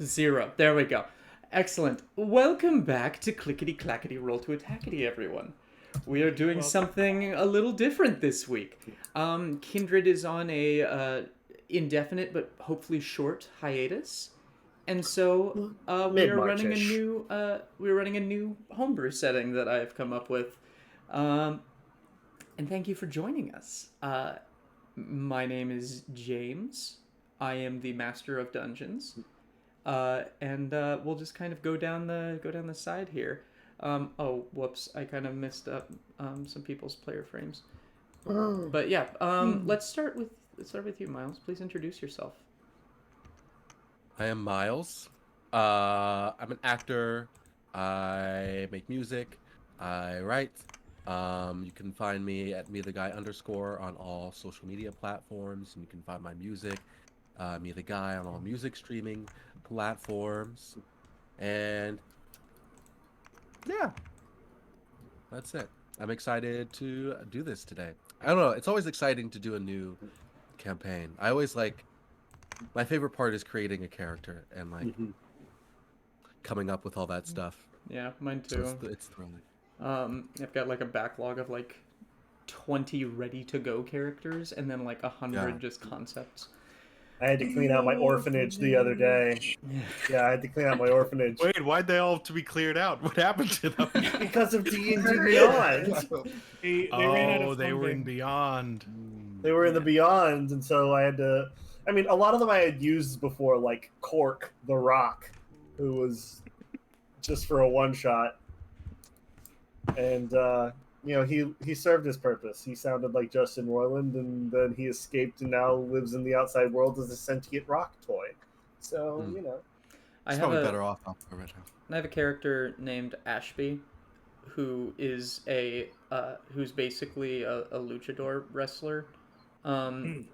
0. There we go. Excellent. Welcome back to Clickety Clackety Roll to Attackety, everyone. We are doing something a little different this week. Kindred is on a indefinite but hopefully short hiatus, and so we're running a new homebrew setting that I've come up with. And thank you for joining us. My name is James. I am the master of dungeons. And we'll just kind of go down the side here. Oh, whoops! I kind of messed up some people's player frames. But yeah, let's start with you, Miles. Please introduce yourself. I am Miles. I'm an actor. I make music. I write. You can find me at @metheguy_ on all social media platforms, and you can find my music, Me the Guy, on all music streaming platforms. And yeah, that's it. I'm excited to do this today. I don't know. It's always exciting to do a new campaign. I always my favorite part is creating a character and coming up with all that stuff. Yeah, mine too. So it's thrilling. I've got like a backlog of like 20 ready to go characters and then like 100 just concepts. I had to clean out my orphanage the other day. Yeah, I had to clean out my orphanage. Wait, why'd they all have to be cleared out? What happened to them? Because of D&D Beyond. They were in Beyond. They were in the Beyond, and so I had to... I mean, a lot of them I had used before, like Cork the Rock, who was just for a one-shot. And, he served his purpose. He sounded like Justin Roiland, and then he escaped and now lives in the outside world as a sentient rock toy. So, It's probably better off original. I have a character named Ashby, who is who's basically a luchador wrestler, and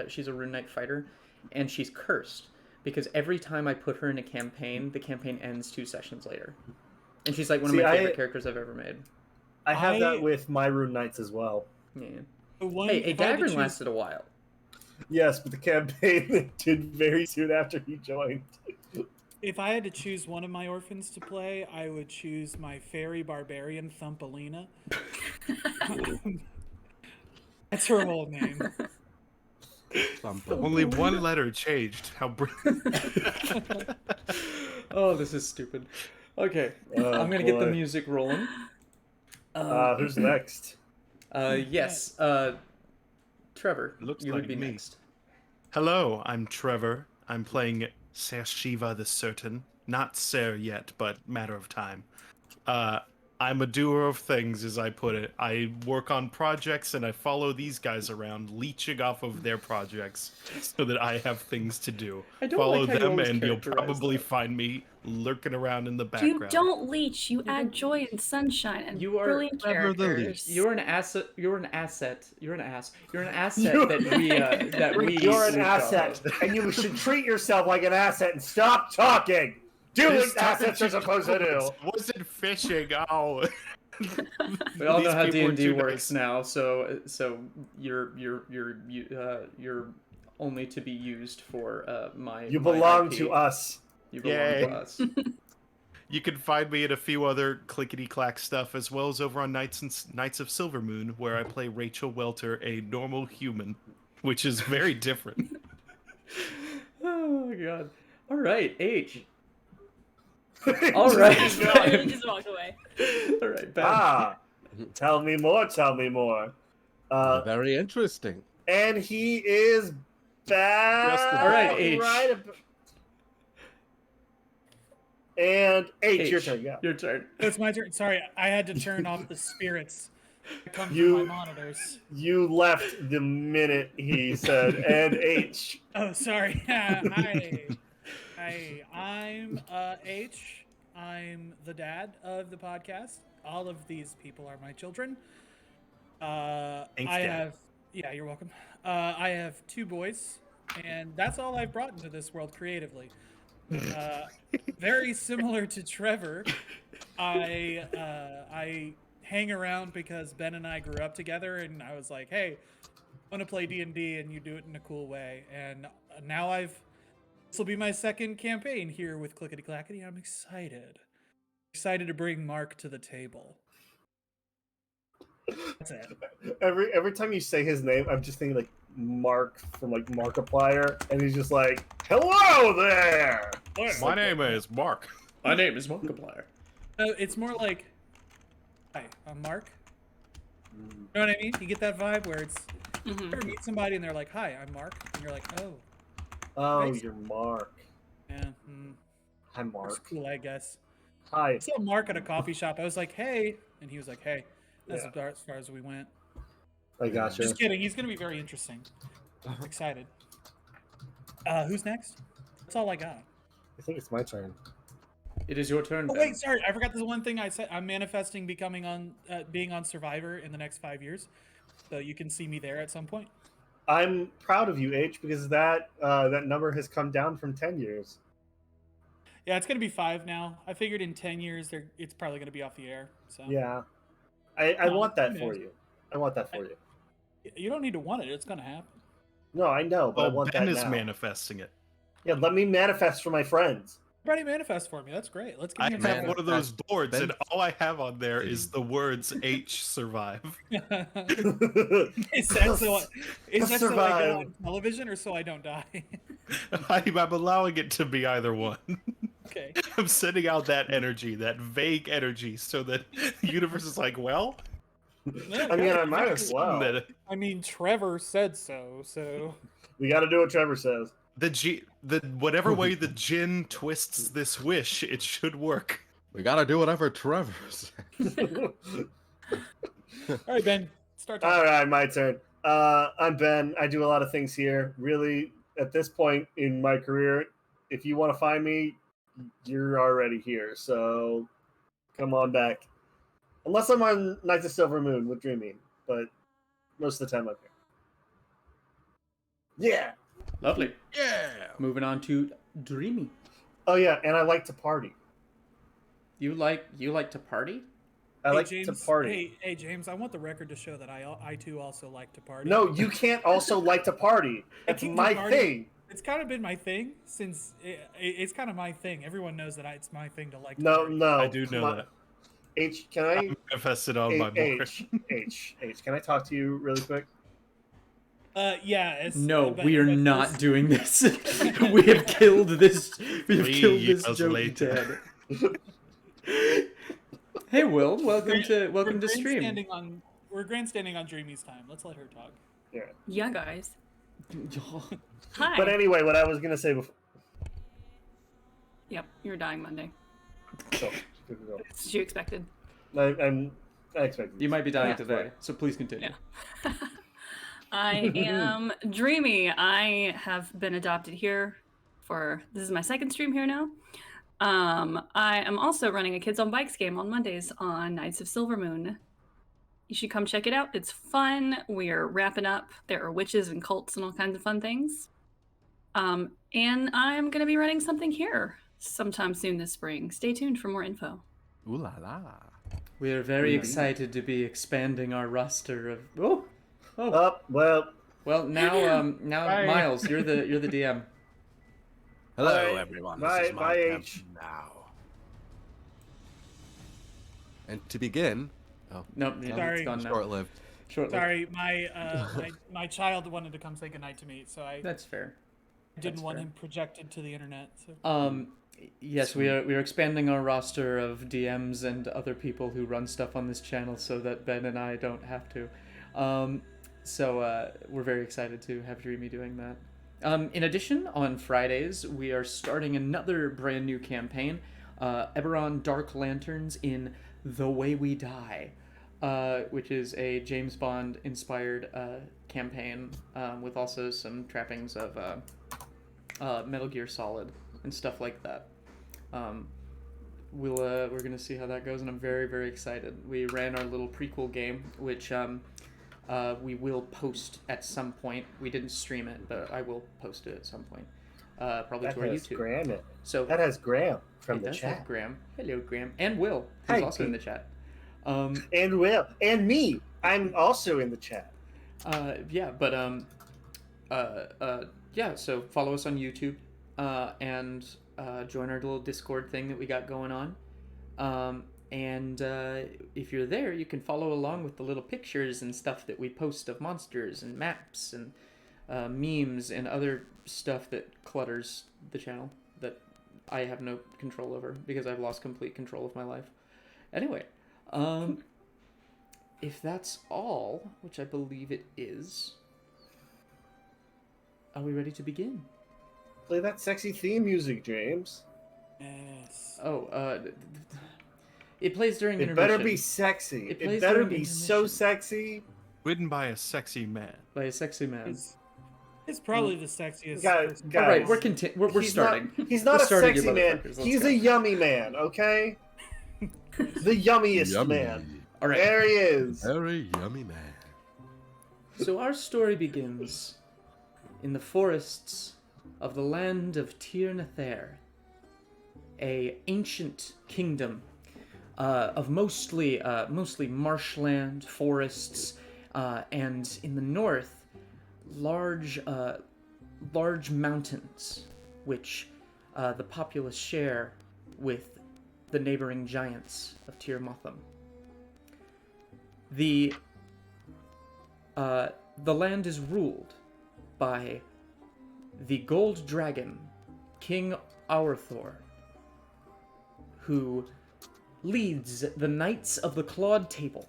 she's a Rune Knight fighter, and she's cursed because every time I put her in a campaign, the campaign ends 2 sessions later. And she's like one of my favorite characters I've ever made. I have that with my Rune Knights as well. Yeah. Hey, Dagrin lasted a while. Yes, but the campaign ended very soon after he joined. If I had to choose one of my orphans to play, I would choose my fairy barbarian Thumpalina. That's her whole name. Only one letter changed. How brilliant. Oh, this is stupid. Okay, I'm gonna get the music rolling. Who's next? Yes, Trevor, Looks you like would be me. next. Hello, I'm Trevor. I'm playing Ser Shiva the Certain. Not Ser yet, but matter of time. I'm a doer of things, as I put it. I work on projects and I follow these guys around, leeching off of their projects so that I have things to do. I don't Follow like how you them always and you'll characterize probably that. find me lurking around in the background. You don't leech. You add joy and sunshine and You are brilliant Trevor the characters. You're an asset. You're an asset. You're an ass. You're an asset that we. You're an leech asset, off of. and you should treat yourself like an asset and stop talking. Do what assets are supposed to do. Wasn't fishing. Oh. We all know These how people are D&D too works nice. now, so you're only to be used for my. You my belong IP. to us. You belong Yay. to us. You can find me at a few other clickety-clack stuff, as well as over on Knights of Silvermoon, where I play Rachel Welter, a normal human, which is very different. Oh my god! All right, H. All right, He just walked away. all right, Ben. Tell me more. Tell me more. Very interesting. And he is back. All right, H. And H, your H, turn. Yeah. Your turn. It's my turn. Sorry, I had to turn off the spirits that come You- from my monitors. You left the minute he said, and H. Oh, sorry. I'm H. I'm the dad of the podcast. All of these people are my children. Thanks, I Dad. have. Yeah, you're welcome. I have 2 boys, and that's all I've brought into this world creatively. Very similar to Trevor, I hang around because Ben and I grew up together, and I was like, hey, I want to play D&D, and you do it in a cool way. And now I've This will be my second campaign here with Clickety Clackety. I'm excited. Excited to bring Mark to the table. That's it. Every time you say his name, I'm just thinking like Mark from like Markiplier, and he's just like, "Hello there." My name is Mark. My name is Markiplier. It's more like, "Hi, I'm Mark." You know what I mean? You get that vibe where it's you ever meet somebody and they're like, "Hi, I'm Mark," and you're like, "Oh, Oh, Thanks. you're Mark. yeah, Hi, that's Mark. cool, I guess." Hi. I saw Mark at a coffee shop. I was like, "Hey," and he was like, "Hey." That's Yeah. about as far as we went. I got you. Just kidding. He's gonna be very interesting. I'm excited. Who's next? That's all I got. I think it's my turn. It is your turn. Oh Ben. wait, sorry, I forgot this one thing I said. I'm manifesting becoming on, being on Survivor in the next 5 years, so you can see me there at some point. I'm proud of you, H, because that number has come down from 10 years. Yeah, it's gonna be 5 now. I figured in 10 years, it's probably gonna be off the air. So Yeah. I No, want that who for knows? you. I want that for you. you don't need to want it. It's gonna happen. No, I know, but I Oh, want Ben that is now. manifesting it. Yeah, let me manifest for my friends. Everybody manifest for me. That's great. Let's I get have you one of those boards, Ben- and all I have on there is the words H survive. Is that so? Is that so I go Survive. on television or so I don't die? I'm allowing it to be either one. Okay. I'm sending out that energy, that vague energy, so that the universe is like, well, No, I mean, yeah, I might as well. that I mean, Trevor said so. So We got to do what Trevor says. the whatever way the djinn twists this wish, it should work. We gotta do whatever Trevor says. all right, Ben, start talking. All right, my turn. I'm Ben. I do a lot of things here. Really, at this point in my career, if you want to find me, you're already here. So come on back. Unless I'm on Nights of Silver Moon with Dreaming, but most of the time I'm here. Yeah. Lovely. Yeah. Moving on to Dreamy. Oh yeah, and I like to party. You like to party? I Hey, like James, to party. Hey, James, I want the record to show that I too also like to party. No, you can't also like to party. That's can't my party. thing. It's kind of been my thing since it's kind of my thing. Everyone knows that it's my thing to like. To No, party. no. I do come know on. that. H, can I? I'm manifested on my board. H, can I talk to you really quick? Yeah. No, but- we are but not first- doing this. We have killed this. We have 3 killed this years joke later. dead. Hey, Will, welcome to we're stream. We're grandstanding on Dreamy's time. Let's let her talk. Yeah, guys. Hi. But anyway, what I was gonna say before. Yep, you're dying Monday. So, here we go. That's what you expected. I expected. You might be dying Yeah. today, so please continue. Yeah. I am Dreamy. I have been adopted here this is my second stream here now. I am also running a Kids on Bikes game on Mondays on Nights of Silver Moon. You should come check it out. It's fun. We're wrapping up. There are witches and cults and all kinds of fun things. And I'm going to be running something here sometime soon this spring. Stay tuned for more info. Ooh la la. We are very excited to be expanding our roster of. Oh. Oh, well, Well, now, Bye. Miles, you're the DM. Hello, Bye. everyone. Bye, This is my bye, camp H. now. And to begin, Nope, yeah, Sorry. it's gone now. short-lived. Shortly. Sorry, my child wanted to come say goodnight to me, so I That's fair. didn't that's want fair. him projected to the internet. So. Yes, we are expanding our roster of DMs and other people who run stuff on this channel so that Ben and I don't have to. So we're very excited to have Dreamy doing that. In addition, on Fridays, we are starting another brand new campaign, Eberron Dark Lanterns in The Way We Die, which is a James Bond inspired campaign with also some trappings of Metal Gear Solid and stuff like that. We're gonna see how that goes, and I'm very, very excited. We ran our little prequel game, which we will post at some point. We didn't stream it, but I will post it at some point, probably that to our has YouTube. Graham in it. So That has Graham from it the does chat. have Graham. Hello, Graham, and Will, who's Hi, also in the Pete. chat. And Will. And me. I'm also in the chat. Yeah, but yeah. So follow us on YouTube. and join our little Discord thing that we got going on. And if you're there, you can follow along with the little pictures and stuff that we post of monsters and maps and memes and other stuff that clutters the channel that I have no control over because I've lost complete control of my life. Anyway, if that's all, which I believe it is, are we ready to begin? Play that sexy theme music, James. Yes. Oh, it plays during It intermission. better be sexy. It It, plays better during be so intermission. sexy. Written by a sexy man. by a sexy man. It's probably the sexiest. Guys, person. guys. All right, we're He's starting. Not, he's not We're a starting, you sexy man. motherfuckers. Let's He's go. a yummy man, okay? The yummiest Yummy. man. All right. There he is. Very yummy man. So our story begins in the forests of the land of Tir Nathair, a ancient kingdom of mostly marshland, forests, and in the north, large mountains, which the populace share with the neighboring giants of Tir Motham. The land is ruled by the Gold Dragon, King Aurthor, who leads the Knights of the Clawed Table,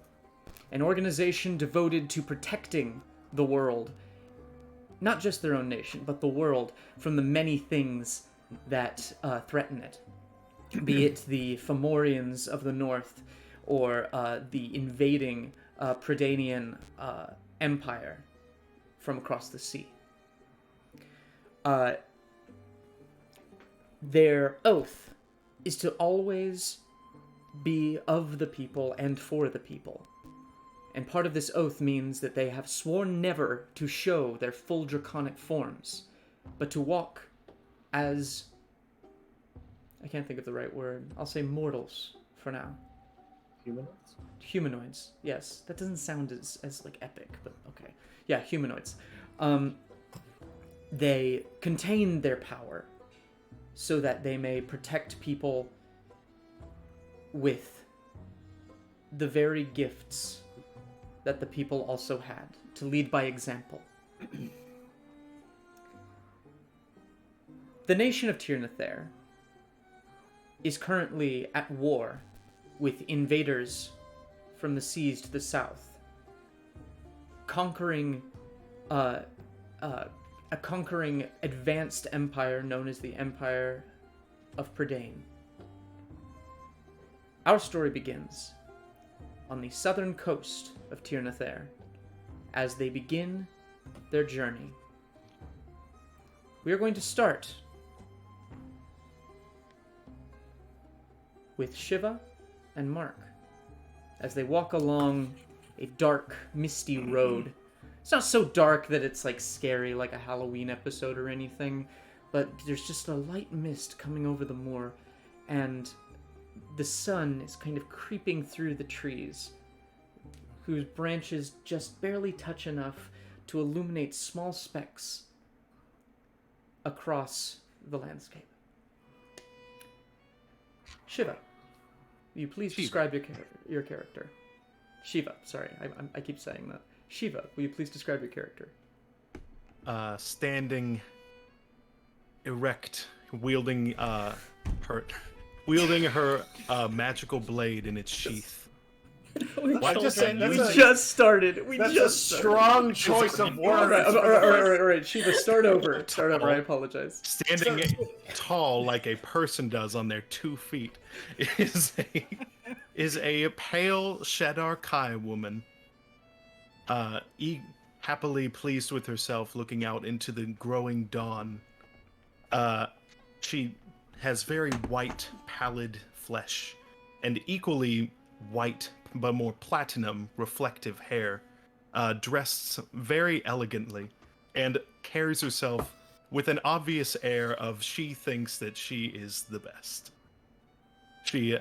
an organization devoted to protecting the world, not just their own nation, but the world, from the many things that threaten it, be it the Fomorians of the north or the invading Predanian empire from across the sea. Their oath is to always be of the people and for the people. And part of this oath means that they have sworn never to show their full draconic forms, but to walk as... I can't think of the right word. I'll say mortals for now. Humanoids? Humanoids, yes. That doesn't sound as like epic, but okay. Yeah, humanoids. They contain their power so that they may protect people with the very gifts that the people also had, to lead by example. The nation of Tir Nathair is currently at war with invaders from the seas to the south, conquering a conquering advanced empire known as the Empire of Prydain. Our story begins on the southern coast of Tir Nathair as they begin their journey. We are going to start with Shiva and Mark as they walk along a dark, misty road. It's not so dark that it's like scary like a Halloween episode or anything, but there's just a light mist coming over the moor, and the sun is kind of creeping through the trees, whose branches just barely touch enough to illuminate small specks across the landscape. Shiva, will you please Shiva. describe your character? Shiva, sorry, I keep saying that. Shiva, will you please describe your character? Standing erect, wielding her magical blade in its sheath. I just said We that's a, just started. We that's a just started. strong choice of words. All right. Shiva, start over. Start over. I apologize. Standing tall like a person does on their 2 feet is a pale Shadar Kai woman, happily pleased with herself, looking out into the growing dawn. She has very white, pallid flesh, and equally white but more platinum, reflective hair, dressed very elegantly, and carries herself with an obvious air of she thinks that she is the best. She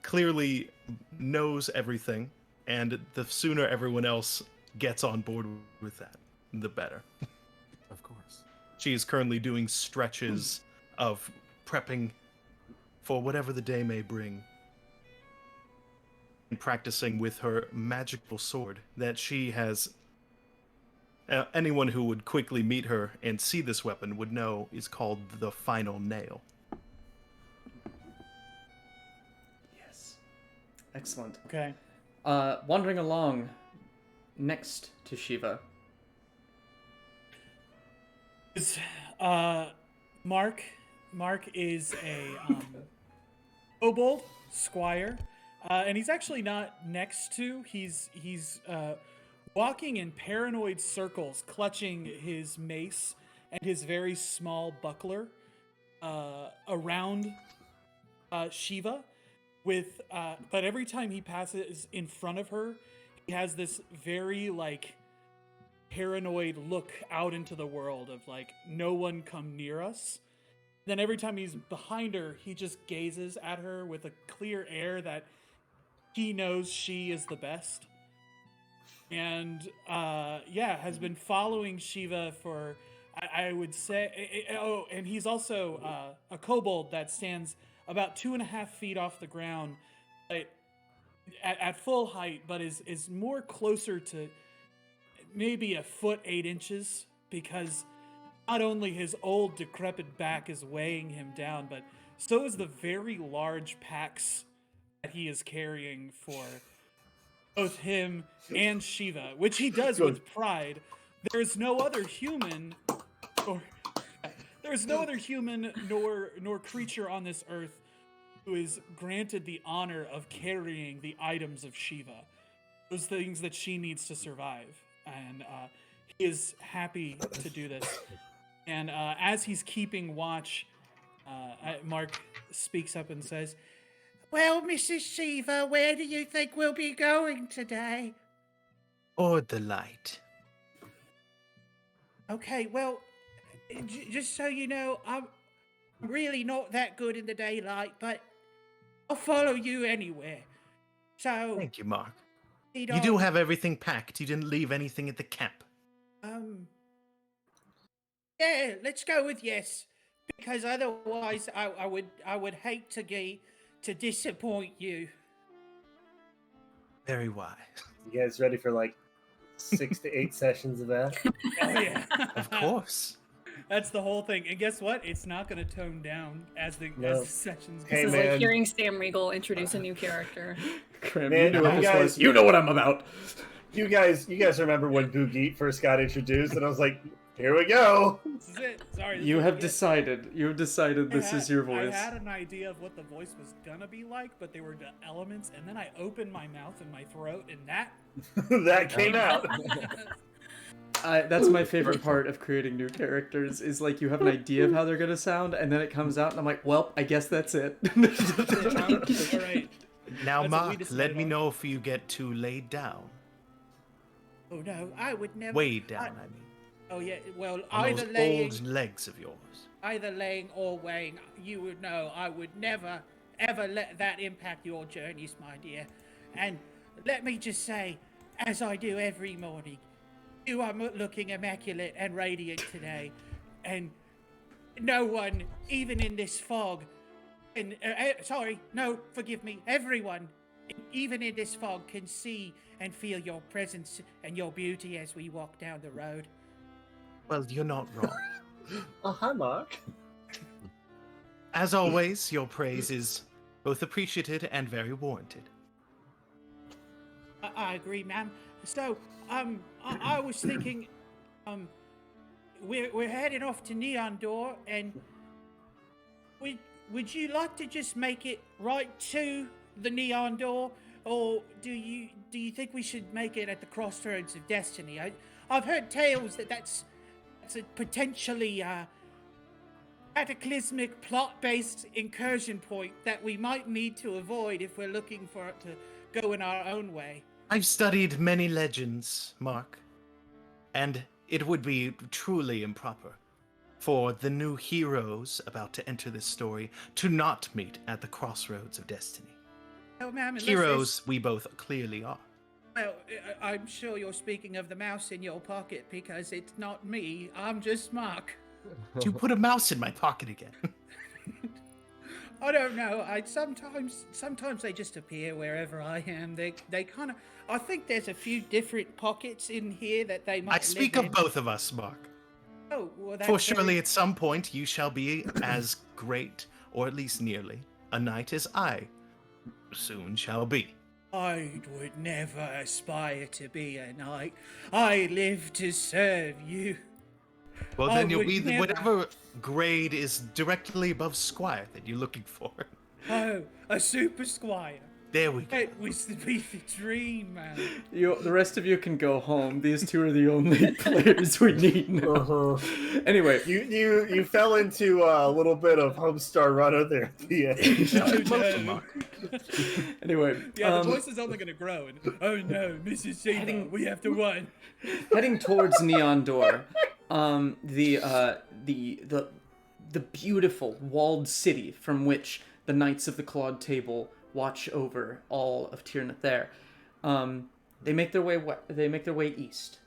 clearly knows everything, and the sooner everyone else gets on board with that, the better. Of course. She is currently doing stretches of prepping for whatever the day may bring, and practicing with her magical sword that she has. Anyone who would quickly meet her and see this weapon would know is called the Final Nail. Yes. Excellent. Okay. Wandering along next to Shiva. Mark is a kobold squire, and he's actually not next to. He's walking in paranoid circles, clutching his mace and his very small buckler around Shiva. But every time he passes in front of her, he has this very paranoid look out into the world of no one come near us. Then every time he's behind her, he just gazes at her with a clear air that he knows she is the best. And has been following Shiva for, I would say, and he's also a kobold that stands about 2.5 feet off the ground, at full height, but is more closer to maybe 1'8" because not only his old decrepit back is weighing him down, but so is the very large packs that he is carrying for both him and Shiva, which he does with pride. There's no other human nor creature on this earth who is granted the honor of carrying the items of Shiva, those things that she needs to survive. And he is happy to do this. And as he's keeping watch, Mark speaks up and says, "Well, Mrs. Shiva, where do you think we'll be going today?" Or the light. Okay, well, just so you know, I'm really not that good in the daylight, but I'll follow you anywhere. So, Thank you, Mark. lead You do on. have everything packed. You didn't leave anything at the camp. Yeah, let's go with yes, because otherwise I would hate to disappoint you. Very wise. You guys ready for 6 to 8 sessions of that? Oh yeah, Of course. That's the whole thing. And guess what? It's not going to tone down as the sessions go. Hey, This is man. like hearing Sam Riegel introduce a new character. Cram, Man, you know you this guys- voice. You know what I'm about. You guys remember when Boogie first got introduced, and I was like, "Here we go." This is it. Sorry. You this have is it. decided. You have decided this is your voice. I had an idea of what the voice was gonna be like, but they were the elements, and then I opened my mouth and my throat, and that. That came out. That's my favorite part of creating new characters is you have an idea of how they're gonna sound, and then it comes out, and I'm like, well, I guess that's it. All right. Now, That's what we Mark, decided let me on. know if you get too laid down. Oh no, I would never. Way down, I mean. Oh yeah. Well, On either those laying, old legs of yours. either laying or weighing, you would know. I would never, ever let that impact your journeys, my dear. And let me just say, as I do every morning, you are looking immaculate and radiant today, and no one, even in this fog, and forgive me, everyone, even in this fog, can see and feel your presence and your beauty as we walk down the road. Well, you're not wrong. Oh, hi, Mark. As always, your praise is both appreciated and very warranted. I agree, ma'am. So, I was thinking, we're heading off to Neon Door, and would you like to just make it right to the Neon Door, or do you think we should make it at the Crossroads of Destiny? I've heard tales that's a potentially cataclysmic plot-based incursion point that we might need to avoid if we're looking for it to go in our own way. I've studied many legends, Mark, and it would be truly improper for the new heroes about to enter this story to not meet at the Crossroads of Destiny. Oh, ma'am, unless Heroes we both clearly are. Well, I'm sure you're speaking of the mouse in your pocket because it's not me. I'm just Mark. You put a mouse in my pocket again. I don't know. Sometimes they just appear wherever I am. They kind of. I think there's a few different pockets in here that they might. I speak live of in. both of us, Mark. Oh, well, that's For surely very- at some point you shall be as great, or at least nearly, a knight as I soon shall be. I would never aspire to be a knight. I live to serve you. Well, I then you'll would be never- whatever grade is directly above squire that you're looking for. Oh, a super squire. There we go. That was to be the dream, man. The rest of you can go home. These two are the only players we need now. Uh-huh. Anyway, You fell into a little bit of Homestar Runner there at the end. Oh, no. Mark. anyway, Yeah, the voice is only going to grow. And, oh no, Mrs. Shiva, Heading- we have to run. heading towards Neon Door, the beautiful walled city from which the Knights of the Clawed Table watch over all of Tir Nathair. They make their way east.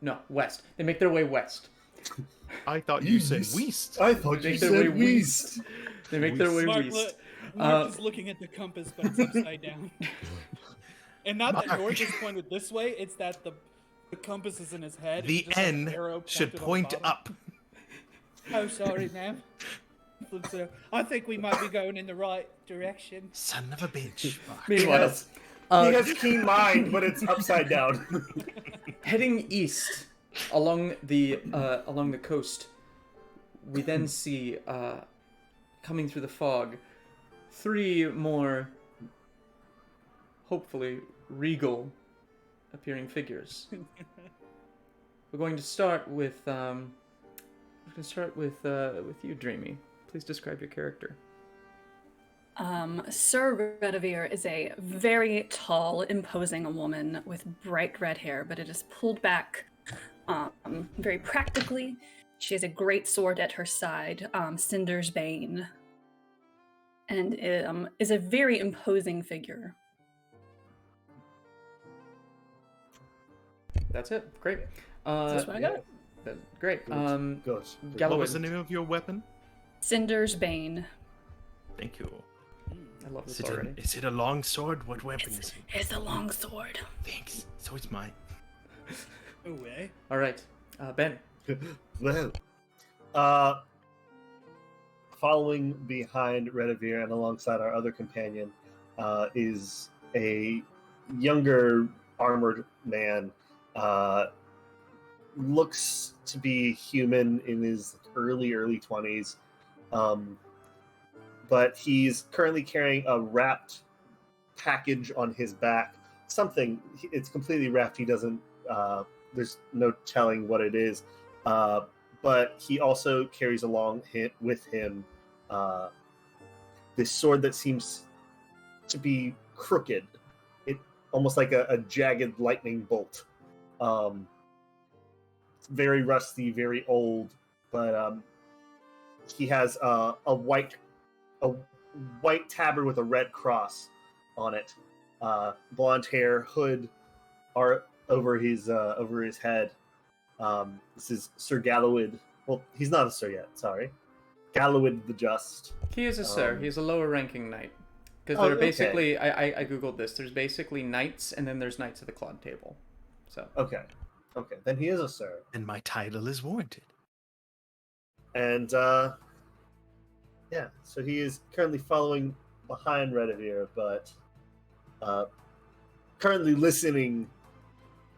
No, west. They make their way west. I thought you said East. Weast. I thought They you make their way said Weast. They make their way Mark, west. Mark is looking at the compass, but it's upside down. And not that Mark. George is pointed this way, it's that the compass is in his head. and The he just has an N arrow should pointed on the point bottom. up. Oh, sorry, ma'am. Flips it up. I think we might be going in the right direction. Son of a bitch. Mark. Meanwhile, Yes. He has keen mind, but it's upside down. heading east along the coast, we then see coming through the fog 3 more hopefully regal appearing figures. We're going to start with you, Dreamy. Please describe your character. Sir Redivere is a very tall, imposing woman with bright red hair, but it is pulled back very practically. She has a great sword at her side, Cinder's Bane, and is a very imposing figure. That's it. Great. That's what I got. Great. Gosh. What Galloway. was the name of your weapon? Cinder's Bane. Thank you. I love this Is already. it a long sword? What weapon is it? It's a long sword. Thanks. So it's mine. No way. All right, Ben. Well, following behind Redivere and alongside our other companion is a younger armored man. Looks to be human in his early 20s. But he's currently carrying a wrapped package on his back. Something, it's completely wrapped. He doesn't, there's no telling what it is. But he also carries along with him this sword that seems to be crooked. It almost like a jagged lightning bolt. It's very rusty, very old, but he has a white tabard with a red cross on it. Blonde hair, hood are over his head. This is Sir Gallowid. Well, he's not a sir yet. Sorry, Gallowid the Just. He is a sir. He's a lower ranking knight. Because Oh, they're okay. basically, I googled this. There's basically knights, and then there's knights of the Clawed Table. So Okay, then he is a sir. And my title is warranted. And yeah, so he is currently following behind Redivere, but currently listening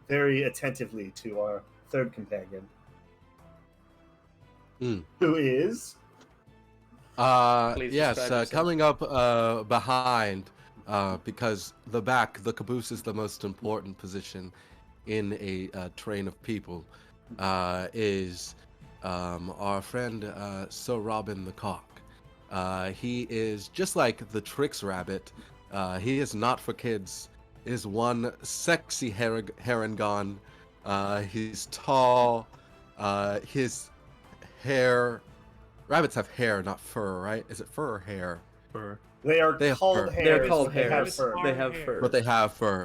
very attentively to our third companion, who is Please yes, describe yourself. coming up behind, because the caboose is the most important position in a train of people, is our friend Sir Robin the Cock. He is just like the Trix Rabbit. He is not for kids. Is one sexy Harengon. He's tall. His hair. Rabbits have hair, not fur, right? Is it fur or hair? Fur. they are They have called fur. hares. they're called but they have hares. fur. They have Hair. fur.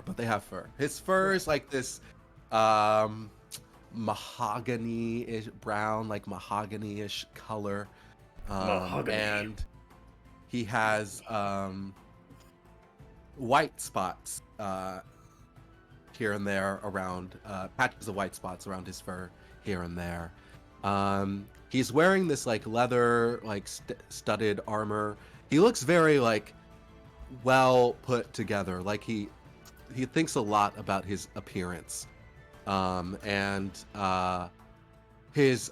But they have fur. His fur is like this mahogany-ish brown, like mahogany-ish color. Mahogany. and he has white spots here and there around, patches of white spots around his fur here and there. He's wearing this like leather, like studded armor. He looks very like well put together. Like he thinks a lot about his appearance, and his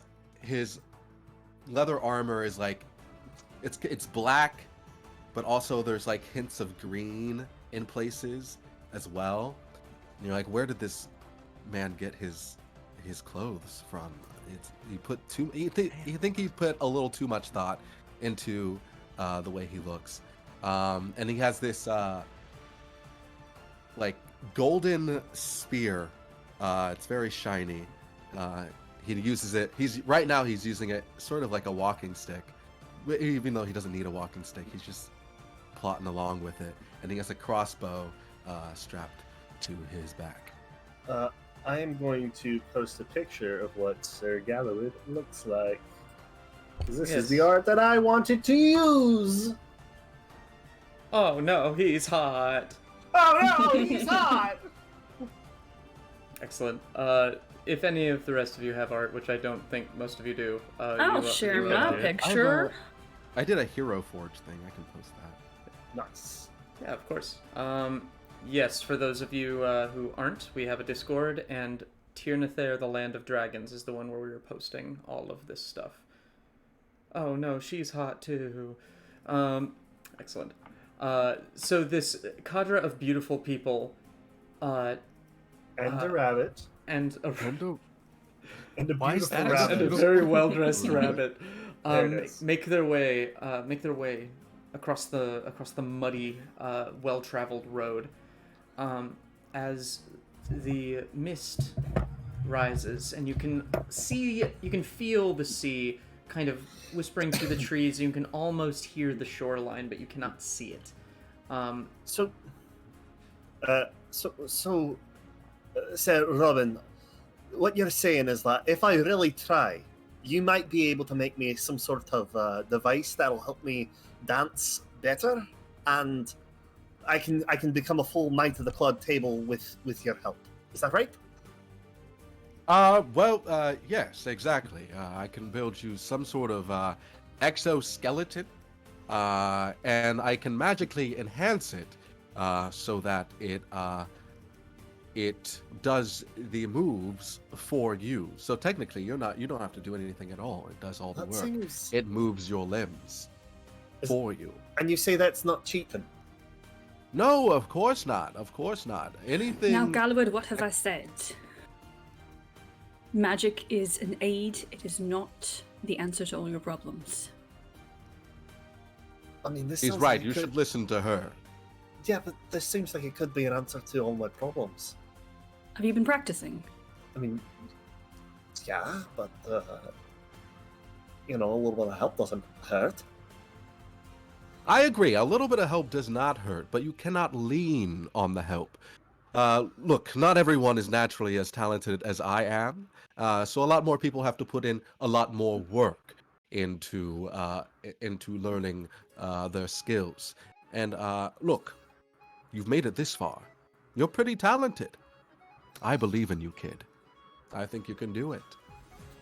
leather armor is like it's black, but also there's like hints of green in places as well. And you're like, where did this man get his clothes from? You think he put a little too much thought into the way he looks, and he has this like golden spear. It's very shiny. He uses it. He's using it sort of like a walking stick, even though he doesn't need a walking stick. He's just plotting along with it, and he has a crossbow strapped to his back. I am going to post a picture of what Sir Galloway looks like. 'Cause this is Yes. the art that I wanted to use. Oh no, he's hot. Oh no, he's hot! Excellent. If any of the rest of you have art, which I don't think most of you do, I'll share you my do. picture. I did a Hero Forge thing. I can post that. Nice. Yeah, of course. Yes, for those of you who aren't, we have a Discord, and Tirnathair, the Land of Dragons, is the one where we were posting all of this stuff. Oh no, she's hot too. Excellent. So this cadre of beautiful people, And a rabbit. and a, And a Why is beautiful that a rabbit. and a very well-dressed rabbit, There it is. make their way across the muddy, well-traveled road, as the mist rises, and you can feel the sea kind of whispering through the trees. You can almost hear the shoreline, but you cannot see it. So, Sir Robin, what you're saying is that if I really try, you might be able to make me some sort of device that'll help me dance better, and I can become a full Knight of the Clod table with your help. Is that right? Yes, exactly. I can build you some sort of exoskeleton, and I can magically enhance it so that it does the moves for you. So technically, you don't have to do anything at all. It does all the That work. seems. It moves your limbs Is- for you. And you say that's not cheating? No, of course not. Of course not. Anything. Now, Galloway, what have I said? Magic is an aid. It is not the answer to all your problems. I mean, this. He's sounds right. like it You could- should listen to her. Yeah, but this seems like it could be an answer to all my problems. Have you been practicing? I mean, yeah, but a little bit of help doesn't hurt. I agree. A little bit of help does not hurt, but you cannot lean on the help. Look, not everyone is naturally as talented as I am, so a lot more people have to put in a lot more work into learning their skills. And look, you've made it this far. You're pretty talented. I believe in you, kid. I think you can do it.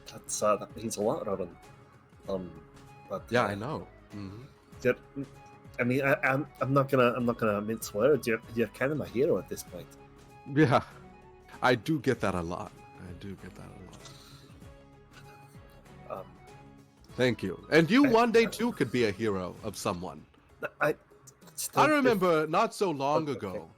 That means a lot, Robin. But Yeah, I know. Hmm. I mean, I'm not gonna mince words. You're kind of my hero at this point. Yeah, I do get that a lot. Thank you. And you one day too could be a hero of someone. I remember not so long Okay. ago,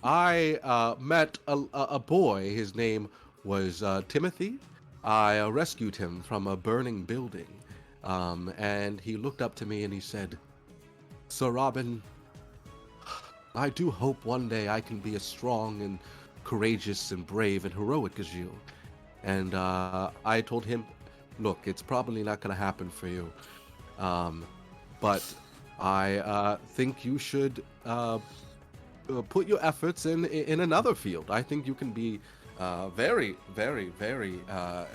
I met a boy. His name was Timothy. I rescued him from a burning building, and he looked up to me and he said, "Sir Robin, I do hope one day I can be as strong and courageous and brave and heroic as you." And I told him, "Look, it's probably not going to happen for you, but I think you should put your efforts in another field. I think you can be very, very, very, I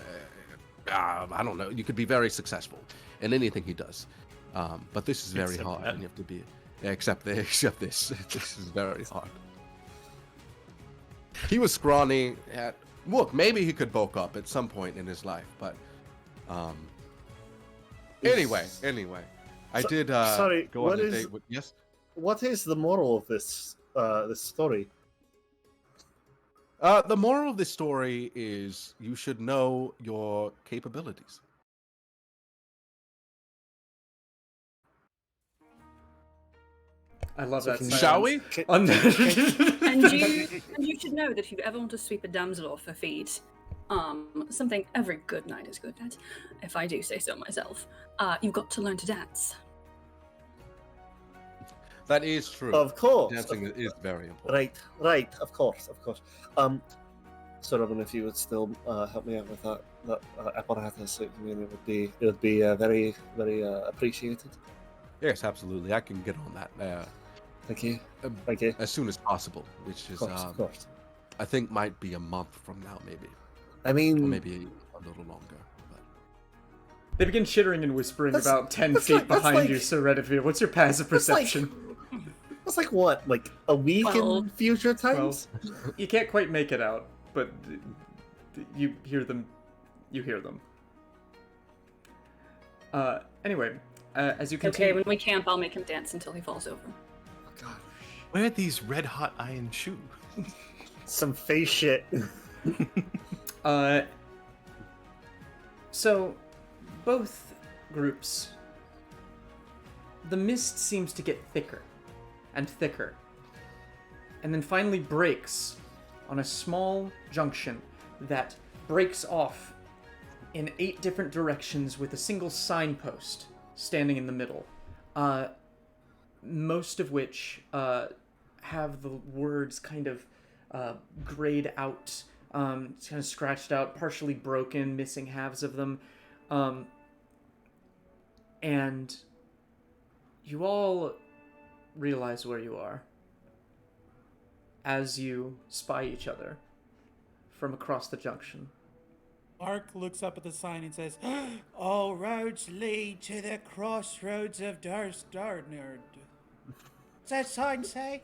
don't know, you could be very successful." in anything he does. But this is very Except hard, that. and you have to be. Except this. This is very hard. He was scrawny. Look, maybe he could bulk up at some point in his life, but anyway, I did sorry, go on what a is- date with yes. What is the moral of this this story? The moral of this story is you should know your capabilities. I love So that. can- silence. Shall we? On And you should know that if you ever want to sweep a damsel off her feet, something every good knight is good at, if I do say so myself, you've got to learn to dance. That is true. Of course. Dancing is very important. Right. Of course. So Robin, if you would still help me out with that apparatus, it would be very appreciated. Yes, absolutely. I can get on that Thank you. Thank you. as soon as possible, which is Of course. I think might be a month from now, maybe, I or mean, maybe a little longer. But They begin chittering and whispering That's- about 10 that's feet like- that's behind like- you, Sir Redivere. What's your passive That's like- perception? that's like what, like a week in 12. future times? You can't quite make it out, but you hear them. You hear them. Anyway, as you Okay, continue... when we camp, I'll make him dance until he falls over. Oh, God, Where are these red hot iron shoes? some face shit. So, both groups, the mist seems to get thicker and thicker, and then finally breaks on a small junction that breaks off in 8 different directions with a single signpost standing in the middle, most of which have the words kind of grayed out, it's kind of scratched out, partially broken, missing halves of them. And you all realize where you are as you spy each other from across the junction. Mark looks up at the sign and says, "All roads lead to the crossroads of Darnard." What's that sign say?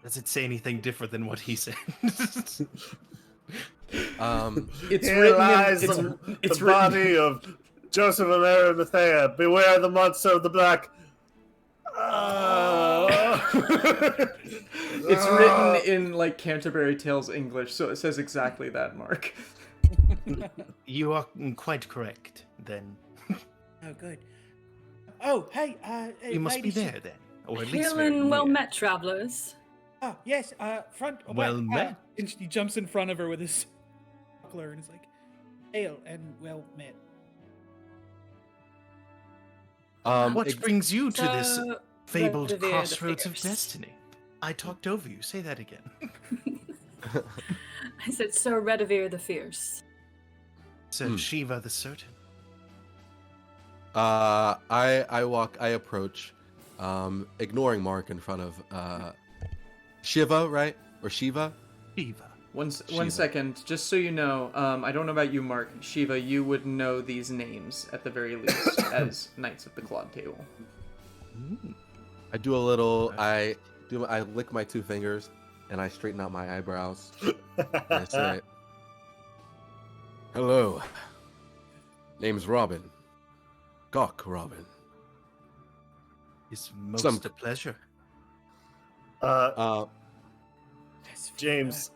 Does it say anything different than what he said? It's Here written lies in, it's the written, body of Joseph of Arimathea. Beware the monster of the black. it's written in like Canterbury Tales English, so it says exactly that, Mark. You are quite correct, then. Oh, good. Oh, hey, You must be ladies- there, then. Or at least Hail very and well near. met, travelers. Oh, yes, front. Well met. And he jumps in front of her with his buckler and is like, "Hail and well met." What ex- brings you to this So, fabled Redivere the crossroads of fierce. destiny? I talked over you. Say that again. I said, Sir Redivere the Fierce. Sir Shiva the Certain. I approach, ignoring Mark in front of Shiva, right? Or Shiva? Shiva. One Shiva. second, just so you know, I don't know about you, Mark. Shiva, you would know these names at the very least as Knights of the Clawed Table. I do a little. I lick my 2 fingers, and I straighten out my eyebrows. And I say, "Hello. Name's Robin. Gawk Robin. It's most Some- a pleasure. James,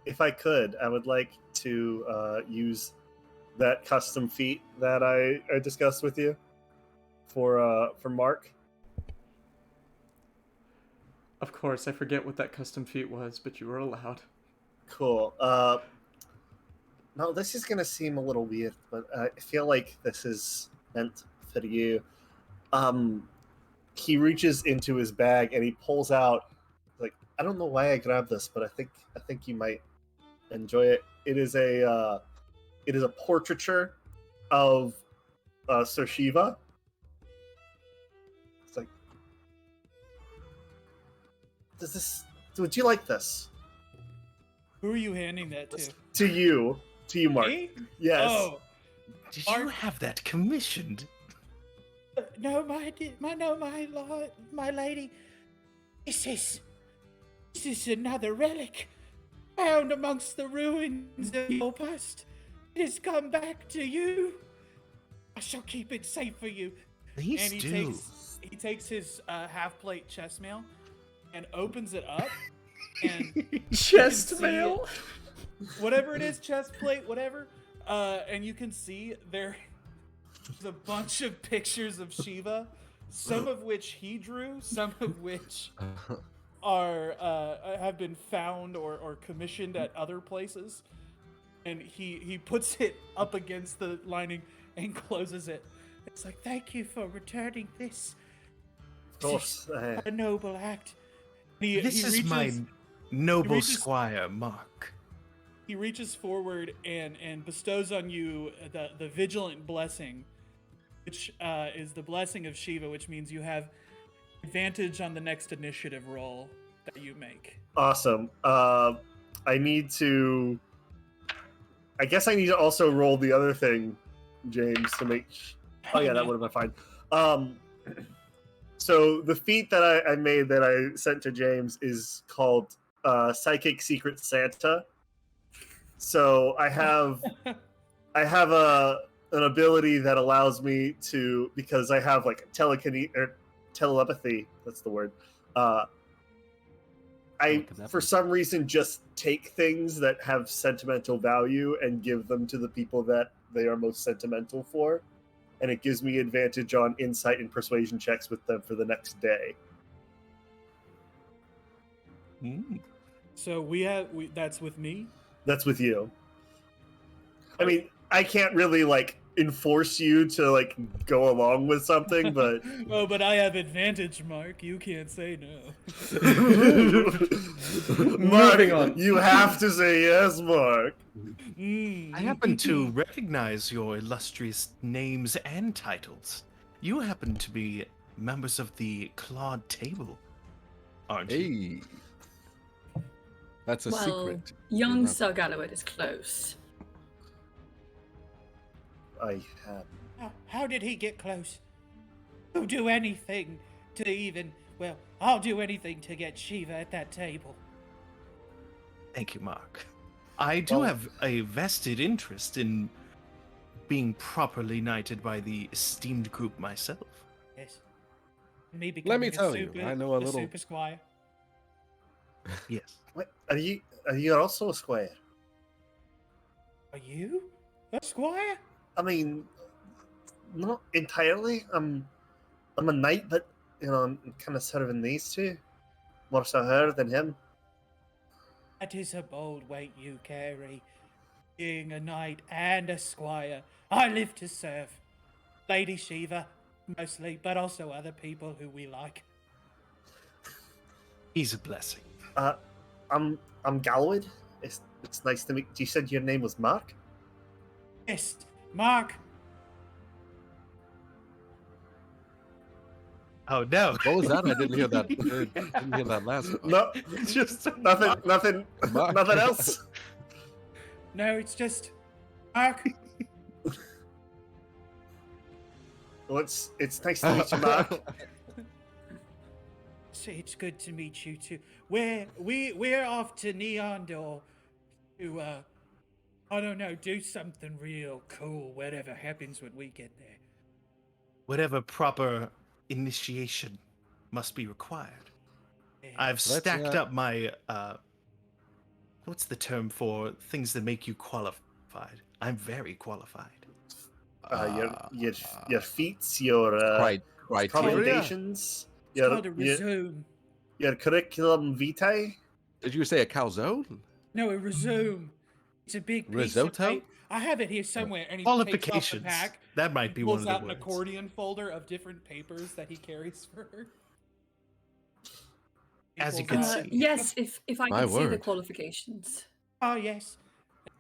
if I could, I would like to use that custom feat that I discussed with you for Mark. Of course, I forget what that custom feat was, but you were allowed. Cool. No, this is gonna seem a little weird, but I feel like this is meant for you. He reaches into his bag and he pulls out, like, I don't know why I grabbed this, but I think you might enjoy it. It is a portraiture of Sir Shiva. It's like, would you like this? Who are you handing that to? To you, Mark. Me? Yes. Oh, Did you have that commissioned? No, my lady. This is another relic found amongst the ruins of your past. It has come back to you. I shall keep it safe for you. Please And do. he takes his half-plate chest mail and opens it up. And Chest see mail. whatever it is, chest plate, whatever. And you can see there's a bunch of pictures of Shiva, some of which he drew, some of which are have been found or commissioned at other places. And he puts it up against the lining and closes it. It's like, thank you for returning this. Of course. A noble act. This is my noble squire, Mark. He reaches forward and bestows on you the vigilant blessing, which is the blessing of Shiva, which means you have advantage on the next initiative roll that you make. Awesome. I guess I need to also roll the other thing, James, to make. Oh yeah, that would have been fine. So the feat that I made that I sent to James is called Psychic Secret Santa. So I have an ability that allows me to, because I have like telepathy. That's the word. I, for some reason, just take things that have sentimental value and give them to the people that they are most sentimental for. And it gives me advantage on insight and persuasion checks with them for the next day. So that's with me. That's with you. I mean, I can't really like enforce you to like go along with something, but Oh, but I have advantage, Mark. You can't say no. Mark, Moving on. you have to say yes, Mark. I happen to recognize your illustrious names and titles. You happen to be members of the Clawed Table, aren't you? Hey. That's a Well, secret. young Sargallowit is close. I have. How did he get close? Who'll do anything to even... Well, I'll do anything to get Shiva at that table. Thank you, Mark. I do have a vested interest in being properly knighted by the esteemed group myself. Yes. Me Let becoming me a tell you, super, I know a a little. super squire. Yes. What? Are you also a squire? Are you a squire? I mean, not entirely. I'm a knight, but I'm kind of serving these two. More so her than him. That is a bold weight you carry, being a knight and a squire. I live to serve Lady Shiva, mostly, but also other people who we like. He's a blessing. I'm Galwood. It's nice to meet. You said your name was Mark? Yes, Mark. Oh no! What was that? I didn't hear that. I didn't hear that last part. No, Just nothing Mark. nothing else. No, it's just Mark. Well, it's nice to meet you, Mark. It's good to meet you too. We're off to Neon Door to I don't know, do something real cool. Whatever happens when we get there. whatever proper initiation must be required. Yeah. I've Let's, stacked up my what's the term for things that make you qualified? I'm very qualified. Your feats, your Criteria. commendations, It's called a resume. your curriculum vitae. Did you say a calzone? No, a resume. It's a big piece Risotto? of paper. I have it here somewhere. And he takes off the Qualifications. pack, That might be one pulls of the out an words. accordion folder of different papers that he carries for her. He As you pulls can out- see. Yes, if I My can see the word. qualifications. Oh yes.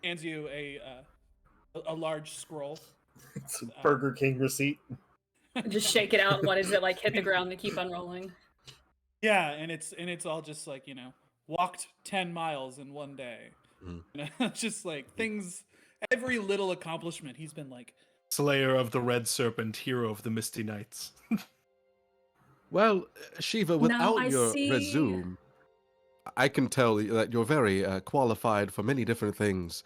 Hands you a large scroll. It's a Burger King receipt. Just shake it out. What is it like? Hit the ground to keep unrolling. Yeah, and it's all just like, walked 10 miles in one day. Mm. Just like things every little accomplishment he's been like, Slayer of the Red Serpent, hero of the Misty Knights. Well, Shiva, without I your see- resume, I can tell that you're very qualified for many different things.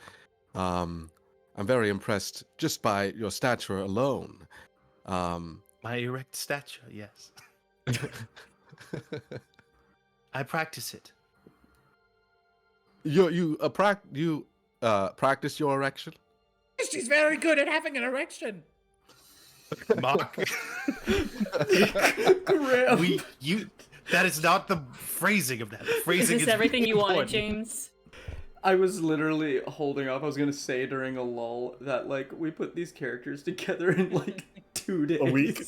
I'm very impressed just by your stature alone. My erect stature, yes. I practice it. you practice your erection? she's very good at having an erection. Mark, Graham. that is not the phrasing of that. The Is phrasing this everything really you wanted, important. James? I was literally holding off. I was gonna say during a lull that like we put these characters together in like 2 days. A week.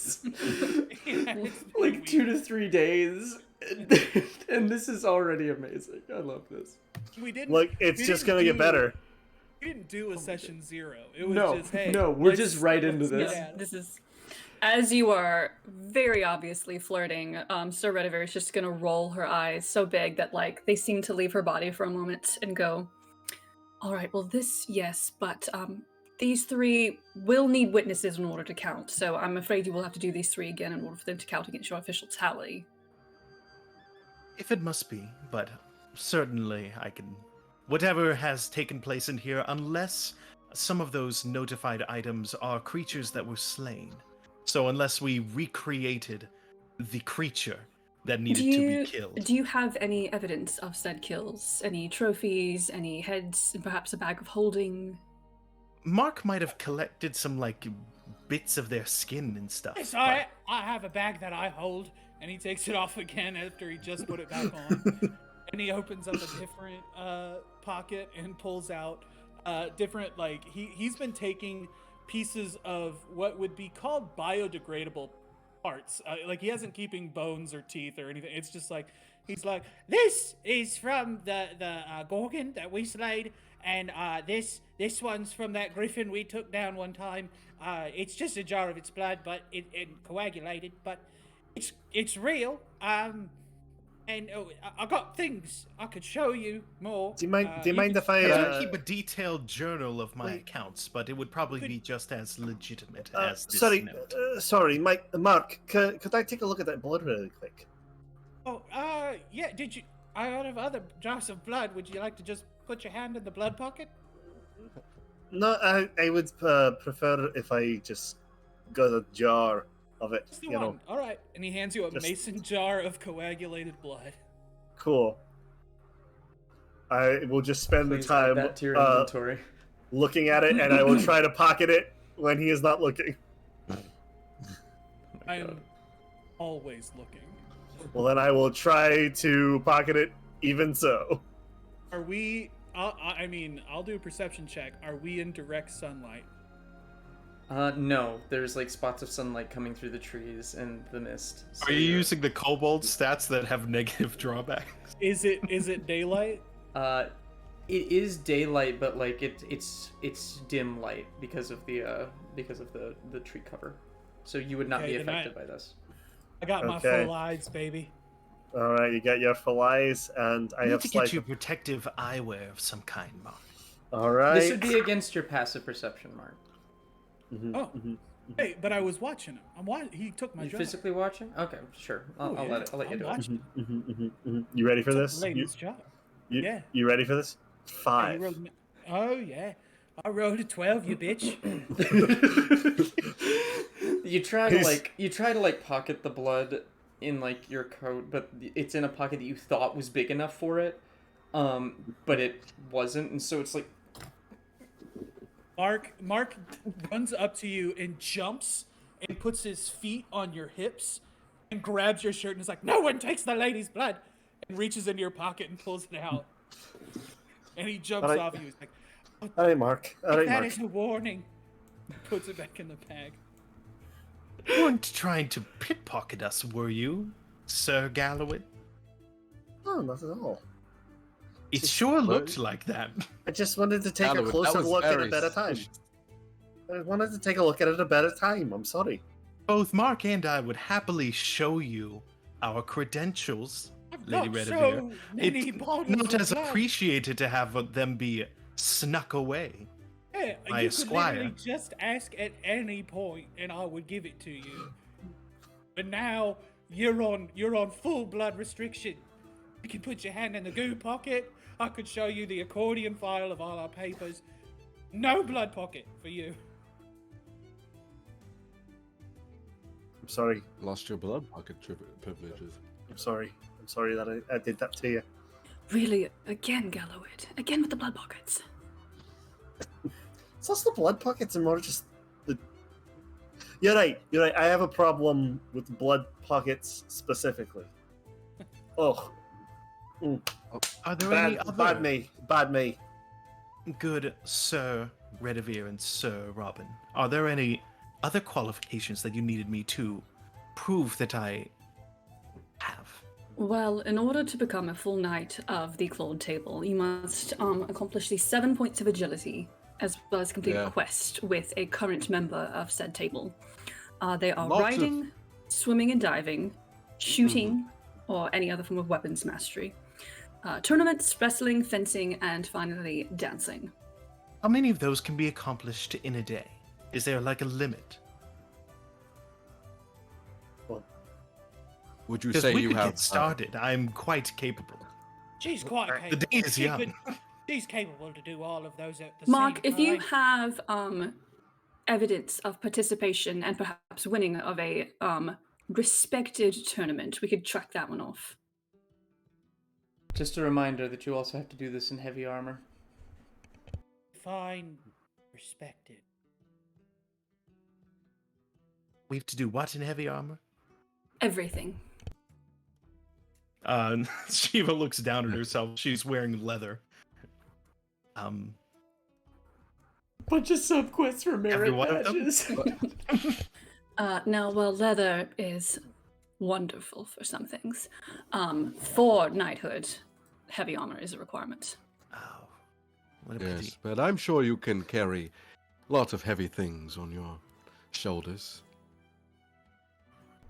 Like 2 to 3 days. And this is already amazing. I love this. We didn't. Like, it's we just didn't gonna get do- better. We didn't do a session 0. It was No, just hey. no, we're let's- just right into let's this. get Yeah, at it. this is as you are very obviously flirting. Sir Rediver is just gonna roll her eyes so big that like they seem to leave her body for a moment and go, "All right, well this yes, but these 3 will need witnesses in order to count. So I'm afraid you will have to do these 3 again in order for them to count against your official tally." If it must be, but certainly I can. Whatever has taken place in here, unless some of those notified items are creatures that were slain. So unless we recreated the creature that needed to be killed. Do you have any evidence of said kills? Any trophies? Any heads? And perhaps a bag of holding? Mark might have collected some like bits of their skin and stuff. It's but- alright. I have a bag that I hold, and he takes it off again after he just put it back on. And he opens up a different pocket and pulls out different like he's been taking pieces of what would be called biodegradable parts. Like he hasn't keeping bones or teeth or anything. It's just like he's like, this is from the gorgon that we slayed, and this one's from that griffin we took down one time. It's just a jar of its blood, but it coagulated, but it's real. And I got things I could show you more. Do you mind if I? I do keep a detailed journal of my accounts, but it would probably be just as legitimate as this note. Sorry, Mark. Could I take a look at that blood really quick? Oh, yeah. Did you? I have other jars of blood. Would you like to just put your hand in the blood pocket? No, I would prefer if I just got a jar of it. It's the You know, one. All right. And he hands you a Just- mason jar of coagulated blood. cool. I will just spend Please the add time that to your inventory. looking at it, and I will try to pocket it when he is not looking. I am always looking. Well, then I will try to pocket it even so. Are we? I mean, I'll do a perception check. Are we in direct sunlight? No, there's like spots of sunlight coming through the trees and the mist. so Are you you're- using the kobold stats that have negative drawbacks? Is it daylight? It is daylight, but like it's dim light because of the tree cover. So you would not Okay, be then affected by this. I got my Okay. full eyes, baby. All right, you got your full eyes, and I I need have to slight. get you protective eyewear of some kind, Mark. All right. This would be against your passive perception, Mark. Mhm, Oh. mhm. Hey, but I was watching him. He took my You job. physically watching? Okay, sure. I'll Oh, yeah. let you I'm do it. watching. You ready for Took this? the lady's job. You, Yeah. You ready for this? And he 5. rolled me- Oh yeah, I rolled a 12, you bitch. You try to He's- like pocket the blood in like your coat, but it's in a pocket that you thought was big enough for it, but it wasn't, and so it's like Mark runs up to you and jumps and puts his feet on your hips and grabs your shirt and is like, "No one takes the lady's blood," and reaches into your pocket and pulls it out. And he jumps Alright. off you. He's like, All right, Mark. All right, "That Mark. is a warning." Puts it back in the bag. You weren't trying to pickpocket us, were you, Sir Galloway? No, not at all. It sure looked like that. I just wanted to take Galloway, a that closer was look at a very better time. suspicious. I wanted to take a look at it a better time. I'm sorry. Both Mark and I would happily show you our credentials, I've Lady got Redivere. so many It's bottles not of as blood. appreciated to have them be snuck away. Yeah, my you could esquire. literally just ask at any point, and I would give it to you. But now you're on full blood restriction. You can put your hand in the goo pocket. I could show you the accordion file of all our papers. No blood pocket for you. I'm sorry. Lost your blood pocket privileges. I'm sorry. I'm sorry that I did that to you. Really, again, Galloway. Again with the blood pockets. It's less the blood pockets and more just the. You're right. You're right. I have a problem with blood pockets specifically. Oh, Are there any bad, other bad me, bad me. good Sir Redivere and Sir Robin? Are there any other qualifications that you needed me to prove that I have? Well, in order to become a full knight of the Clawed Table, you must accomplish the 7 points of agility, as well as complete a quest with a current member of said table. They are Lots of- riding, swimming and diving, shooting, or any other form of weapons mastery. Tournaments, wrestling, fencing, and finally dancing. How many of those can be accomplished in a day? Is there like a limit? Would you Because say we you could have get started. I'm quite capable. She's quite capable. The day is young. She's capable to do all of those at the Mark, same if you time. have evidence of participation and perhaps winning of a respected tournament, we could track that one off. Just a reminder that you also have to do this in heavy armor. Fine, respected. We have to do what in heavy armor? Everything. Shiva looks down at herself. She's wearing leather. Bunch of subquests for merit Every one of them? badges. Now, while leather is wonderful for some things, for knighthood, heavy armor is a requirement. Oh, what a Yes, pity. but I'm sure you can carry lots of heavy things on your shoulders.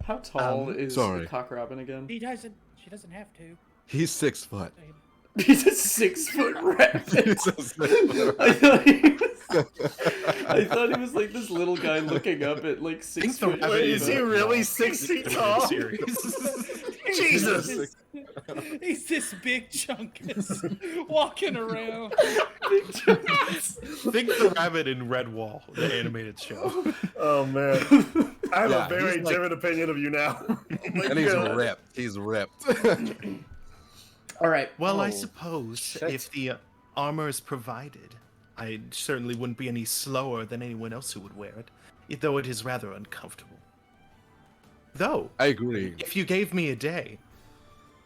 How tall is sorry. Cock Robin again? She doesn't have to. He's 6 foot. He's a 6 foot rabbit. He's a 6 foot I thought he was like this little guy looking up at like 6 think the foot. rabbit Wait, is he really 6 feet tall? Jesus! He's this big chunkus walking around. Think the rabbit in Red Wall, the animated show. Oh man, I have Yeah, a very he's like- different opinion of you now. Like, And he's uh, ripped. He's ripped. All right. Well, I Oh, suppose shit. if the armor is provided, I certainly wouldn't be any slower than anyone else who would wear it, though it is rather uncomfortable. Though, I agree. if you gave me a day,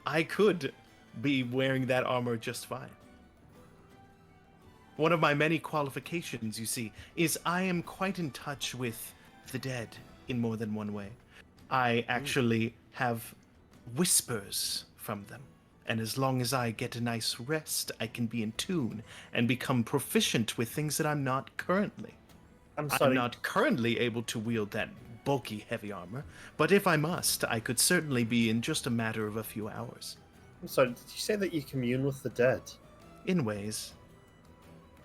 I could be wearing that armor just fine. One of my many qualifications, you see, is I am quite in touch with the dead in more than one way. I actually have whispers from them. And as long as I get a nice rest, I can be in tune and become proficient with things that I'm not currently. I'm I'm sorry. not currently able to wield that bulky heavy armor, but if I must, I could certainly be in just a matter of a few hours. I'm sorry. Did you say that you commune with the dead, In ways.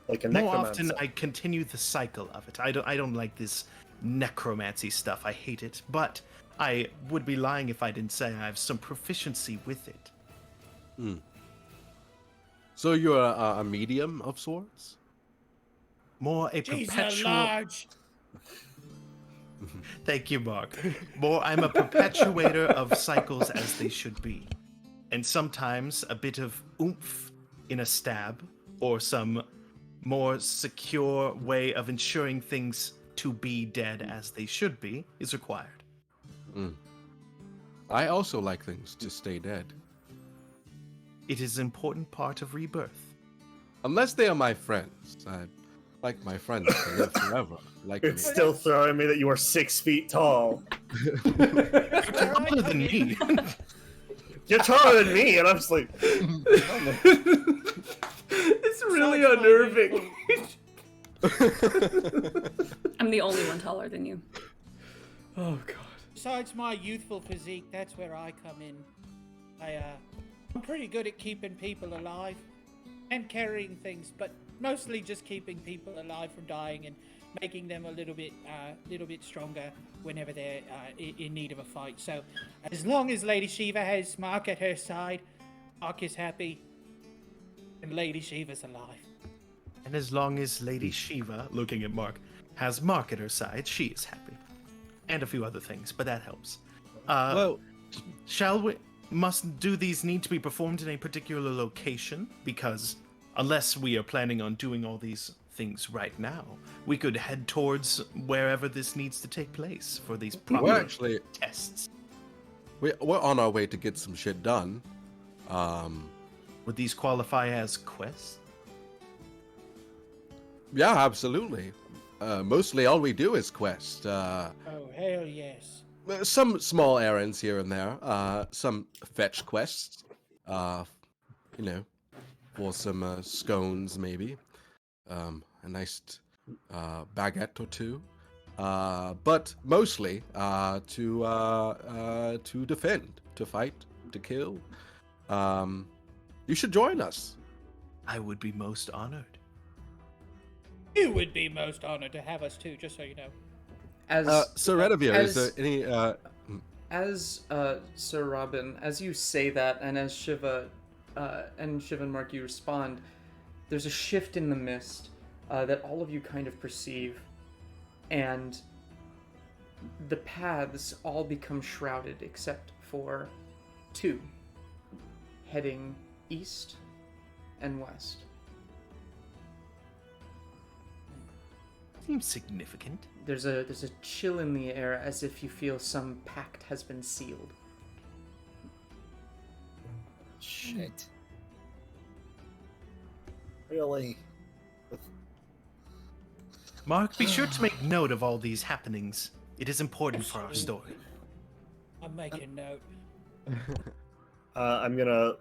like a More necromancer? often, I continue the cycle of it. I don't like this necromancy stuff. I hate it, but I would be lying if I didn't say I have some proficiency with it. So you're a medium of sorts? More a She's a perpetual. large. Thank you, Mark. I'm a perpetuator of cycles as they should be. And sometimes a bit of oomph in a stab, or some more secure way of ensuring things to be dead as they should be, is required. I also like things to stay dead. It is an important part of rebirth. Unless they are my friends. I'd like my friends to live forever. Like me. It's still throwing me that you are 6 feet tall. Taller than me. You're taller than me, and I'm just like, It's really Sounds unnerving. I'm the only one taller than you. Oh god. Besides my youthful physique, that's where I come in. I'm pretty good at keeping people alive and carrying things, but mostly just keeping people alive from dying and making them a little bit stronger whenever they're in need of a fight. So, as long as Lady Shiva has Mark at her side, Mark is happy, and Lady Shiva's alive. And as long as Lady Shiva, looking at Mark, has Mark at her side, she is happy. And a few other things, but that helps. Well, Shall we? Do these need to be performed in a particular location? Because unless we are planning on doing all these things right now, we could head towards wherever this needs to take place for these proper we're actually tests. we're on our way to get some shit done. Would these qualify as quests? Yeah, absolutely. Mostly all we do is quest. Oh, hell yes. Some small errands here and there. Some fetch quests. You know, for some scones maybe. A nice baguette or two. But mostly to defend, to fight, to kill. You should join us. I would be most honored. You would be most honored to have us too, just so you know. As Sir Redivere, is there as- any As Sir Robin, as you say that, and as Shiva and Mark, you respond, there's a shift in the mist that all of you kind of perceive, and the paths all become shrouded except for two, heading east and west. Seems significant. There's a chill in the air, as if you feel some pact has been sealed. Shit. Really? Mark, be sure to make note of all these happenings. It is important for our story. I'm making note. I'm gonna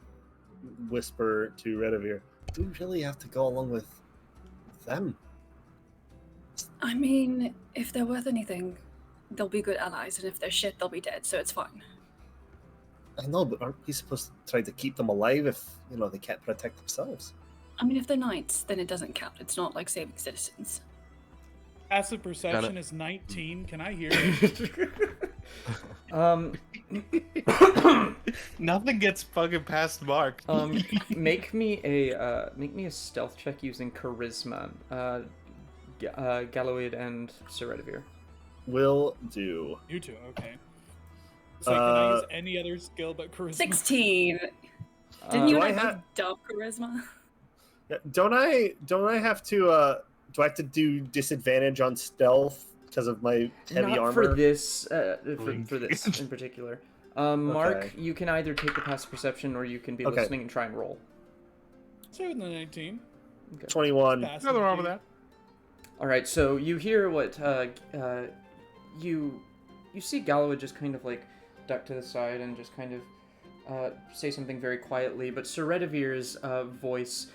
whisper to Redivere. Do we really have to go along with them? I mean, if they're worth anything, they'll be good allies, and if they're shit, they'll be dead, so it's fine. I know, but aren't we supposed to try to keep them alive if, they can't protect themselves? I mean, if they're knights, then it doesn't count. It's not like saving citizens. Passive perception is 19. Can I hear it? Nothing gets fucking past Mark. Make me a stealth check using charisma. Gallowid and Sir Redivere. Will do. You two, okay. So can I use any other skill but charisma? 16! Didn't you do and I I have- both dump charisma? Yeah, don't I have to do I have to do disadvantage on stealth because of my heavy Not armor? for this, Blink. for this in particular. Mark, Okay. you can either take the passive perception or you can be Okay. listening and try and roll. So with the 19. 21. Passive, Nothing wrong with dude. that. All right, so you hear what you see Gallowid just kind of like duck to the side and just kind of say something very quietly, but Sir Redivere's voice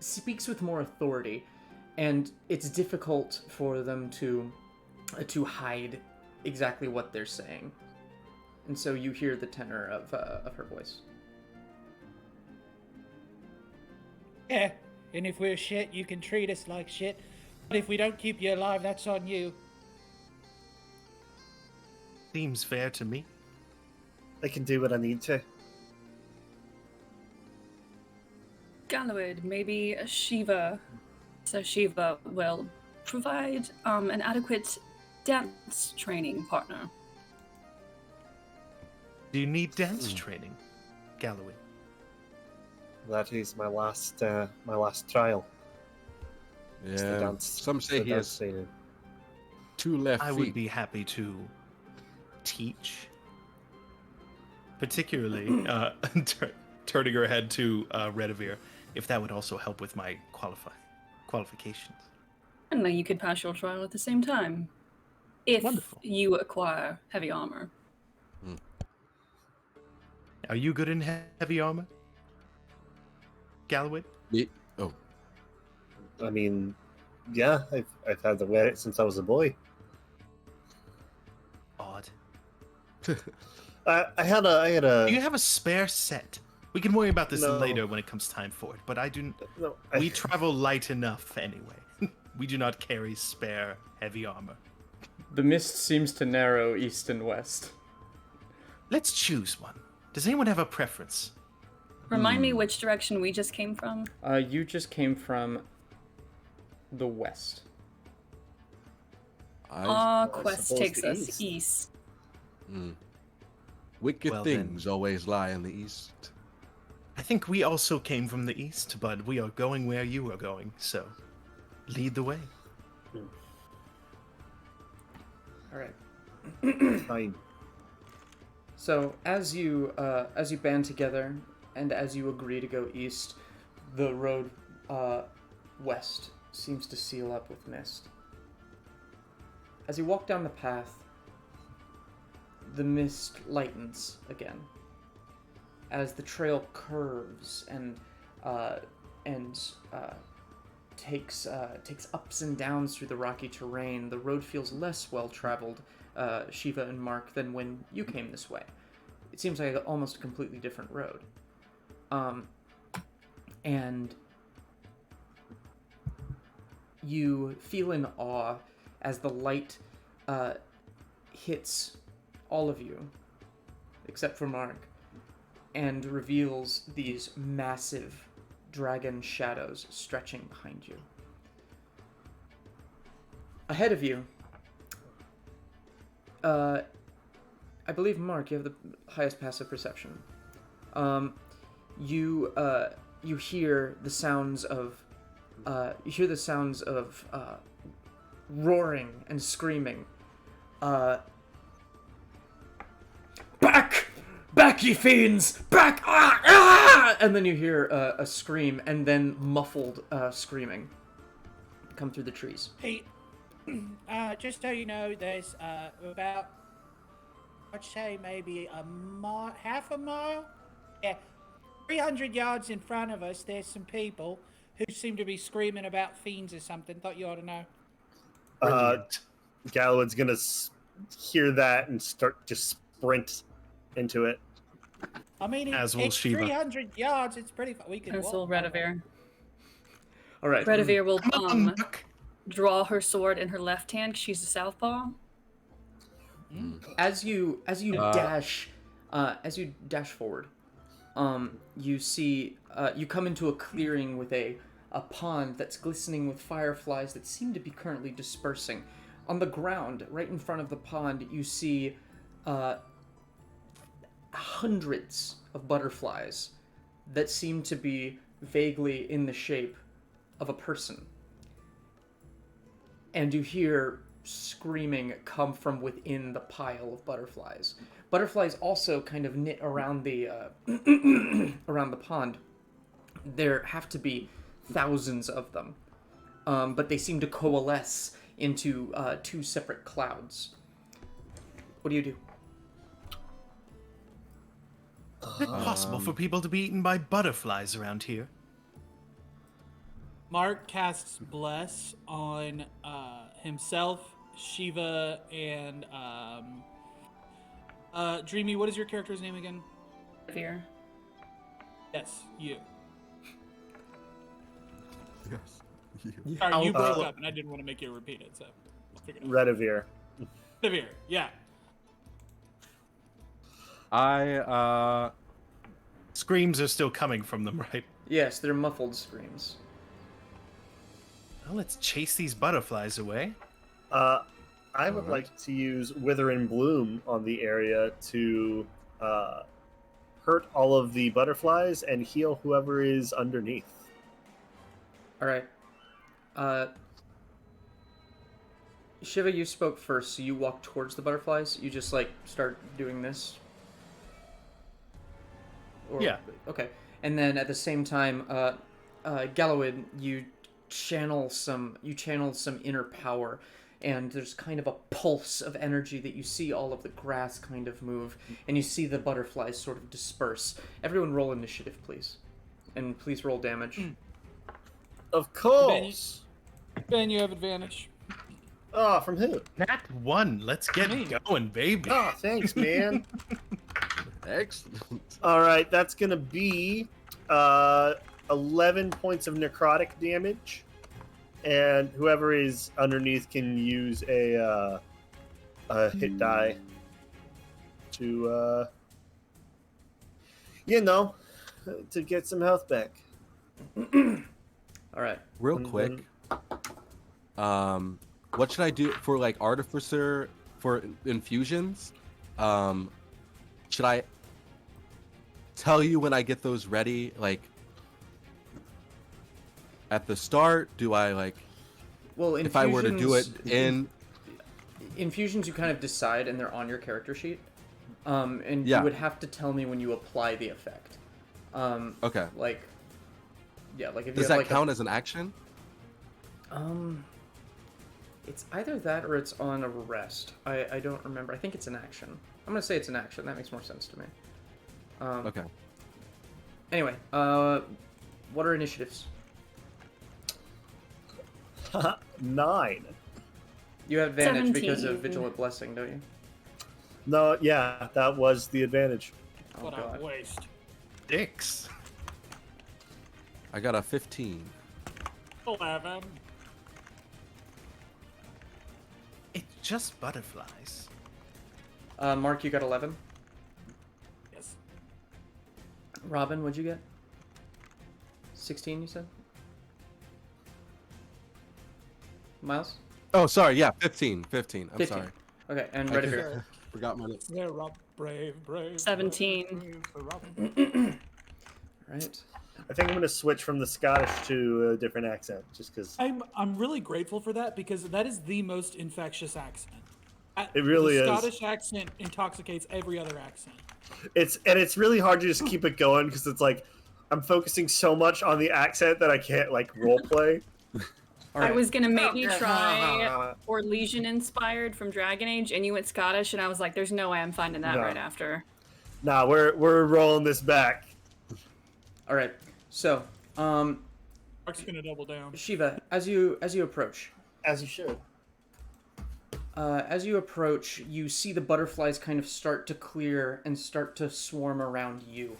speaks with more authority, and it's difficult for them to hide exactly what they're saying, and so you hear the tenor of her voice. Yeah, and if we're shit, you can treat us like shit. But if we don't keep you alive, that's on you. Seems fair to me. I can do what I need to. Gallowid, maybe Shiva, Sir Shiva will provide an adequate dance training partner. Do you need dance training, Galloway? That is my last trial. It's the Yeah. dance- Some say the he dance has training. 2 left I feet. would be happy to teach. Particularly, turning her head to Redivere, if that would also help with my qualifications. And then you could pass your trial at the same time. If Wonderful. you acquire heavy armor. Are you good in heavy armor, Galloway? Oh, I mean, yeah, I've had to wear it since I was a boy. Odd. I had a Do you have a spare set We can worry about this No. later when it comes time for it, but I do. No, We travel light enough anyway. We do not carry spare heavy armor. The mist seems to narrow east and west. Let's choose one. Does anyone have a preference? Remind me which direction we just came from. You just came from the west. I, Quest suppose takes the us east. east. wicked Well, then. things always lie in the east. I think we also came from the east, but we are going where you are going, so lead the way. All right. Fine. So as you band together and as you agree to go east, the road west seems to seal up with mist. As you walk down the path, the mist lightens again. As the trail curves and takes ups and downs through the rocky terrain, the road feels less well traveled, Shiva and Mark, than when you came this way. It seems like almost a completely different road. And you feel in awe as the light hits all of you, except for Mark, and reveals these massive dragon shadows stretching behind you. Ahead of you, I believe, Mark, you have the highest passive perception. You hear the sounds of roaring and screaming. Back, ye fiends! Back! Ah! Ah! And then you hear a scream, and then muffled screaming come through the trees. Hey, just so you know, there's about, I'd say maybe half a mile? Yeah, 300 yards in front of us, there's some people who seem to be screaming about fiends or something. Thought you ought to know. Brilliant. Galwood's gonna hear that and start to sprint into it. I mean, As will it's Shiva. 300 yards, it's pretty far. We can As walk. will Redivere. All right. Redivere will Mark. draw her sword in her left hand 'cause she's a southpaw. As you dash forward, you see you come into a clearing with a pond that's glistening with fireflies that seem to be currently dispersing. On the ground, right in front of the pond, you see hundreds of butterflies that seem to be vaguely in the shape of a person. And you hear screaming come from within the pile of butterflies. Butterflies also kind of knit around the around the pond. There have to be thousands of them, but they seem to coalesce into two separate clouds. What do you do? Is it possible for people to be eaten by butterflies around here? Mark casts Bless on himself, Shiva, and Dreamy. What is your character's name again? Redivere. Yes, you. Yes. Sorry, you broke uh, up, and I didn't want to make you repeat it, so I'll figure it out. Redivere. Redivere, yeah. Screams are still coming from them, right? Yes, they're muffled screams. Well, let's chase these butterflies away. I would Alright. like to use Wither and Bloom on the area to hurt all of the butterflies and heal whoever is underneath. All right. Shiva, you spoke first, so you walk towards the butterflies. You just start doing this. Or, Yeah. Okay. And then at the same time, Gallowid, you channel some inner power, and there's kind of a pulse of energy that you see all of the grass kind of move, and you see the butterflies sort of disperse. Everyone roll initiative, please. And please roll damage. Of course. Ben, you have advantage. Oh, from who? Nat 1. Let's get Me. going, baby. Oh, thanks, man. Excellent. All right, that's gonna be 11 points of necrotic damage, and whoever is underneath can use a hit die to to get some health back. All right. Real Mhm. quick, what should I do for like artificer for infusions? Should I tell you when I get those ready, like at the start? Do I like Well, if I were to do it in? Infusions, you kind of decide, and they're on your character sheet. And Yeah. you would have to tell me when you apply the effect. Okay. Like, yeah, like if Does you that have like count as an action? It's either that or it's on a rest. I don't remember. I think it's an action. I'm gonna say it's an action. That makes more sense to me. Okay. Anyway, what are initiatives? 9. You have advantage because of 17. Vigilant Blessing, don't you? No, yeah, that was the advantage. Oh What god. a waste. Dicks. I got a 15. 11. It's just butterflies. Mark, you got 11. Yes. Robin, what'd you get? 16, you said? Miles? Oh, sorry. Yeah, 15. 15. I'm 15. sorry. Okay, and I Redivir. forgot my. They're up, brave. 17. Right. I think I'm going to switch from the Scottish to a different accent, just because I'm really grateful for that because that is the most infectious accent. It really the is. Scottish accent intoxicates every other accent. it's really hard to just keep it going because it's like I'm focusing so much on the accent that I can't like role play. All I right. was gonna make you try Orlesian inspired from Dragon Age, and you went Scottish, and I was like, "There's no way I'm finding that No. right after." Nah, we're rolling this back. All right. So, Mark's gonna double down. Shiva, as you approach, As you should. you see the butterflies kind of start to clear and start to swarm around you.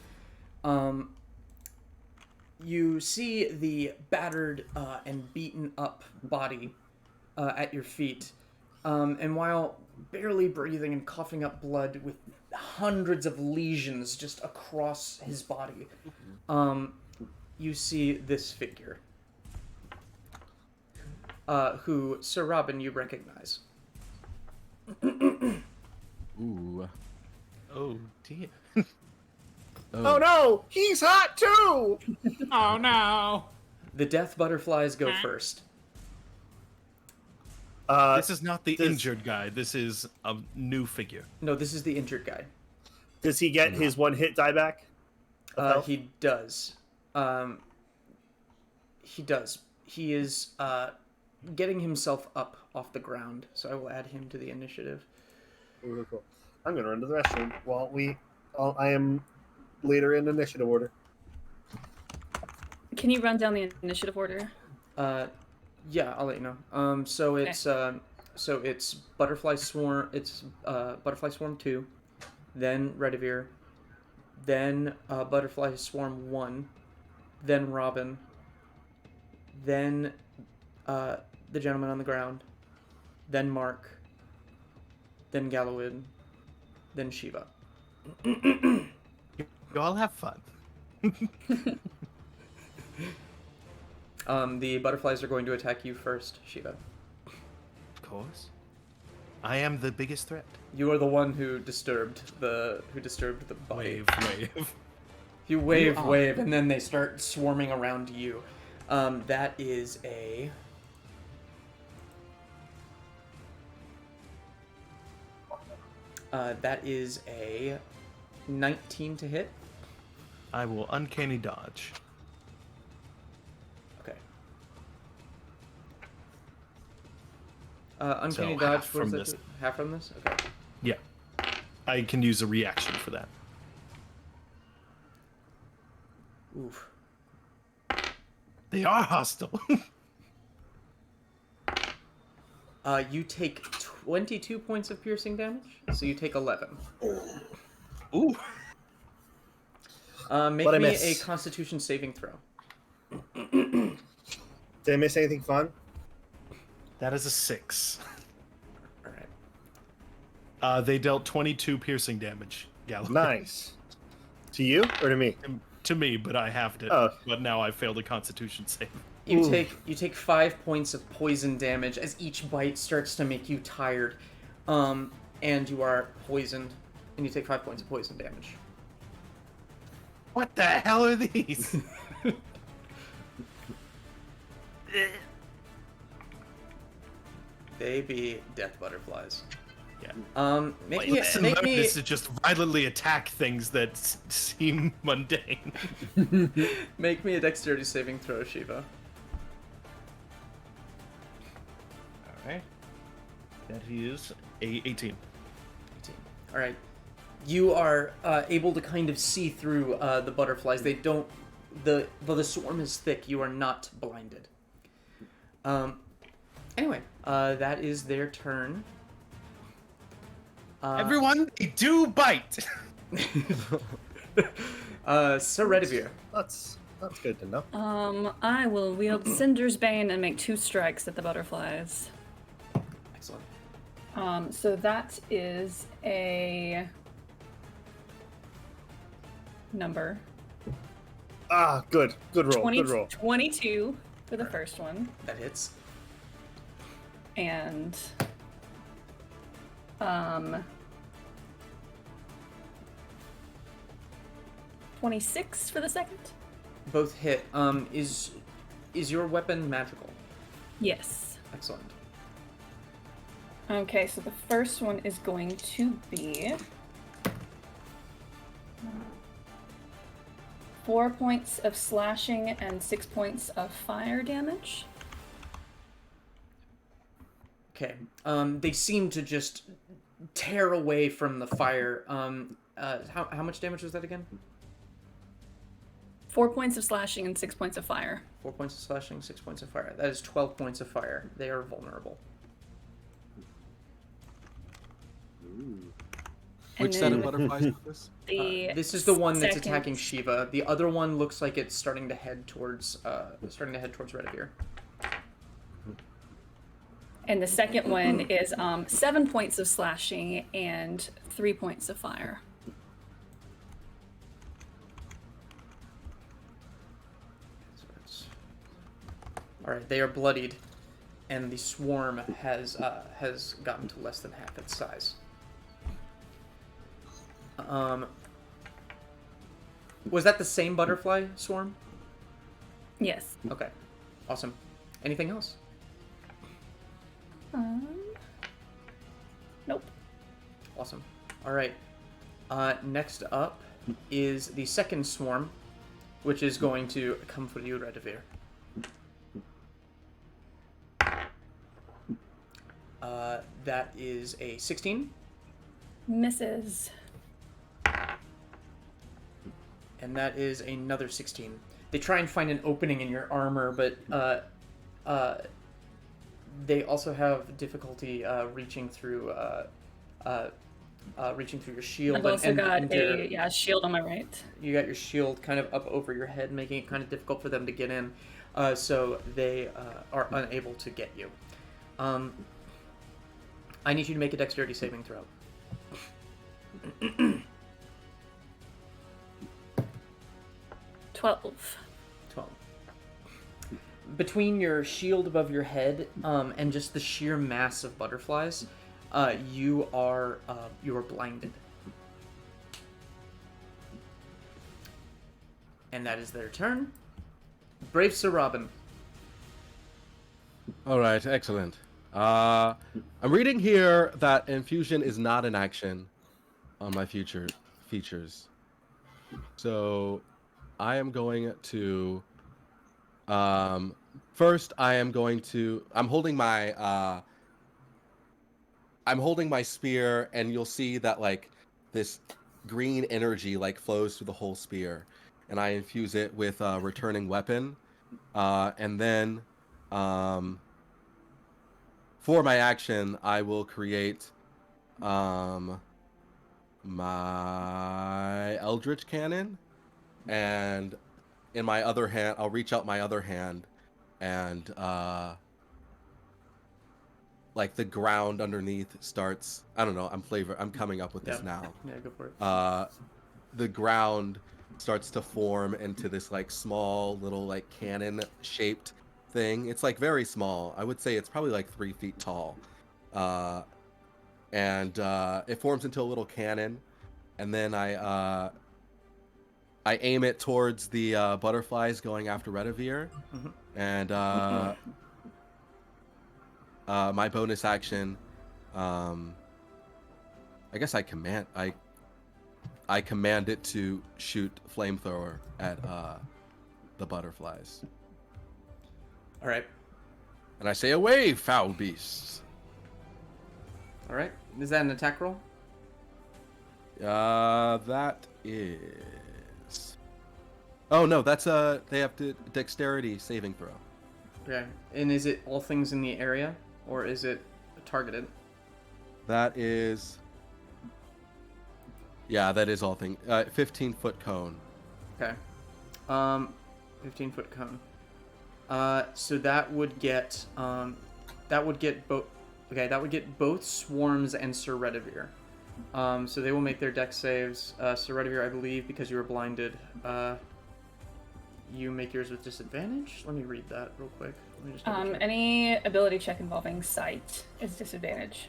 You see the battered and beaten up body at your feet. And while barely breathing and coughing up blood with hundreds of lesions just across his body, you see this figure. Who, Sir Robin, you recognize. Ooh. Oh dear. Oh no, he's hot too. Oh no! The death butterflies go first. This is not the does- injured guy. This is a new figure. No, this is the injured guy. Does he get his one hit die back? of health? He does. He does. He is getting himself up off the ground, so I will add him to the initiative. Ooh, cool. I'm gonna run to the restroom while I am later in initiative order. Can you run down the initiative order? Yeah, I'll let you know. So it's Butterfly Swarm. It's Butterfly Swarm 2, then Redivir, then Butterfly Swarm 1, then Robin, then the gentleman on the ground, then Mark, then Gallowid, then Shiva. You all have fun. The butterflies are going to attack you first, Shiva. Of course. I am the biggest threat. You are the one who disturbed the body. Wave. You wave, and then they start swarming around you. That is a... that is a 19 to hit. I will uncanny dodge. Okay. Uncanny So, dodge half what from does that this. do? Half from this? Okay. Yeah. I can use a reaction for that. Oof. They are hostile. You take 22 points of piercing damage, so you take 11. Ooh. Make What'd I me a miss? Constitution saving throw. Did I miss anything fun? That is a 6. All right. They dealt 22 piercing damage. Galloway. Nice. To you or to me? To me, but I halved it. Oh. But now I failed a Constitution save. You Ooh. take 5 points of poison damage as each bite starts to make you tired, and you are poisoned, and you take 5 points of poison damage. What the hell are these? They be death butterflies. Yeah. Make Lesson me learned is to just violently attack things that seem mundane. make me a dexterity saving throw, Shiva. Alright. That is a 18. All right, you are able to kind of see through the butterflies. They don't. Though the swarm is thick, you are not blinded. Anyway, that is their turn. Everyone, they do bite! Sir Redivir. That's good to know. I will wield Cinder's Bane and make 2 strikes at the butterflies. Excellent. So that is a number. Ah, good. Good roll. 20, Good roll. 22 for the first one, That hits. and 26 for the second. Both hit. Is your weapon magical? Yes. Excellent. Okay, so the first one is going to be 4 points of slashing and 6 points of fire damage. Okay. They seem to just tear away from the fire. How much damage was that again? 4 points of slashing and 6 points of fire. 4 points of slashing, 6 points of fire. That is 12 points of fire. They are vulnerable. Which set of butterflies is this? This is the one that's second- attacking Shiva. The other one looks like it's starting to head towards Redivir. And the second one is 7 points of slashing and 3 points of fire. All right, they are bloodied, and the swarm has gotten to less than half its size. Was that the same butterfly swarm? Yes. Okay, awesome. Anything else? Nope. Awesome. All right. Next up is the second swarm, which is going to come for you, Redivir. That is a 16, Misses. and that is another 16. They try and find an opening in your armor, but they also have difficulty reaching through your shield. I've also got your- a shield on my right. You got your shield kind of up over your head, making it kind of difficult for them to get in, so they are unable to get you. I need you to make a dexterity saving throw. 12. 12. Between your shield above your head and just the sheer mass of butterflies, you are blinded. And that is their turn. Brave Sir Robin. All right, excellent. I'm reading here that infusion is not an action on my future features. So I am going to first I'm holding my spear, and you'll see that like this green energy like flows through the whole spear, and I infuse it with a returning weapon, and then for my action, I will create my Eldritch Cannon, and in my other hand, I'll reach out my other hand, and like the ground underneath starts. I don't know. I'm coming up with this Yep. now. Yeah, go for it. The ground starts to form into this like small little like cannon shaped thing. It's like very small. I would say it's probably like 3 feet tall. And it forms into a little cannon, and then I aim it towards the butterflies going after Redivere, Mhm. and my bonus action, I guess I command it to shoot flamethrower at the butterflies, All right. and I say, "Away, foul beasts!" All right. Is that an attack roll? That is. Oh no, that's they have to dexterity saving throw. Okay. And is it all things in the area, or is it targeted? That is. Yeah, that is all thing. 15-foot cone. Okay. 15-foot cone. So that would get both. Okay, that would get both Swarms and Sir Redivere. So they will make their dex saves. Sir Redivere, I believe, because you were blinded, you make yours with disadvantage. Let me read that real quick. Let me just double check. Any ability check involving sight is disadvantage.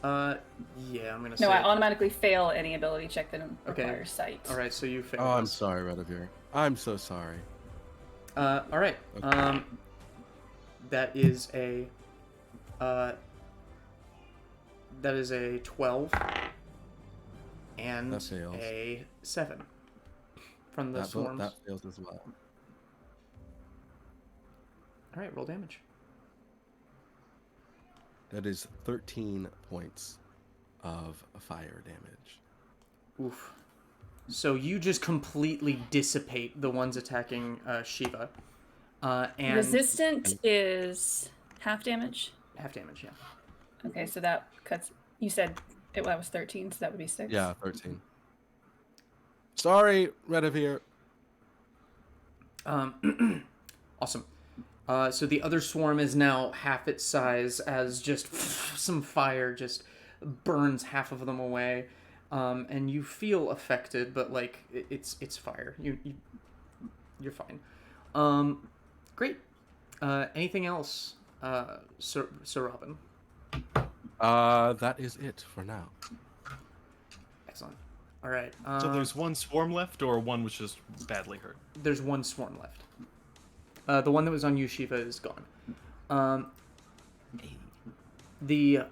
Yeah, I'm gonna say. No, I automatically fail any ability check that Okay. requires sight. All right, so you fail. Oh, I'm this. sorry, Redivere. I'm so sorry. All right. Okay. That is a. That is a 12 and That fails. a 7 from the That swarms. fails as well. All right, roll damage. That is 13 points of fire damage. Oof. So you just completely dissipate the ones attacking Shiva. And Resistant is half damage. half damage, yeah. Okay, so that cuts. You said that was 13, so that would be 6. Yeah, 13. Sorry, Redivere. Awesome. So the other swarm is now half its size as just some fire just burns half of them away. And you feel affected, but like it's fire. You're fine. Great. Anything else, Sir Robin? That is it for now. Excellent. All right. So there's one swarm left, or one was just badly hurt? There's one swarm left. The one that was on Yushiva is gone. The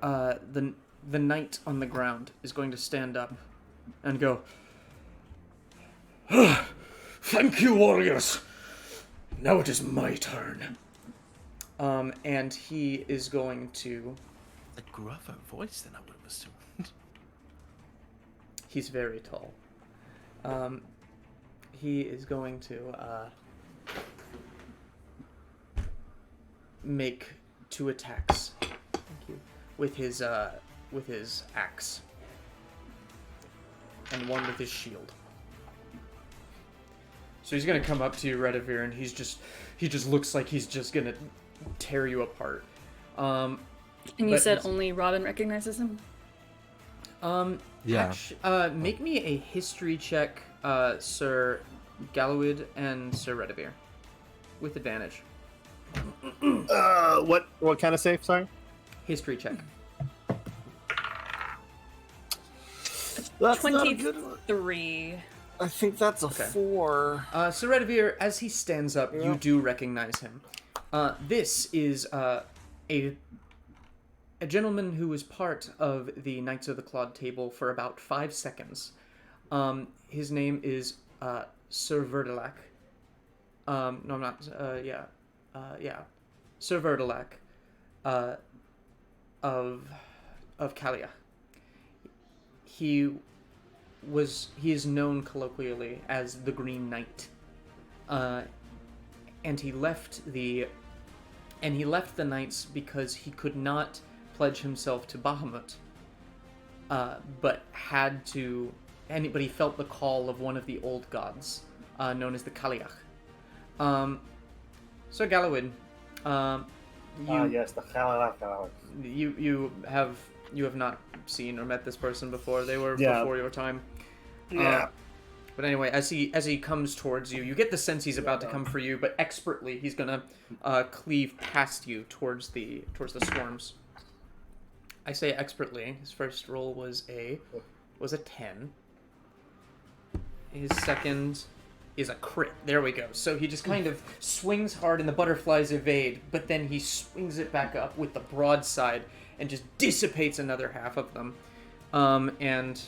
knight on the ground is going to stand up and go, "Thank you, warriors. Now it is my turn." And he is going to. A gruffer voice than I would have assumed. He's very tall. He is going to make 2 attacks. Thank you. With his axe. And 1 with his shield. So he's gonna come up to you, Redivere, and he just looks like he's just gonna tear you apart. And you but said he's- only Robin recognizes him? Yeah. Make me a history check, Sir Gallowid and Sir Redivere. With advantage. What kind of save? Sorry. History check. That's not a good one. 23. I think that's a Okay. 4. Sir Redivere, as he stands up, you do recognize him. This is a gentleman who was part of the Knights of the Clawed Table for about 5 seconds. His name is Sir Verdelac. No, I'm not. Yeah. Sir Verdelac of Kalia. He is known colloquially as the Green Knight. And he left the Knights because he could not pledge himself to Bahamut, but had to anybody felt the call of one of the old gods, known as the Kaliach. So Galawin, Yes, the Kaliach. you have not seen or met this person before. They were Yeah. before your time. Yeah. But anyway, as he comes towards you, you get the sense he's about to come for you, but expertly he's gonna cleave past you towards the swarms. I say expertly. His first roll was a 10. His second is a crit. There we go. So he just kind of swings hard and the butterflies evade, but then he swings it back up with the broadside and just dissipates another half of them. And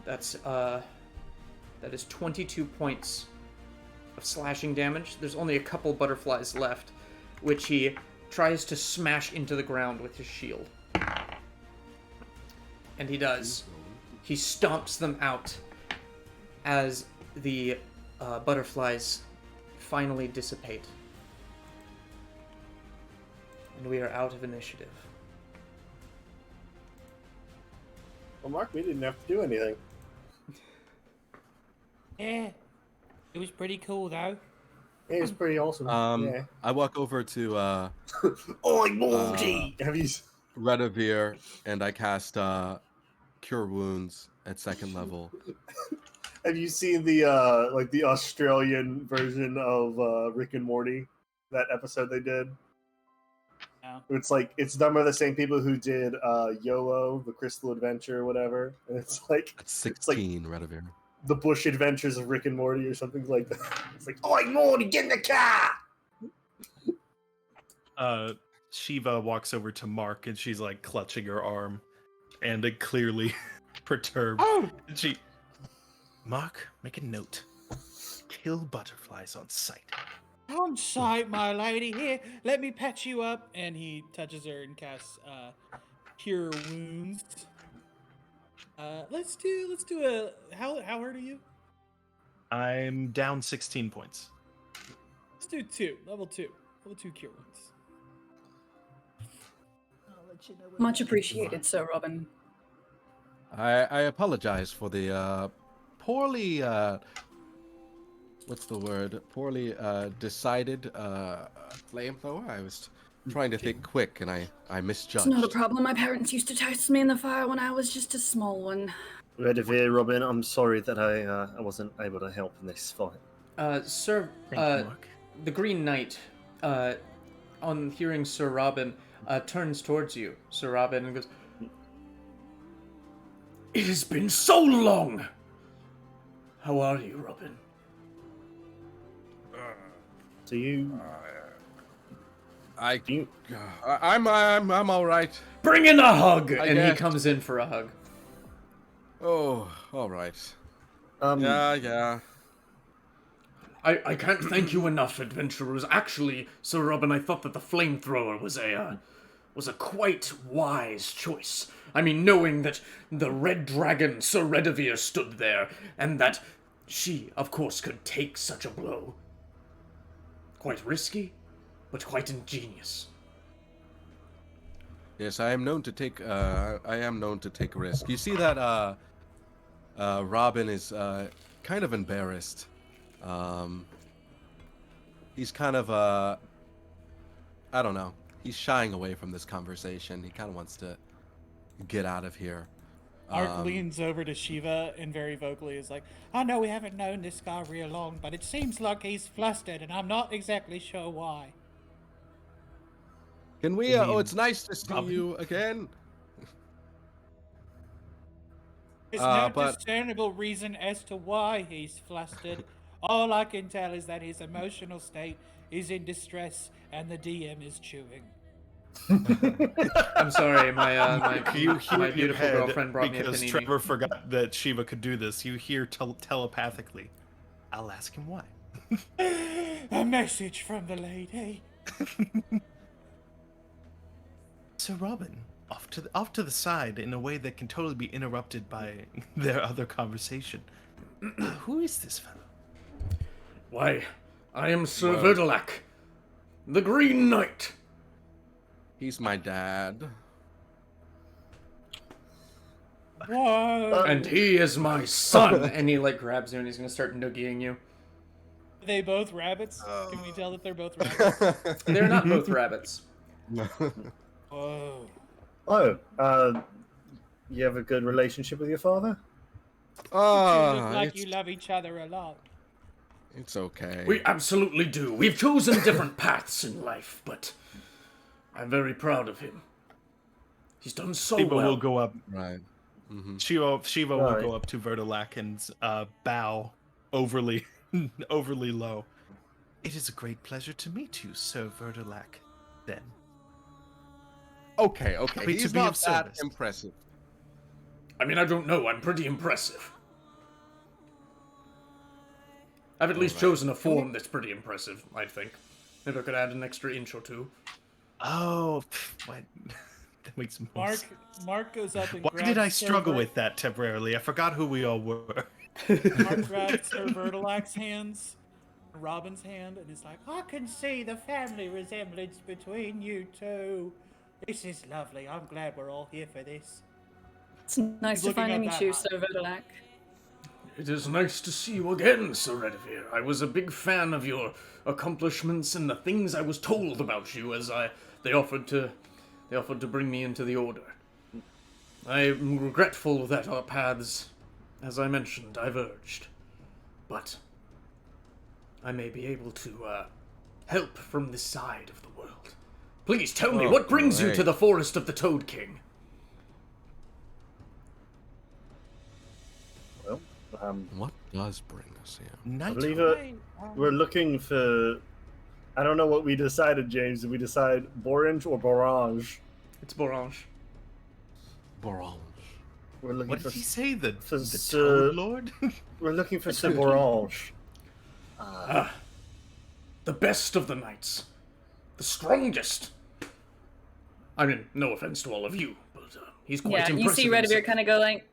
that is 22 points of slashing damage. There's only a couple butterflies left, which he tries to smash into the ground with his shield. And he does. He stomps them out as the butterflies finally dissipate. And we are out of initiative. Well, Mark, we didn't have to do anything. Yeah. It was pretty cool, though. It was pretty awesome. Yeah. I walk over to Oi, Morty! Have you? Redavir and I cast Cure Wounds at 2nd level. Have you seen the the Australian version of Rick and Morty? That episode they did. No. It's done by the same people who did YOLO, the Crystal Adventure, or whatever. And it's like 16, Redavir. the Bush Adventures of Rick and Morty or something like that. It's like, oi, Morty, get in the car! Shiva walks over to Mark and she's like clutching her arm and clearly perturbed. Oh! And Mark, make a note. Kill butterflies on sight. On sight, my lady. Here, let me patch you up. And he touches her and casts Cure Wounds. Let's do a. How hurt are you? I'm down 16 points. Let's do 2. Level 2 Cure Wounds. I'll let you know when Much appreciated, Sir Robin. I apologize for the poorly what's the word? Poorly decided flamethrower. I was trying to think quick and I misjudged. It's not a problem. My parents used to toast me in the fire when I was just a small one. Redavir, Robin, I'm sorry that I wasn't able to help in this fight. Sir, Thank you, Mark. the Green Knight, on hearing Sir Robin, turns towards you, Sir Robin, and goes, "It has been so long! How are you, Robin?" Do you? I'm all right. Bring in a hug! I And he guess. comes in for a hug. Oh, all right. Yeah. Yeah. I can't thank you enough, adventurers. Actually, Sir Robin, I thought that the flamethrower was a quite wise choice. I mean, knowing that the red dragon, Sir Redavir, stood there, and that she, of course, could take such a blow. Quite risky, but quite ingenious. Yes, I am known to take. I am known to take risk. You see that Robin is kind of embarrassed. He's kind of I don't know. He's shying away from this conversation. He kind of wants to get out of here. Mark leans over to Shiva and very vocally is like, I know we haven't known this guy real long, but it seems like he's flustered, and I'm not exactly sure why. Can we? I Oh, mean, it's nice to see Robin? you again. There's no but- discernible reason as to why he's flustered. All I can tell is that his emotional state is in distress, and the DM is chewing. I'm sorry, my You hear my in your beautiful head girlfriend brought me a because panini. Trevor forgot that Shiva could do this. You hear telepathically. I'll ask him why. A message from the lady. So Robin, off to the side in a way that can totally be interrupted by their other conversation. Who is this fellow? Why, I am Sir Well- Verdalac, the Green Knight. He's my dad. Whoa. And he is my son. And he like grabs you and he's gonna start noogieing you. Are they both rabbits? Can we tell that they're both rabbits? They're not both rabbits. Whoa. Oh, you have a good relationship with your father? You look like it's, you love each other a lot. it's okay. We absolutely do. We've chosen different paths in life, but I'm very proud of him. He's done so Shiva well. will go up. Right. Mm-hmm. Shiva will Right. go up to Verdalac and bow overly low. It is a great pleasure to meet you, Sir Verdalac. Then. Okay. Happy to He's be not of that service. impressive. I mean, I don't know. I'm pretty impressive. I've at least Alright. chosen a form that's pretty impressive, I think. Maybe I could add an extra inch or two. Oh, what? That makes more sense. Mark goes up and Why grabs did I struggle Sir with that temporarily? I forgot who we all were. Mark grabs Sir Verdalac's hands, Robin's hand, and is like, I can see the family resemblance between you two. This is lovely. I'm glad we're all here for this. It's nice to looking finally up meet that you, high. Sir Verdalac. It is nice to see you again, Sir Redivere. I was a big fan of your accomplishments and the things I was told about you as they offered to bring me into the order. I'm regretful that our paths, as I mentioned, diverged. But I may be able to help from this side of the world. Please tell me, Oh, what brings you great. to the Forest of the Toad King? Well, What does bring us here? I Night. believe Fine, we're looking for. I don't know what we decided, James. Did we decide Borange or Borange? It's Borange. Borange. We're looking What for. did he say? The Sir- Toad Lord? We're looking for Sir Borange. The best of the knights. The strongest. I mean, no offense to all of you, but he's quite Yeah, impressive. you see in Redivere himself. kind of go like,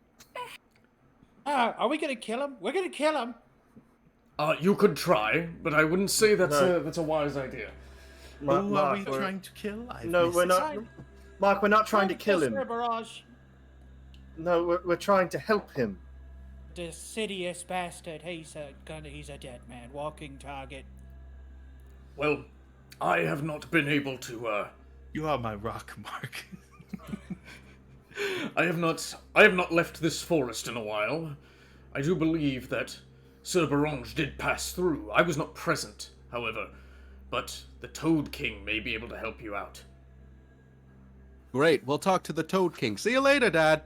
are we gonna kill him? We're gonna kill him. You could try, but I wouldn't say that's No. a wise idea. Who are we Mark, we're- trying to kill? I've No, missed we're it. not. Mark, we're not trying to kill him. Sir Barrage. No, we're trying to help him. Decidious bastard. He's a dead man. Walking target. Well, I have not been able to. You are my rock, Mark. I have not left this forest in a while. I do believe that Sir Barange did pass through. I was not present, however, but the Toad King may be able to help you out. Great. We'll talk to the Toad King. See you later, Dad.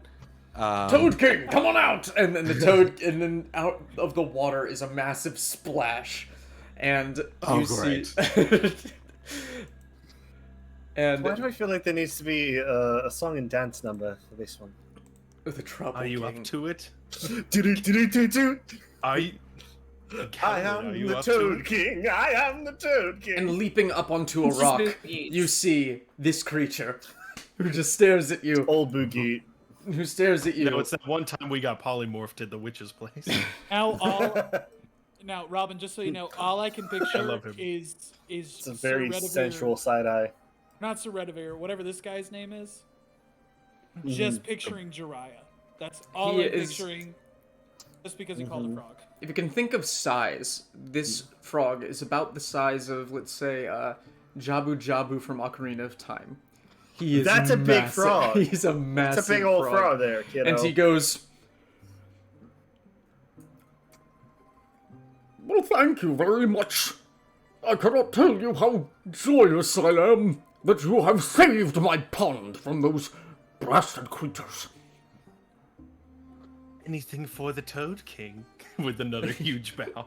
Toad King, come on out! And then the toad, and then out of the water is a massive splash, and Oh, you great. see. And Why do I feel like there needs to be a song and dance number for this one? the trouble Are you king. up to it? Do-do-do-do-do-do. Are you? I Calvin, are am you the up to Toad it? King. I am the Toad King. And leaping up onto a Just rock, move beats. you see this creature, who just stares at you. Old Boogie. Who stares at you? No, it's that one time we got polymorphed at the witch's place. Now, Robin, just so you know, all I can picture love him. is It's a Sir very Redivere- sensual side eye. Not Sir Redivere, whatever this guy's name is. Just picturing Jiraiya. That's all He I'm is- picturing. Just because he called a frog. If you can think of size, this frog is about the size of, let's say, Jabu Jabu from Ocarina of Time. He is That's a big massive. frog. He's a massive It's a big old frog there, kiddo. And he goes, well, thank you very much. I cannot tell you how joyous I am that you have saved my pond from those blasted creatures. Anything for the Toad King? With another huge bow.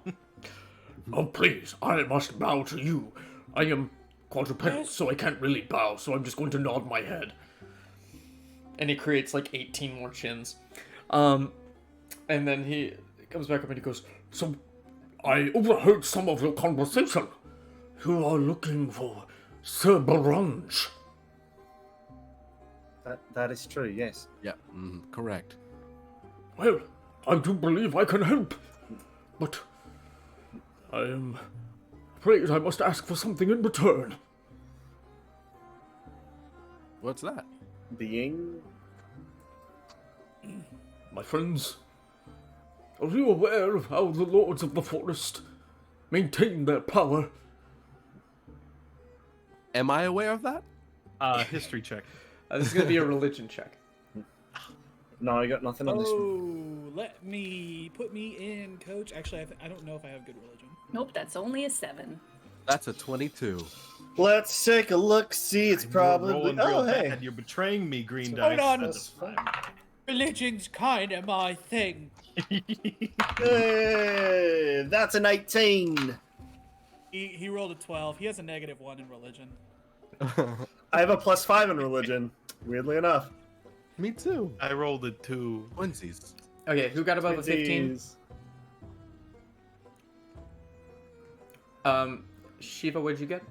Oh, please, I must bow to you. I am quadrupedal, so I can't really bow, so I'm just going to nod my head. And he creates like 18 more chins. And then he comes back up and he goes, so I overheard some of your conversation. You are looking for Sir Barange. That is true, yes. Yeah, correct. Well, I do believe I can help, but I am afraid I must ask for something in return. What's that? Being. My friends, are you aware of how the lords of the forest maintain their power? Am I aware of that? History check. This is going to be a religion check. No, I got nothing on this one. Oh, put me in, coach. Actually, I don't know if I have good religion. Nope, that's only a 7. That's a 22. Let's take a look. See, it's You're probably. rolling Oh, real hey. bad. You're betraying me, green Hold dice. on. That's fine. Religion's kind of my thing. Hey, that's an 18. He rolled a 12. He has a -1 in religion. I have a +5 in religion. Weirdly enough. Me too. I rolled a 2. Twinsies. Okay, who got above a 15? Shiva, what'd you get?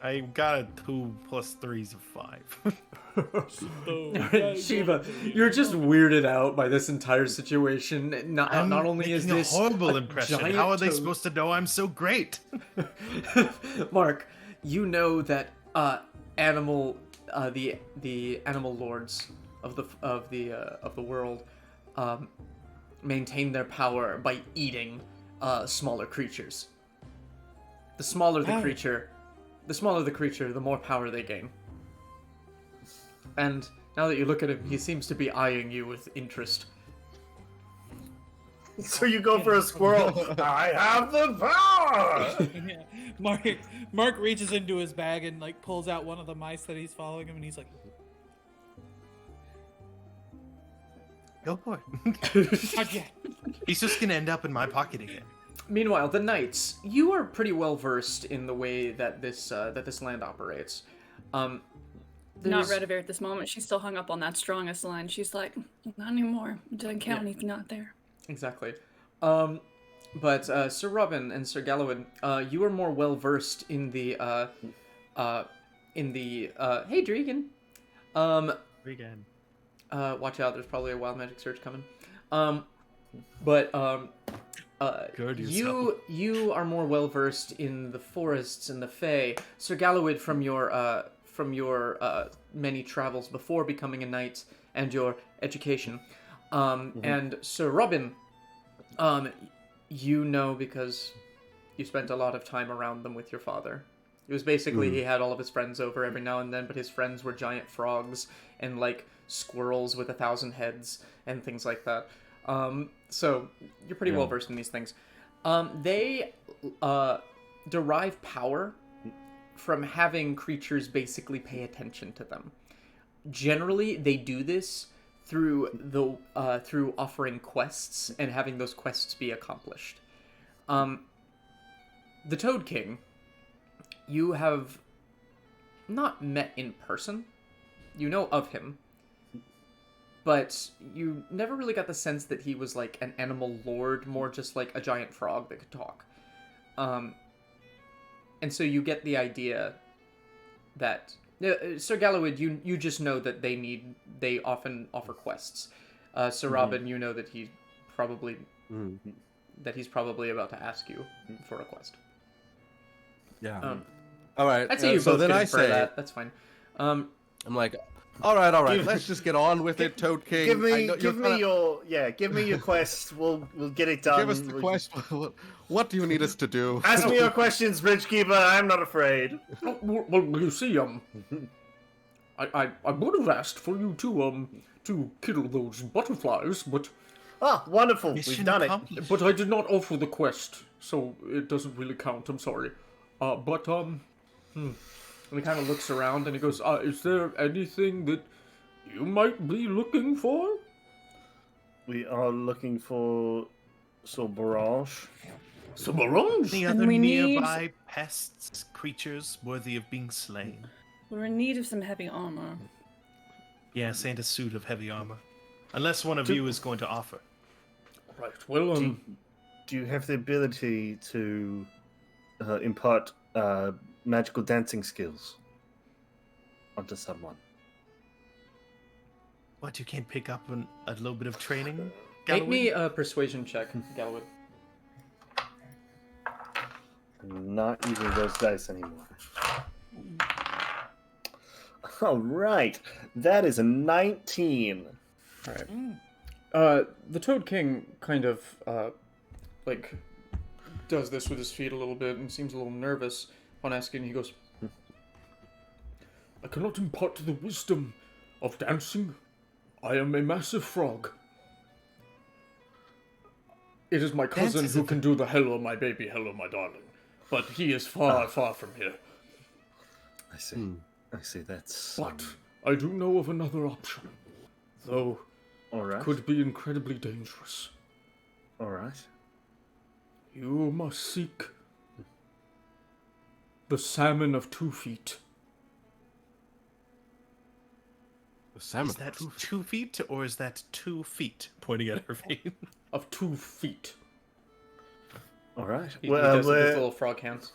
I got a 2 plus 3's a 5. Shiva, you're just weirded out by this entire situation. Not only is making this a horrible a impression. giant How are they toad- supposed to know I'm so great? Mark, you know that the animal lords of the world maintain their power by eating smaller creatures. The smaller the creature, the more power they gain. And now that you look at him, he seems to be eyeing you with interest. So you go for a squirrel. I have the power. Yeah. Mark reaches into his bag and like pulls out one of the mice that he's following him, and he's like, Go for it. "Not yet." He's just gonna end up in my pocket again. Meanwhile, the knights, you are pretty well versed in the way that this land operates. Not there's- Redivere at this moment. She's still hung up on that strongest line. She's like, not anymore. It doesn't count if you're not there. Exactly. But Sir Robin and Sir Gallowin, you are more well versed in the hey Dregan. Again. Watch out, there's probably a wild magic surge coming. Gird yourself. You are more well versed in the forests and the Fae. Sir Gallowid, from your many travels before becoming a knight and your education. And Sir Robin, you know because you spent a lot of time around them with your father. It was basically he had all of his friends over every now and then, but his friends were giant frogs and like squirrels with 1,000 heads and things like that. So you're pretty well versed in these things. They derive power from having creatures basically pay attention to them. Generally, they do this through offering quests and having those quests be accomplished. The Toad King, you have not met in person. You know of him, but you never really got the sense that he was like an animal lord, more just like a giant frog that could talk. And so you get the idea that Sir Gallowid, you just know that they often offer quests. Sir Robin, you know that he's probably about to ask you for a quest. Yeah. All right. I'd say you so both then can I infer say, that. That's fine. I'm like, all right. Let's just get on with it, Toad King. Give I me, know you're give me gonna- give me your quest. We'll get it done. Give us the question. What do you need us to do? Ask me your questions, Bridgekeeper. I'm not afraid. Well, you see, I would have asked for you to kill those butterflies, but Ah, wonderful. Mission We've done it. accomplished. I did not offer the quest, so it doesn't really count. I'm sorry. And he kind of looks around and he goes, is there anything that you might be looking for? We are looking for Barrage. Some orange? Any And other we need- nearby pests, creatures worthy of being slain? We're in need of some heavy armor. Yes, and a suit of heavy armor. Unless one of you is going to offer. Right, well, Do you have the ability to impart magical dancing skills onto someone? What, you can't pick up a little bit of training? make Galloway? me a persuasion check, Galloway. I'm not using those dice anymore. All right, that is a 19. All right. Mm. The Toad King kind of like does this with his feet a little bit and seems a little nervous on asking. He goes, "I cannot impart the wisdom of dancing. I am a massive frog. It is my cousin Dance is who a- can do the hello, my baby, hello, my darling. But he is far, far from here. I see. I see. That's. But I do know of another option, though All right. could be incredibly dangerous. All right. You must seek the salmon of 2 feet. The salmon. Is that 2 feet or is that 2 feet? Pointing at her feet. Of 2 feet. All right. He Well, does it with his little frog hands.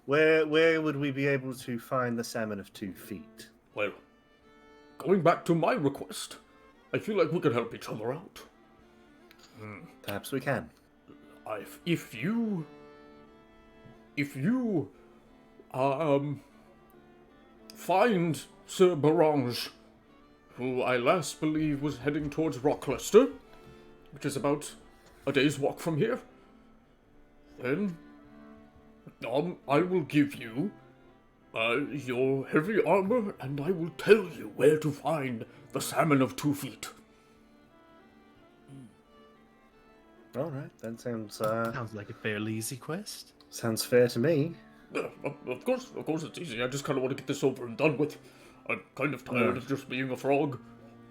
where would we be able to find the salmon of 2 feet? Well, going back to my request, I feel like we could help each other out. Perhaps we can. If you find Sir Barange, who I last believe was heading towards Rockluster, which is about a day's walk from here, then I will give you your heavy armor, and I will tell you where to find the salmon of 2 feet. All right. That sounds Sounds like a fairly easy quest. sounds fair to me. Yeah, of course it's easy. I just kind of want to get this over and done with. I'm kind of tired of just being a frog.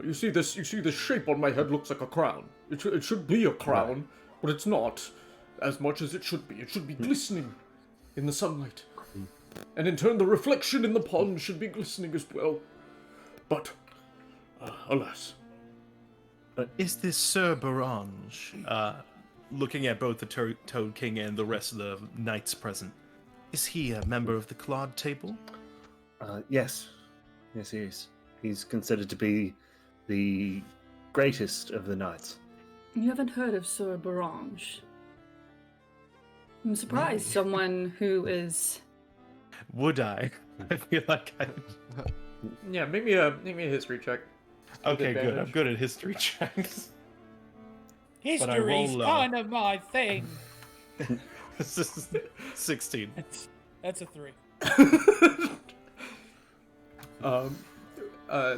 You see this shape on my head looks like a crown. It should be a crown, but it's not as much as it should be. It should be glistening in the sunlight. And in turn, the reflection in the pond should be glistening as well. But, alas. Is this Sir Barange, looking at both the Toad King and the rest of the knights present, is he a member of the Claude table? Yes. Yes, he is. He's considered to be the greatest of the knights. You haven't heard of Sir Barange? I'm surprised someone who is... Would I? I feel like I... Yeah, make me a history check. Okay, good. advantage. I'm good at history checks. History's roll, kind of my thing. This is 16. That's a 3.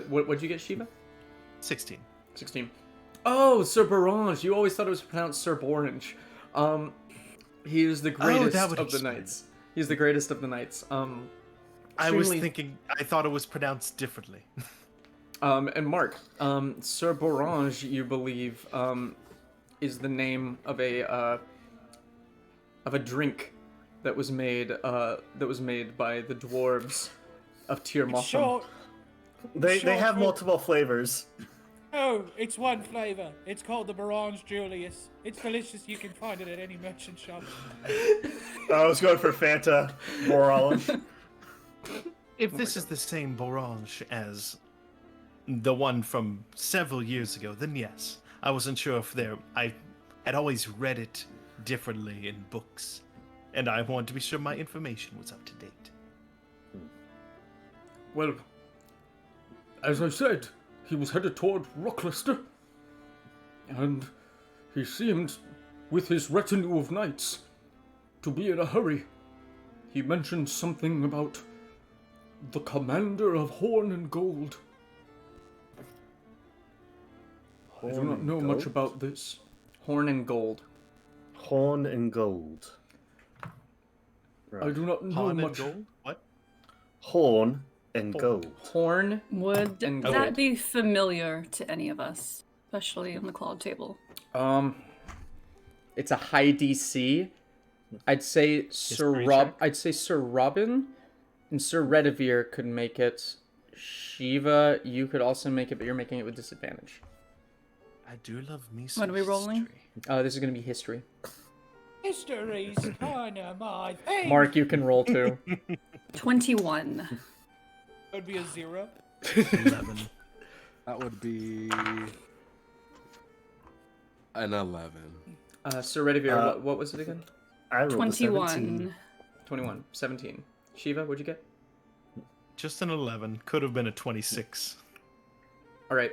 What'd you get, Shiva? 16. 16. Oh, Sir Barange. You always thought it was pronounced Sir Borange. He is the greatest that would of the explain knights. He's the greatest of the knights. I was extremely- thinking, I thought it was pronounced differently. And Mark, Sir Borange, you believe, is the name of a drink that was made by the dwarves of Tir It's Motham. short. They Sure, have fruit. multiple flavors. Oh, it's one flavor. It's called the Barange Julius. It's delicious. You can find it at any merchant shop. I was going for Fanta Boralan. If this is the same Borange as the one from several years ago, then yes. I wasn't sure if I had always read it differently in books, and I wanted to be sure my information was up to date. Well, as I said, he was headed toward Rockluster, and he seemed, with his retinue of knights, to be in a hurry. He mentioned something about the commander of Horn and Gold. I do not know much about this. Horn and Gold. Horn and gold. I do not know Pawn and much. gold? What? Horn and gold. Horn. Would And that gold. be familiar to any of us? Especially on the Claude table. It's a high DC. I'd say History check? I'd say Sir Robin and Sir Redivere could make it. Shiva, you could also make it, but you're making it with disadvantage. I do love me some What are we rolling? history. This is gonna be history. History's kind of my thing. Mark, you can roll too. 21. Would be a 0. 11. That would be an 11. Sir Redivere, what was it again? I rolled a 17. 21. 21. 17. Shiva, what'd you get? Just an 11. Could have been a 26. All right.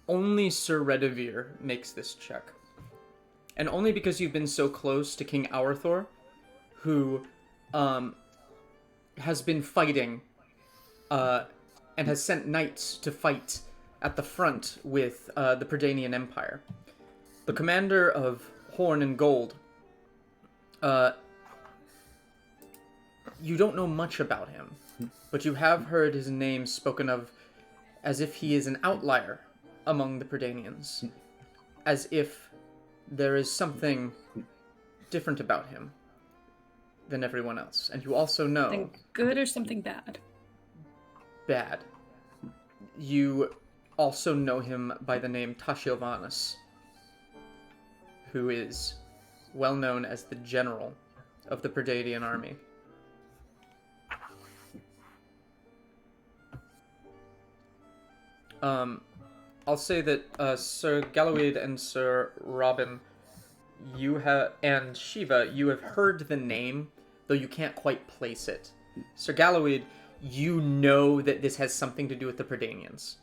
Only Sir Redivir makes this check. And only because you've been so close to King Aurthor, who has been fighting and has sent knights to fight at the front with the Perdanian Empire. The commander of Horn and Gold, you don't know much about him, but you have heard his name spoken of as if he is an outlier among the Perdanians, as if there is something different about him than everyone else. And you also know... Something good or something bad? Bad. You also know him by the name Tashiovanus, who is well known as the general of the Perdadian army. I'll say that Sir Gallowade and Sir Robin, you have, and Shiva, you have heard the name, though you can't quite place it. Sir Gallowade, you know that this has something to do with the Perdanians,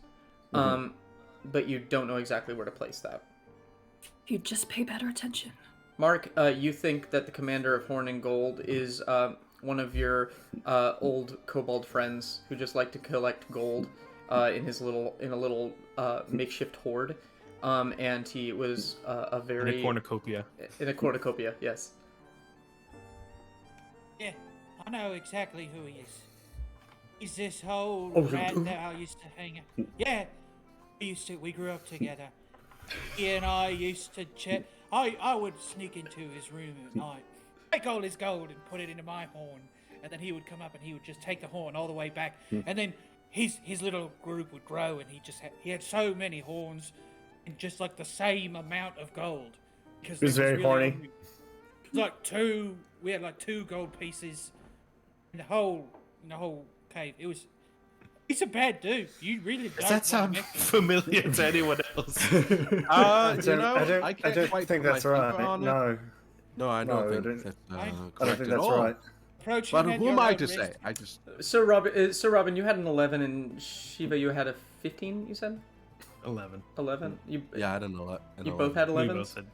but you don't know exactly where to place that. You just pay better attention. Mark, you think that the commander of Horn and Gold is one of your old kobold friends who just like to collect gold in a little makeshift hoard, and he was a very In a cornucopia. In a cornucopia, yes. Yeah, I know exactly who he is. He's this whole Oh, rat who? that I used to hang out. Yeah, we grew up together. He and I used to chat. I would sneak into his room at night, take all his gold and put it into my horn, and then he would come up and he would just take the horn all the way back, and then his little group would grow, and he had so many horns and just like the same amount of gold. Because He was very horny. hungry. We had like 2 gold pieces in the whole cave. He's a bad dude. You really don't Does that sound want to familiar to anyone else? I don't can't quite think put my that's finger right. on it. No, No, I No, I don't think don't- that's I I don't correct think at that's all. right. approach But him at who your am I own to risk. say? I just Sir Robin, you had an 11, and Shiva, you had a 15. You said 11. 11. You I don't know that. you both had We 11s. both said.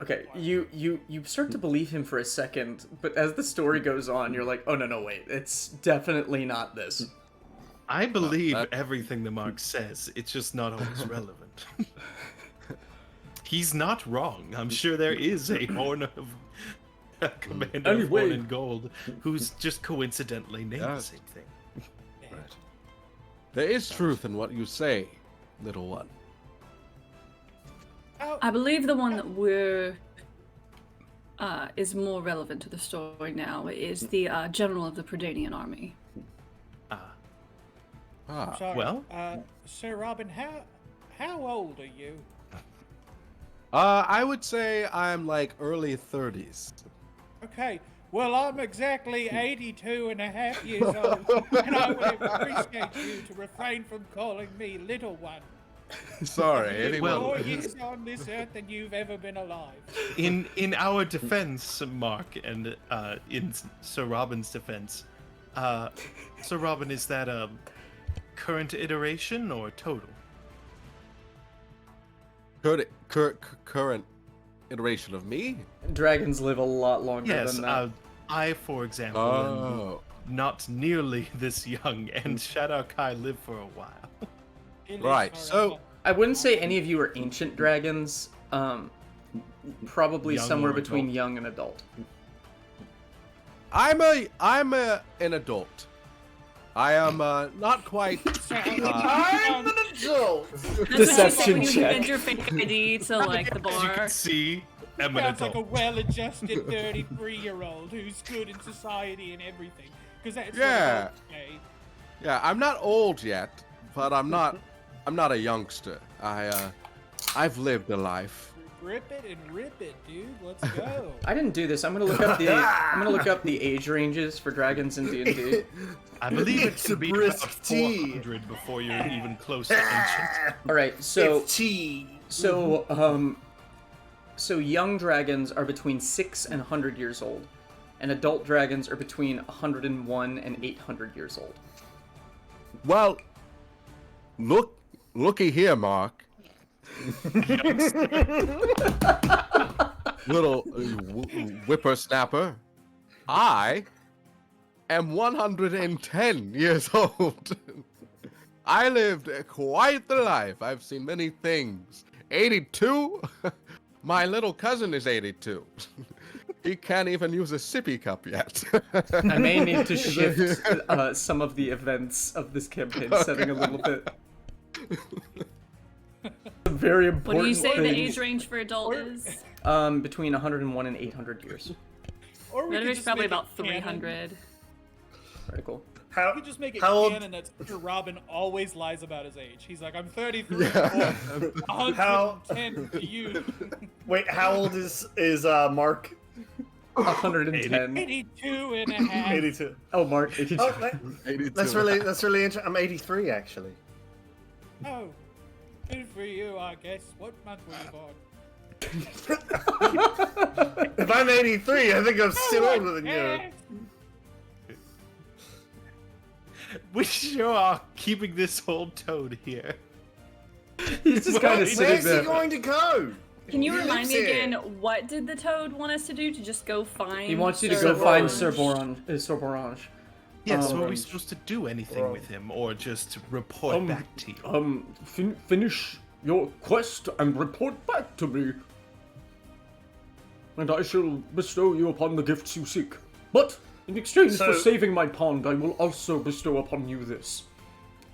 Okay, you start to believe him for a second, but as the story goes on, you're like, oh no, wait, it's definitely not this. I believe that- everything the Mark says. It's just not always relevant. He's not wrong. I'm sure there is a horn of a commander of Anyway. Horn and Gold who's just coincidentally named the Yes. same thing. Right. There is truth in what you say, little one. I believe the one that we're is more relevant to the story now is the general of the Perdanian army. Ah, Sorry. Well? Sir Robin, how old are you? I would say I'm like early 30s. Okay, well, I'm exactly 82 and a half years old, and I would appreciate you to refrain from calling me little one. Sorry, You're anyway. Well- more years on this earth than you've ever been alive. In our defense, Mark, and in Sir Robin's defense, Sir Robin, is that a current iteration or total? Current iteration of me? Dragons live a lot longer Yes, than that. I, for example, Oh. am not nearly this young, and Shadow Kai lived for a while. It is Right, horrible. so- I wouldn't say any of you are ancient dragons. Probably Young somewhere or between adult. young and adult. I'm an adult. I am not quite. I'm an adult. That's what you say Deception when you check. hand your fake ID to like the As you bar. can see, I'm an Sounds like a adult. well-adjusted 33-year-old who's good in society and everything. Because that's Yeah. what adults say. Yeah, I'm not old yet, but I'm not a youngster. I've lived a life. Grip it and rip it, dude. Let's go. I didn't do this. I'm gonna look up the age ranges for dragons in D&D. I believe it It's can a be brisk about tea. 400 before you're even close to ancient. All right, so It's tea. so young dragons are between 6 and 100 years old. and adult dragons are between 101 and 800 years old. Well, looky here, Mark. Little whippersnapper. I am 110 years old. I lived quite the life. I've seen many things. 82? My little cousin is 82. He can't even use a sippy cup yet. I may need to shift some of the events of this campaign setting a little bit. A very important What do you say the thing. age range for adult is? Between 101 and 800 years. Or we That could is just probably make it about canon. 300. Very cool. How, We could just make it how old? canon that Sir Robin always lies about his age. He's like, I'm 33 Yeah. or 110 to you. Wait, how old is Mark? 110. 82 and a half. 82. Oh, Mark. 82. Oh, 82. that's really interesting. I'm 83 actually. Oh, good for you, I guess. What month were you born? If I'm 83, I think I'm still older than you. Yes. We sure are keeping this old toad here. He's just kind of Where's sitting he there. going to go? Can you He remind lives me here. again, what did the toad want us to do? To just go find He wants you to Sir go find Borange? Sir Borange. Yes, were we Um, supposed to do anything with him, or just report back to you? Finish your quest and report back to me, and I shall bestow you upon the gifts you seek. But in exchange for So- saving my pond, I will also bestow upon you this.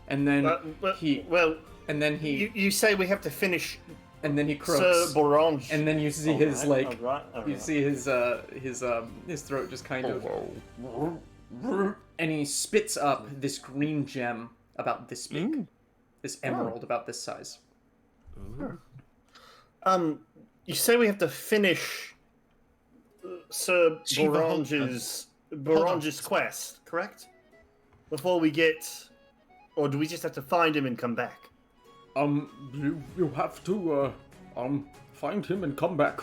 And then and then he you say we have to finish and then he croaks. Sir Borange. And then you see his like Alright. you see his throat just kind of and he spits up this green gem about this big. This emerald about this size. You say we have to finish Sir Shiva, Borange's quest, correct? Before we get, or do we just have to find him and come back? You have to find him and come back.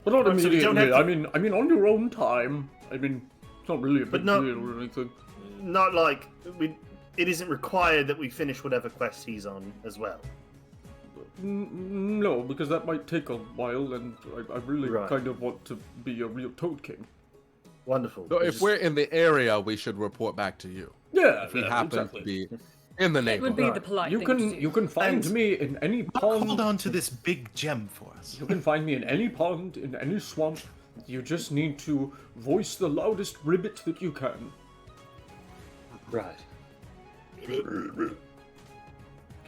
But not So we immediately. don't have to- I mean on your own time. I mean it's not really a big not- deal or anything. Not like it isn't required that we finish whatever quest he's on as well. No, because that might take a while, and I really Right. kind of want to be a real Toad King. Wonderful. So if we're in the area, we should report back to you. Yeah, If we yeah, happen exactly. to be in the It would be neighborhood. the polite You thing can to do. you can find And- me in any Hold pond. on to this big gem for us. You can find me in any pond, in any swamp. You just need to voice the loudest ribbit that you can. Right.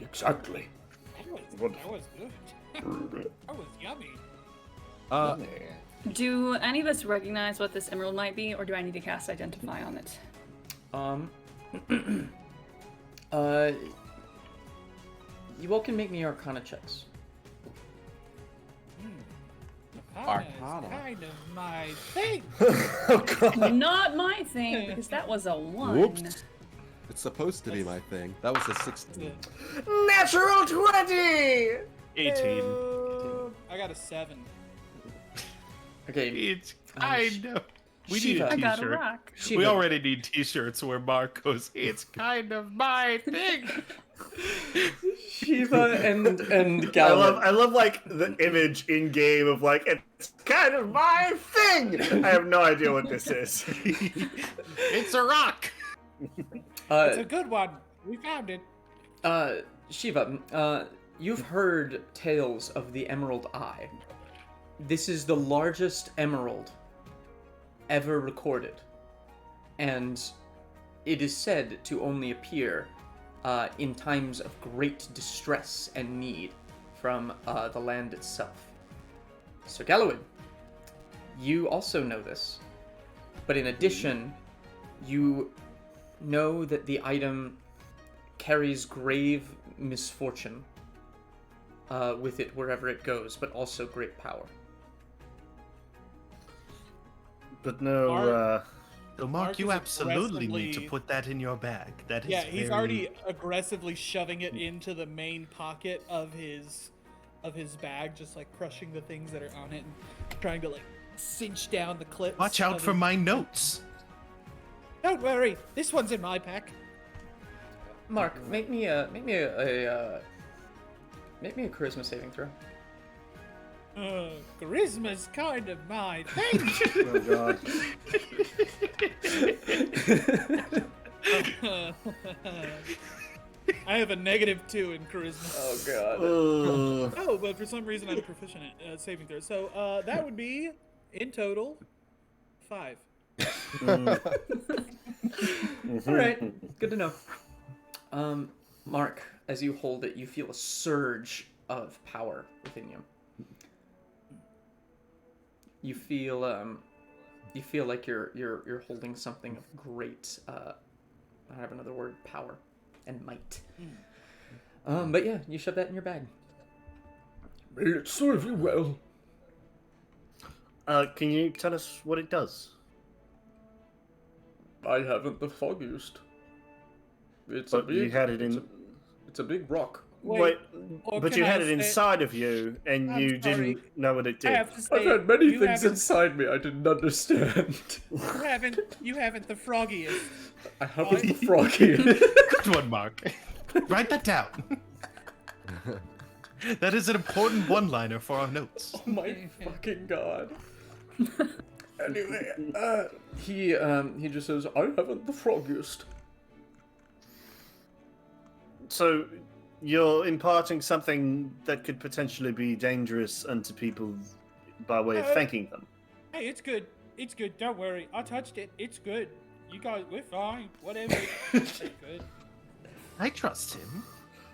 Exactly. That was good. That was yummy. Do any of us recognize what this emerald might be, or do I need to cast Identify on it? You all can make me Arcana checks. Arcana is kind of my thing. Not my thing, because that was a 1. Whoops. It's supposed to be my thing. That was a 16. Natural 20. 18. I got a 7. Okay, It's kind of. We need Shiva. a I got a t-shirt. rock. Shiva. We already need t-shirts where Mark goes, it's kind of my thing. Shiva and I Gallivan. love like the image in game of like it's kind of my thing. I have no idea what this is. It's a rock. It's a good one. We found it. Shiva, you've heard tales of the Emerald Eye. This is the largest emerald ever recorded, and it is said to only appear in times of great distress and need from the land itself. So, Gallowin, you also know this, but in addition, you know that the item carries grave misfortune with it wherever it goes, but also great power. But no, Mark- So Mark, Mark you is absolutely need to aggressively- put that in your bag. That is Yeah, he's very- already aggressively shoving it into the main pocket of his bag, just like crushing the things that are on it and trying to like cinch down the clips. Watch out of for his- my notes. Don't worry, this one's in my pack. Mark, make me a charisma saving throw. Charisma's kind of mine. Thanks. Oh god. I have a -2 in charisma. Oh god. Ugh. Oh, but for some reason I'm proficient at saving throws. So that would be in total 5. All right, good to know. Mark, as you hold it, you feel a surge of power within you. You feel like you're holding something of great I have another word, power and might. But yeah, you shove that in your bag. May it serve you well. Can you tell us what it does? I haven't the foggiest. It's But you had it in. It's a big rock. Wait, or but can you I had it say- inside of you, and I'm you sorry. didn't know what it I did. have to say, I've had many you things haven't- inside me I didn't understand. You haven't the froggiest. I haven't the froggy. Good one, Mark. Write that down. That is an important one-liner for our notes. Oh my fucking god. Anyway, he just says, I haven't the froggiest. So, you're imparting something that could potentially be dangerous unto people by way of thanking them. Hey, it's good. It's good. Don't worry. I touched it. It's good. You guys, we're fine. Whatever. It's good. I trust him.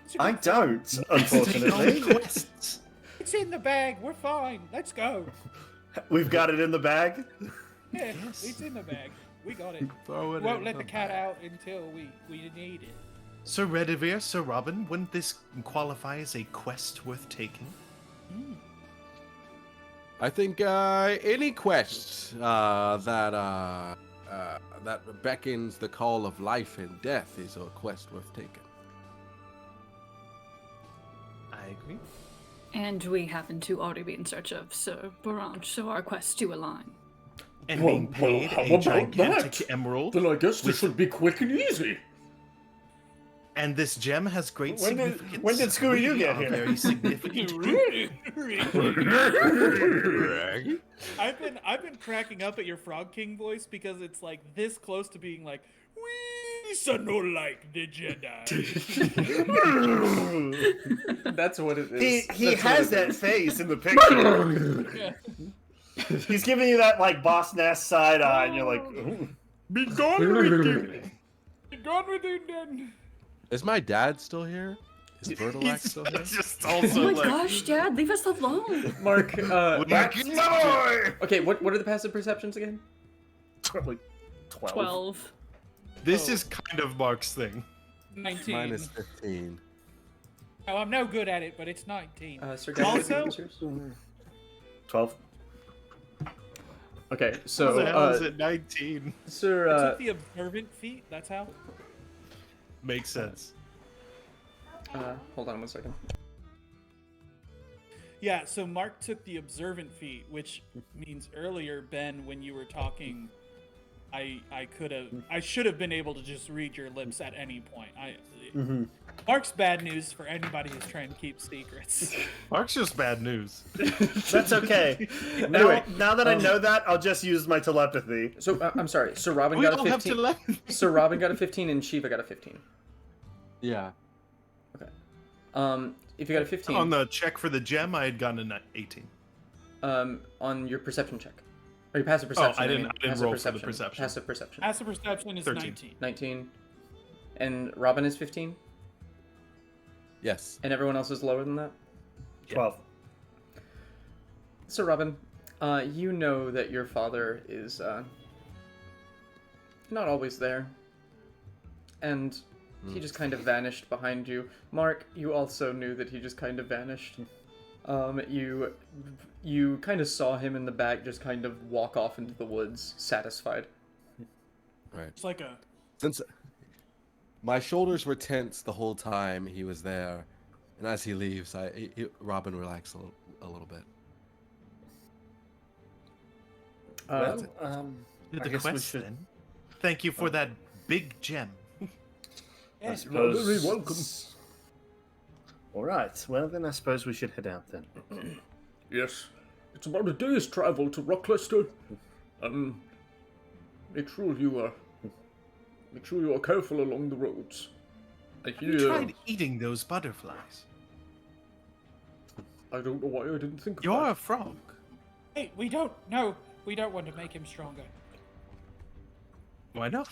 It's a I good- don't, Take unfortunately. on quests. It's in the bag. We're fine. Let's go. We've got it in the bag. Yeah, Yes. it's in the bag. We got it. Throw it Won't in let the cat out until we need it. Sir Redivere, Sir Robin, wouldn't this qualify as a quest worth taking? I think any quest that beckons the call of life and death is a quest worth taking. I agree. And we happen to already be in search of Sir Baranch, so our quests do align. And Well, being paid how a about gigantic that? emerald, Then I guess With- this should be quick and easy. and this gem has great When did- significance. when did Scooby-Doo We get are here? Very significant. I've been cracking up at your Frog King voice because it's like this close to being like, we son no like the Jedi. That's what it He is. he That's what has it that is. face in the picture. Yeah. He's giving you that like boss Nass side eye, and you're like, ooh. Be gone with you. Be gone with you then. Is my dad still here? Is Vertilac He's still here? just Oh also my like, gosh, Dad, leave us alone. Mark, Back in boy! okay, what are the passive perceptions again? like 12. 12. This is kind of Mark's thing. 19. Mine is 15. Oh, I'm no good at it, but it's 19. Sir Gavin, Also- what's yours? 12. Okay, How so the hell is it 19? Sir, I took the observant feat. That's how. Makes sense. hold on one second. Yeah, so Mark took the observant feat, which means earlier, Ben, when you were talking, I should have been able to just read your lips at any point. Mark's bad news for anybody who's trying to keep secrets. Mark's just bad news. That's okay. Anyway, now that I know that, I'll just use my telepathy. So I'm sorry. Sir Robin We got a all have 15. to let. Sir Robin got a 15 and Shiva got a 15. Yeah. Okay. If you got a 15 On the check for the gem, I had gotten an 18. on your perception check. Or your passive perception. I didn't mean. roll Passive for the perception. perception. Passive perception. Passive perception is 13. 19. 19. And Robin is 15? Yes. And everyone else is lower than that? 12. So Robin, you know that your father is not always there. And he just kind of vanished behind you. Mark, you also knew that he just kind of vanished. You kind of saw him in the back just kind of walk off into the woods, satisfied. Right. It's like a. Since my shoulders were tense the whole time he was there, and as he leaves, Robin relaxed a little bit. Well, To I the guess we quest, should. then. Thank you for that big gem. I Yes, suppose. very welcome. All right. Well, then I suppose we should head out then. Yes, it's about a day's travel to Rockclister. Make sure you are careful along the roads. I Have you tried eating those butterflies? I don't know why I didn't think of You're that. a frog. Hey, we don't. No, we don't want to make him stronger. Why not?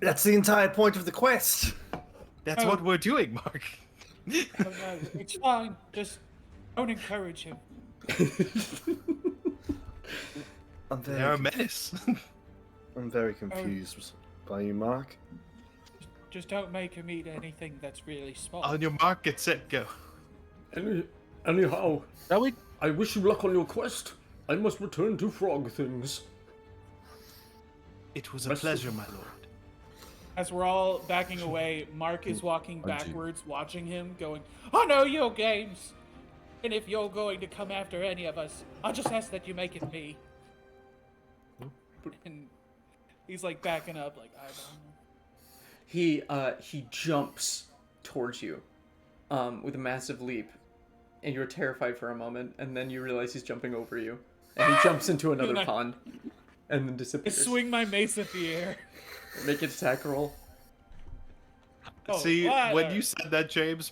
That's the entire point of the quest. That's Oh. what we're doing, Mark. Oh, no, it's fine. Just don't encourage him. They're a menace. I'm very confused by you, Mark. Just don't make him eat anything that's really small. On your mark, get set, go. Anyhow, Shall we? I wish you luck on your quest. I must return to frog things. It was a Rest of- pleasure, my lord. As we're all backing away, Mark is walking Aren't you? backwards, watching him, going, "I know your games, and if you're going to come after any of us, I'll just ask that you make it me." And he's like backing up, like, "I don't know." He jumps towards you, with a massive leap, and you're terrified for a moment, and then you realize he's jumping over you, and he jumps into another And I- pond, and then I disappears. swing my mace at the air. Make it attack roll. Oh, See, what? when you said that, James,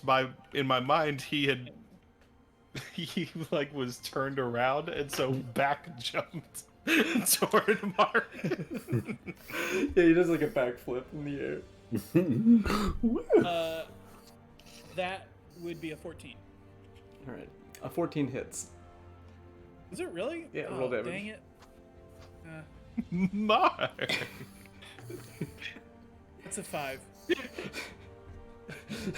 in my mind, he like was turned around and so back jumped toward Mark. Yeah, he does like a backflip in the air. That would be a 14. All right, a 14 hits. Is it really? Yeah, oh, roll damage. Dang it. Mark. That's a 5.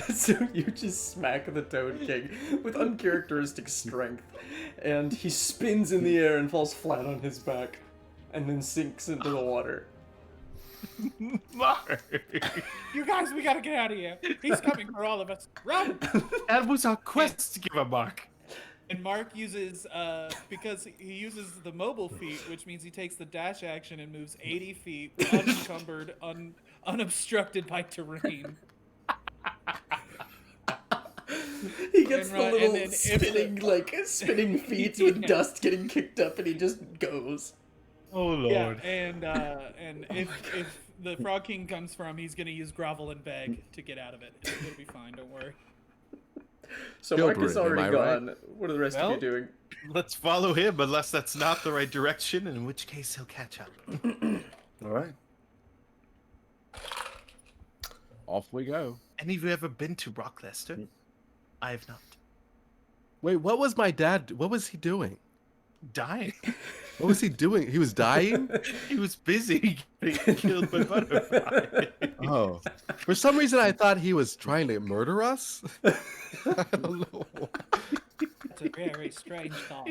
So you just smack the Toad King with uncharacteristic strength, and he spins in the air and falls flat on his back, and then sinks into the water. Mark. You guys, we gotta get out of here. He's coming for all of us. Run! That was our quest to give a Mark. And Mark uses, because he uses the mobile feat, which means he takes the dash action and moves 80 feet, unencumbered, unobstructed by terrain. He gets And the run- little and then if- spinning feet with dust getting kicked up, and he just goes. Oh Lord. Yeah, and if the Frog King comes from, he's gonna use grovel and beg to get out of it. It'll be fine. Don't worry. So Mark is Gilbert, am already I right? gone. What are the rest of you Well- doing? Let's follow him, unless that's not the right direction, in which case he'll catch up. All right. Off we go. Any of you ever been to Rockclister? I have not. Wait, what was my dad? What was he doing? Dying. What was he doing? He was dying? He was busy getting killed by butterflies. Oh. For some reason, I thought he was trying to murder us. I don't know. That's a very strange thought.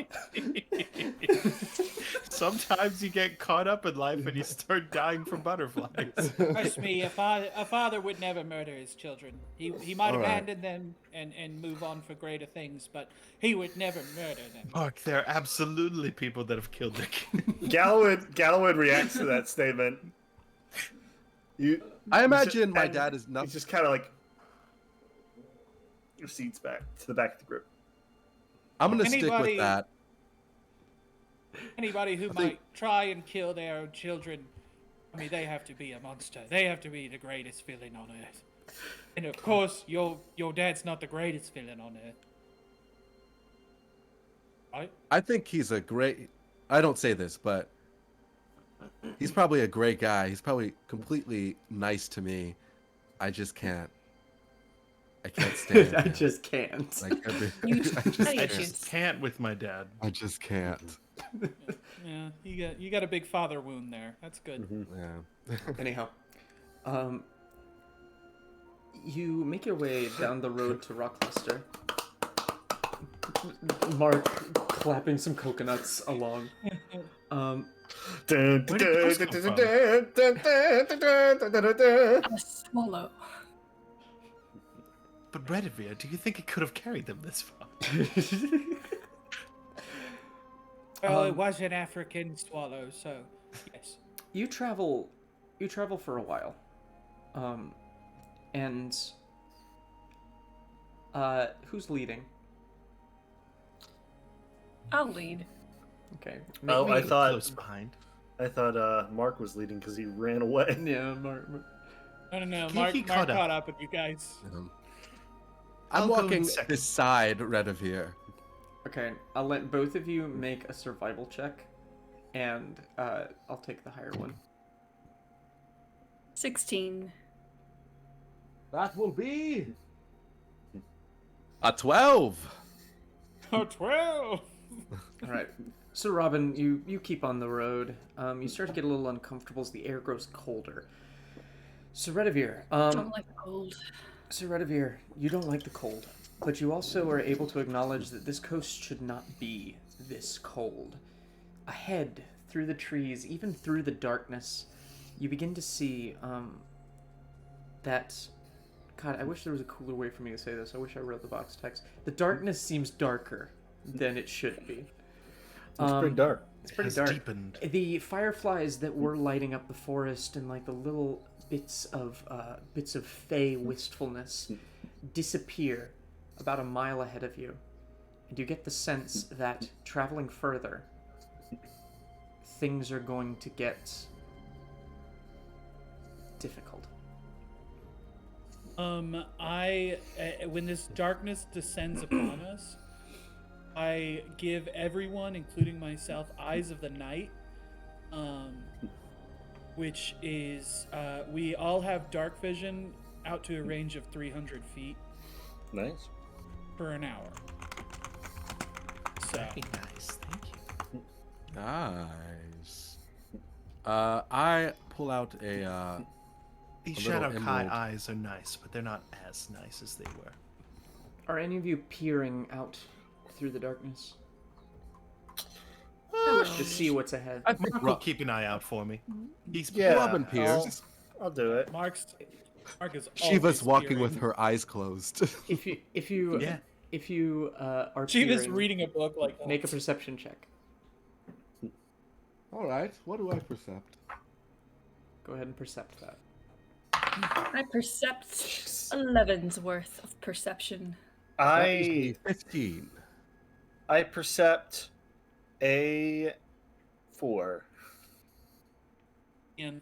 Sometimes you get caught up in life and you start dying from butterflies. Trust me, a father would never murder his children. He might All right. abandon them and move on for greater things, but he would never murder them. Mark, there are absolutely people that have killed their kids. Galloway reacts to that statement. I imagine and my dad is He not. just kind of like recedes back to the back of the group. I'm gonna stick Anybody- with that. Anybody who think- might try and kill their own children, I mean, they have to be a monster. They have to be the greatest villain on earth. And of course, your dad's not the greatest villain on earth. Right? I think he's a great. I don't say this, but he's probably a great guy. He's probably completely nice to me. I just can't. I can't stand. I him. just can't. Like, You- I just no, you I can't. just can't with my dad. I just can't. Yeah, you got a big father wound there. That's good. Yeah. Anyhow, you make your way down the road to Rockclister. Mark clapping some coconuts along. Where did those come from? A swallow. But Redivere, do you think he could have carried them this far? Well, it Um, was an African swallow, so yes. you travel for a while, um, and who's leading? I'll lead. Okay. Oh, I thought Close behind. Mark was leading because he ran away. Yeah, Mark. I don't know. He Mark caught caught up. up with you guys. I'm I'll go in walking second. beside Redivere. Okay, I'll let both of you make a survival check, and I'll take the higher one. 16. That will be a 12. Oh, 12! All right. So Robin, you keep on the road. You start to get a little uncomfortable as the air grows colder. So Redivere, Don't like the cold. So Redivere, you don't like the cold, but you also are able to acknowledge that this coast should not be this cold. Ahead, through the trees, even through the darkness, you begin to see that. God, I wish there was a cooler way for me to say this. I wish I wrote the box text. The darkness seems darker than it should be. It's pretty dark. It's pretty Has dark. deepened. The fireflies that were lighting up the forest and like the little bits of fey wistfulness disappear about a mile ahead of you, and you get the sense that traveling further, things are going to get difficult. When this darkness descends upon us, I give everyone, including myself, Eyes of the Night, which is, we all have dark vision out to a range of 300 feet Nice. for an hour. So, Very nice. Thank you. Nice. I pull out a These A little Shadow Kai emerald. eyes are nice, but they're not as nice as they were. Are any of you peering out through the darkness to see what's ahead? Mark will keep an eye out for me. He's Yeah, Robin Pierce. I'll do it. Mark is Shiva's always walking with peering. her eyes closed. If you Yeah. are Shiva's peering, reading a book like that. make a perception check. All right. What do I percept? Go ahead and percept that. I percept 11's worth of perception. I 15. I percept a 4. And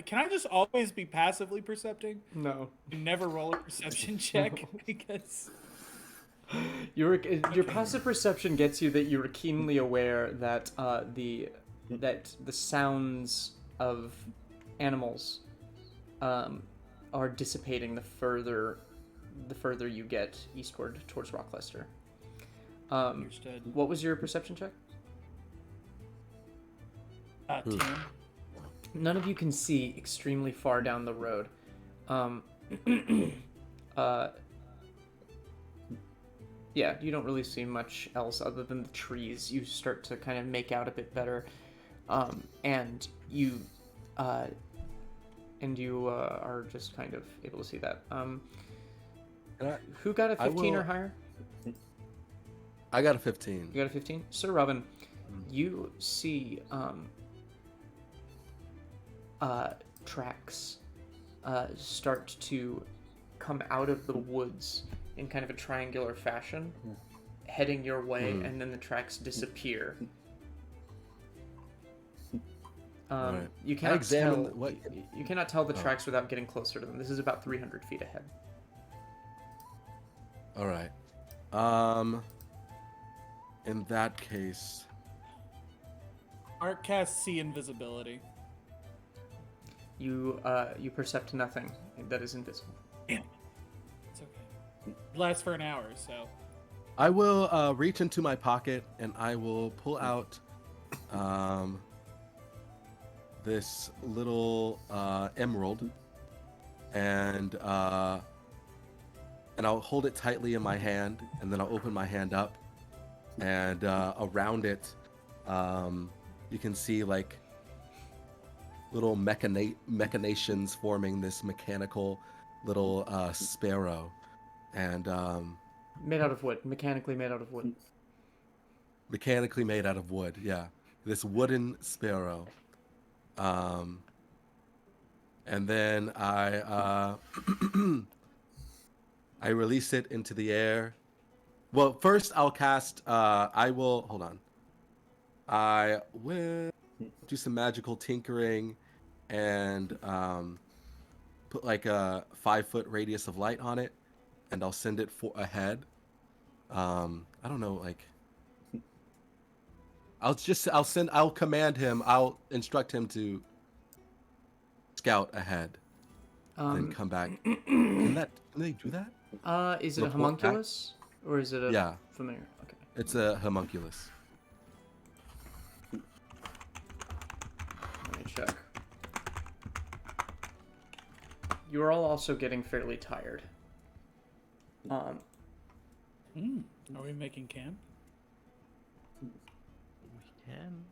can I just always be passively percepting No. and never roll a perception check? Because Your passive perception gets you that you're keenly aware that the sounds of animals are dissipating the further you get eastward towards Rockcluster. understood. What was your perception check? 10. None of you can see extremely far down the road. Yeah, you don't really see much else other than the trees. You start to kind of make out a bit better, and you are just kind of able to see that. Who got a 15 or will- higher? I got a 15. You got a 15? Sir Robin, you see tracks start to come out of the woods in kind of a triangular fashion, heading your way, and then the tracks disappear. Right. You I cannot examine tell. what- You cannot tell the tracks without getting closer to them. This is about 300 feet ahead. All right. In that case, Mark casts See Invisibility. You percept nothing that is invisible. It's okay. It lasts for an hour, so. I will reach into my pocket and I will pull out this little emerald, and I'll hold it tightly in my hand, and then I'll open my hand up, and around it, you can see like little machinations forming this mechanical little sparrow, and Made out of wood, mechanically made out of wood. mechanically made out of wood. Yeah, this wooden sparrow. And then I I release it into the air. Well, first I'll cast. I will hold on. I will do some magical tinkering, and put like a 5-foot radius of light on it, and I'll send it ahead. I don't know, like. I'll command him. I'll instruct him to scout ahead, then come back. Can they do that? Is it a Report back? homunculus or is it a Yeah. familiar? Okay. It's a homunculus. Let me check. You are all also getting fairly tired. Are we making camp? We can.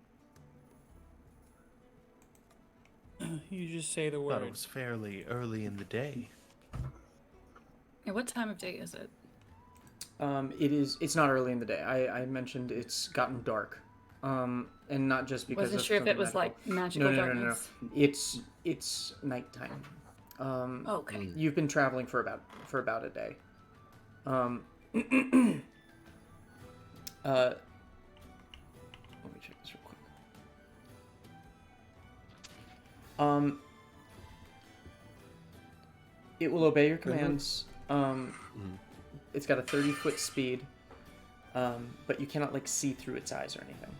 You just say the Thought word. it was fairly early in the day. Yeah, what time of day is it? It's not early in the day. I mentioned it's gotten dark. And not just because Wasn't of sure if it something was magical. like magical No. darkness. It's nighttime. Okay. You've been traveling for about a day. Let me check this real quick. It will obey your commands. It's got a 30-foot speed, but you cannot like see through its eyes or anything.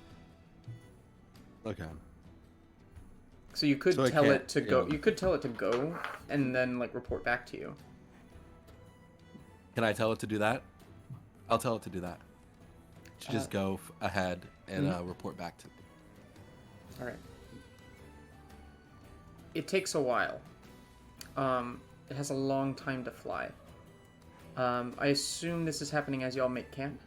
Okay. So you could So I tell can't, it to go. yeah. You could tell it to go, and then like report back to you. Can I tell it to do that? I'll tell it to do that. To just go ahead and report back to me. All right. It takes a while. It has a long time to fly. I assume this is happening as y'all make camp.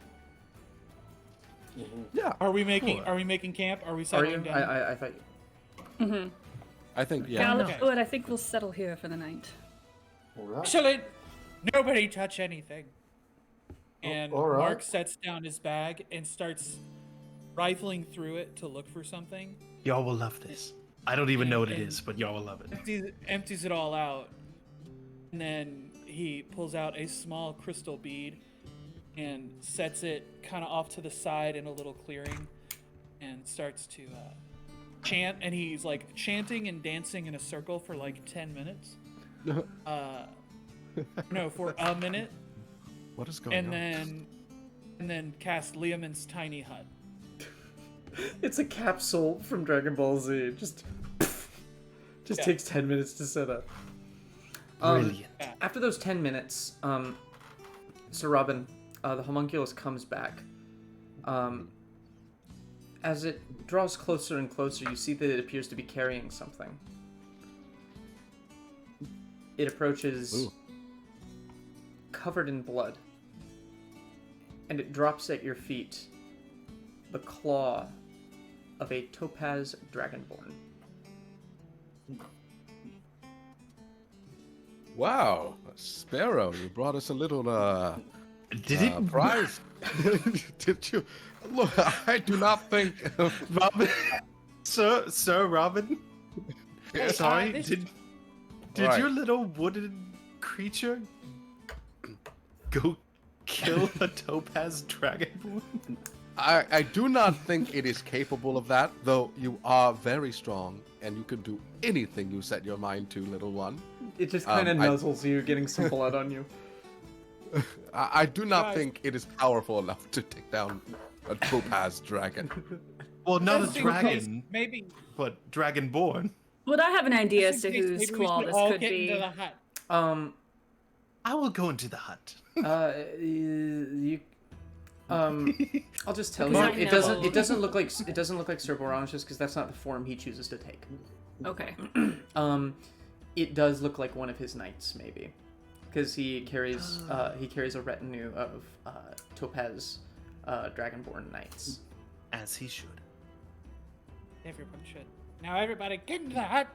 Yeah. Are we making? Sure. Are we making camp? Are we Are settling you? down? I thought. I think Yeah, yeah. let's Okay. do it. I think we'll settle here for the night. All right. Excellent. Nobody touch anything. And all right. Mark sets down his bag and starts rifling through it to look for something. Y'all will love this. I don't even know what it is, but y'all will love it. Empties it all out, and then he pulls out a small crystal bead and sets it kind of off to the side in a little clearing, and starts to chant. And he's like chanting and dancing in a circle for like 10 minutes. No, for a minute, What is going and on? then cast Liamon's tiny hut. It's a capsule from Dragon Ball Z. It just Yeah. takes 10 minutes to set up. Brilliant. After those 10 minutes, Sir Robin, the homunculus comes back. As it draws closer and closer, you see that it appears to be carrying something. It approaches, Ooh. covered in blood, and it drops at your feet the claw of a topaz dragonborn. Wow, Sparrow, you brought us a little Did it? prize. Did you? Look, I do not think. Robin? Sir Robin? Hey, Sorry, this- did Right. your little wooden creature go kill a topaz dragonborn? I do not think it is capable of that, though you are very strong and you can do anything you set your mind to, little one. It just kind of I- nuzzles you, getting some blood on you. I do not Guys. think it is powerful enough to take down a topaz dragon. Well, not a Just in case, dragon, maybe. but dragonborn. Well, I have an idea as just to in case, whose maybe we claw should this all could get into be. the hut. I will go into the hut. You I'll just tell Because you, I know- it doesn't look like Sir Boran's just because that's not the form he chooses to take. Okay. It does look like one of his knights, maybe, because he carries a retinue of topaz dragonborn knights. As he should. Everyone should. Now, everybody, get into the hut.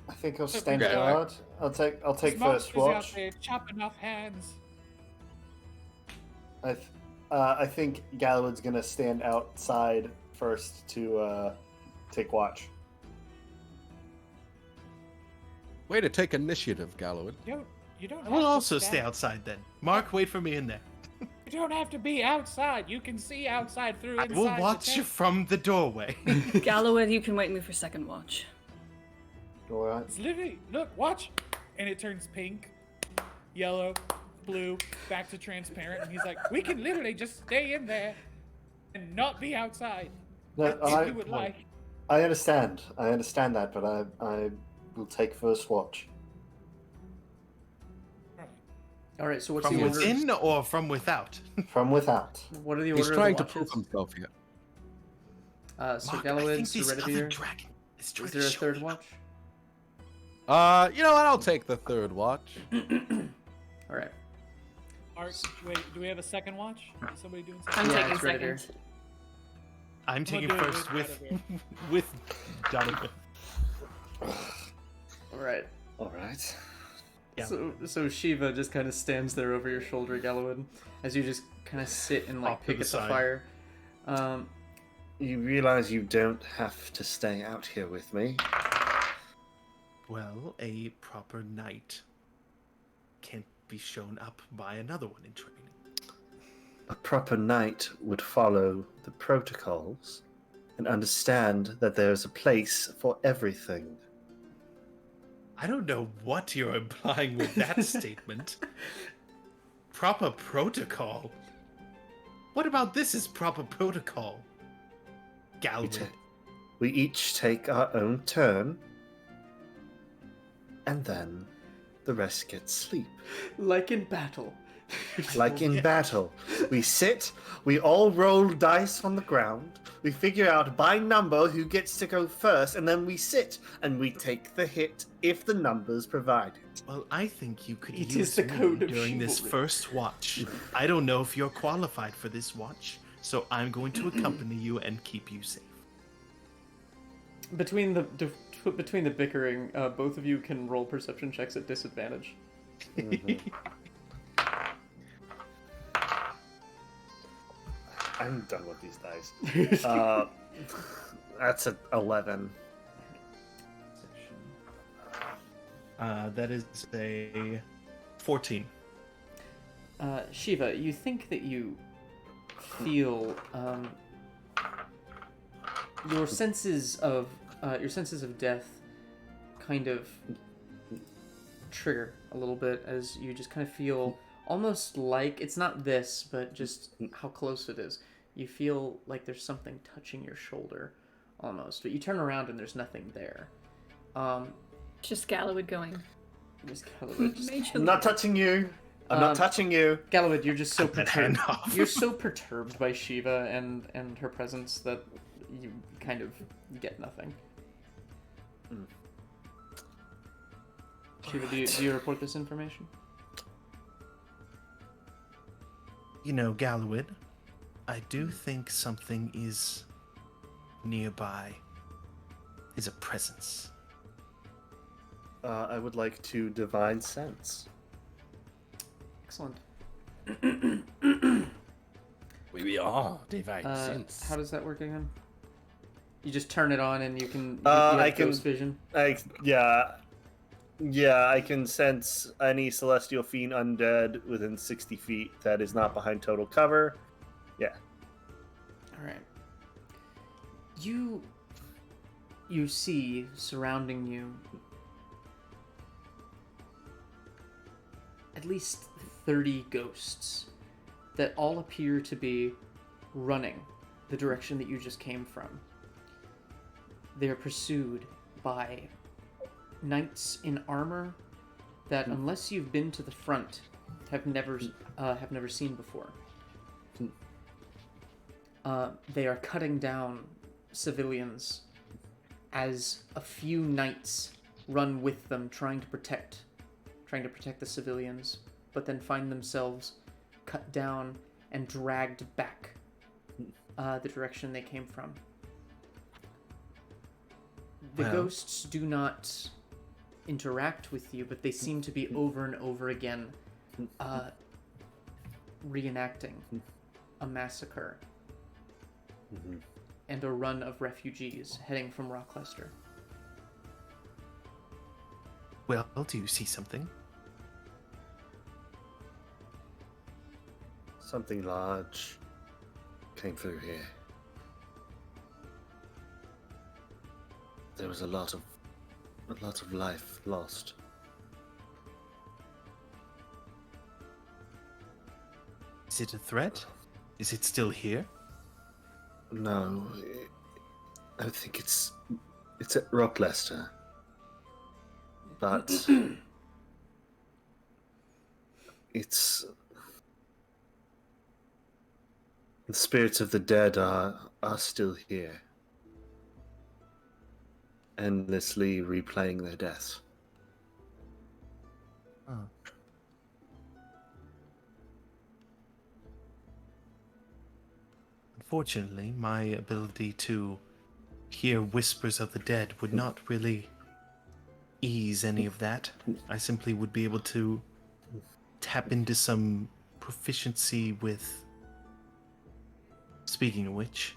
I think I'll So stand okay. guard. I'll take There's first monsters out watch. there chopping off hands. I th- I think Galloway's gonna stand outside first to take watch. Way to take initiative, Galloway. You don't. I will have to also stand- stay outside then. Mark, wait for me in there. You don't have to be outside. You can see outside through I inside. will the watch you tent. from the doorway. Galloway, you can wait me for second watch. All right. It's literally, look, watch. And it turns pink, yellow, blue, back to transparent. And he's like, we can literally just stay in there and not be outside. No, If you would like. I understand. I understand that, but I will take first watch. All right. So what's From the order? within or from without? From without. What are the He's order trying of to the prove watches? himself here. Sir Mark, I Galloway, think Sir this other Redivere. dragon is trying Is to there a show third me. watch? You know what? I'll take the third watch. All right. Art, wait, do we have a second watch? Is somebody doing something? I'm Yeah, taking it's right here. second. I'm taking doing first it with Redivere. with Jonathan. All right. All right. Yeah. So Shiva just kind of stands there over your shoulder, Galloway, as you just kind of sit and like Off to pick the at the side. fire. You realize you don't have to stay out here with me. Well, a proper knight can't be shown up by another one in training. A proper knight would follow the protocols and understand that there's a place for everything. I don't know what you're implying with that statement. Proper protocol? What about this is proper protocol? We, Galloway. ta- we each take our own turn, and then the rest get sleep. Like in battle. Like in battle, we sit, we all roll dice on the ground, we figure out by number who gets to go first, and then we sit and we take the hit if the numbers provide it. Well, I think you could It use is the me code of during this chivalry. first watch. I don't know if you're qualified for this watch, so I'm going to accompany you and keep you safe. Between the bickering, both of you can roll perception checks at disadvantage. I'm done with these dice. That's an 11. That is a 14. Shiva, you think that you feel your senses of death kind of trigger a little bit as you just kind of feel almost like it's not this, but just how close it is. You feel like there's something touching your shoulder, almost. But you turn around and there's nothing there. Just Galloway going. Just Galloway, just Major I'm not touching you. I'm not touching you. Galloway, you're just so Cut that perturbed. hand off. You're so perturbed by Shiva and her presence that you kind of get nothing. Shiva, do you report this information? You know, Galloway, I do think something is nearby. Is a presence. I would like to divine sense. Excellent. We are divine sense. How does that work again? You just turn it on and you can. You I have can- ghost vision. Yeah, I can sense any celestial fiend undead within 60 feet that is not behind total cover. All right. You see surrounding you at least 30 ghosts that all appear to be running the direction that you just came from. They are pursued by knights in armor that, unless you've been to the front, have never seen before. They are cutting down civilians as a few knights run with them, trying to protect the civilians, but then find themselves cut down and dragged back the direction they came from. The Well. ghosts do not interact with you, but they seem to be over and over again reenacting a massacre Mhm. and a run of refugees heading from Rockcluster. Well, do you see something? Something large came through here. There was a lot of life lost. Is it a threat? Is it still here? No, I think it's at Rockcluster. But it's the spirits of the dead are still here, endlessly replaying their deaths. Huh. Unfortunately, my ability to hear whispers of the dead would not really ease any of that. I simply would be able to tap into some proficiency with. Speaking of which,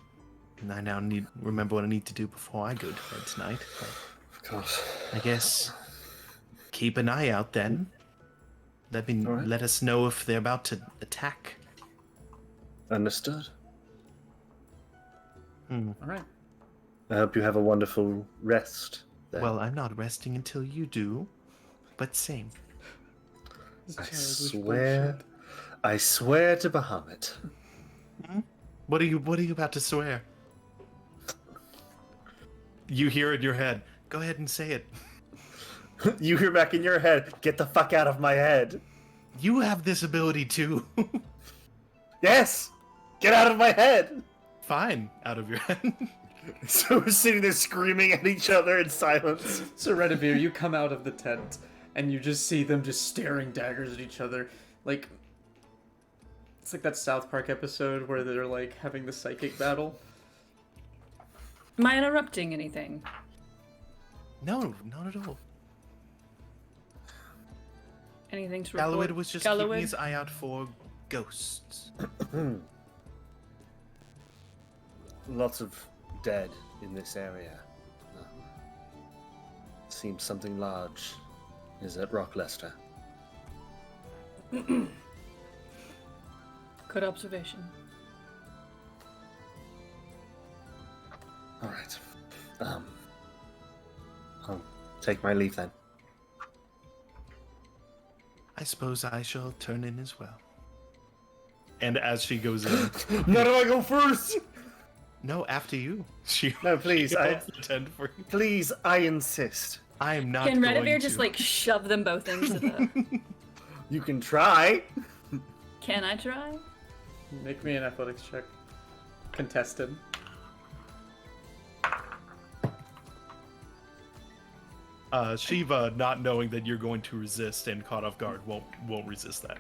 I now remember what I need to do before I go to bed tonight. But Of course. I guess keep an eye out then. All right. Let us know if they're about to attack. Understood. All right. I hope you have a wonderful rest. Then. Well, I'm not resting until you do, but same. I swear to Bahamut. What are you about to swear? You hear it in your head. Go ahead and say it. You hear back in your head, get the fuck out of my head. You have this ability too. Yes! Get out of my head! Fine, out of your head. So we're sitting there screaming at each other in silence. So Redivir, you come out of the tent and you just see them just staring daggers at each other. Like, it's like that South Park episode where they're like having the psychic battle. Am I interrupting anything? No, not at all. Anything to report? Galloway was just keeping Galloway? his eye out for ghosts. Lots of dead in this area. Seems something large is at Rockcluster. Good observation. All right. I'll take my leave then. I suppose I shall turn in as well. And as she goes in, Why do I go first? no, after you. She No, please, she I- opens the tent for you. Please, I insist. I am not Can going Redivir to. just like shove them both into the... You can try. Can I try? Make me an athletics check. Contested. Shiva, not knowing that you're going to resist and caught off guard, won't resist that.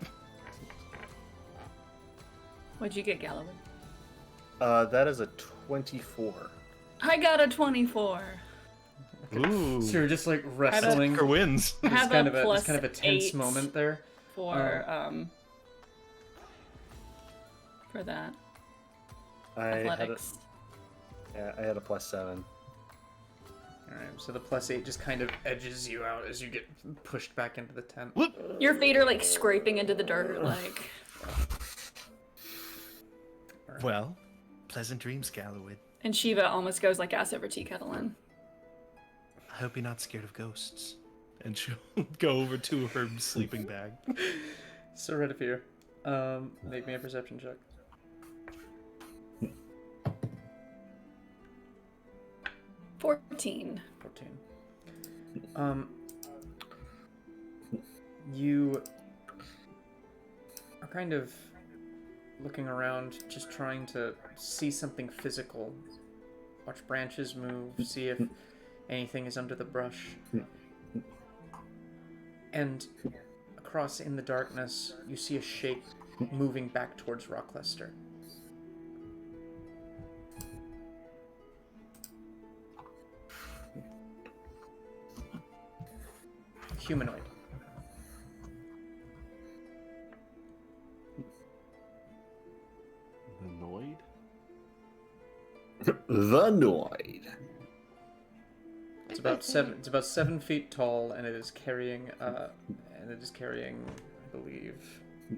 What'd you get, Galloway? That is a 24. I got a 24. Ooh, So you're just like wrestling. Tucker wins. I It's have kind a of a, plus it's kind of a tense 8 moment there. for that I had a, athletics. I had a +7. Alright, so the +8 just kind of edges you out as you get pushed back into the tent. Your feet are like scraping into the dirt, like. Well, pleasant dreams, Galloway. And Shiva almost goes like ass over tea kettle in. I hope you're not scared of ghosts. And she'll go over to her sleeping bag. So Redivir, make me a perception check. 14. 14. You are kind of looking around, just trying to see something physical. Watch branches move, see if anything is under the brush. And across in the darkness, you see a shape moving back towards Rockcluster. Humanoid. the Noid. It's about 7 feet tall, and it is carrying I believe. Let me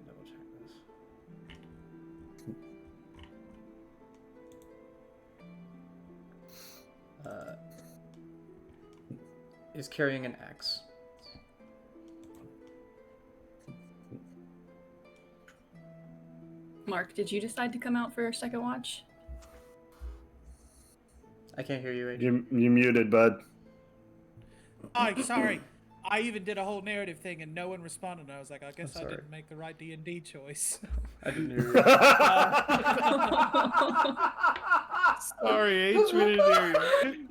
double check this. Is carrying an axe. Mark, did you decide to come out for your second watch? I can't hear you, Adrian. You muted, bud. Oh, sorry. I even did a whole narrative thing and no one responded. I was like, I guess I sorry. didn't make the right D&D choice. I didn't hear you. Sorry, H, we didn't hear you.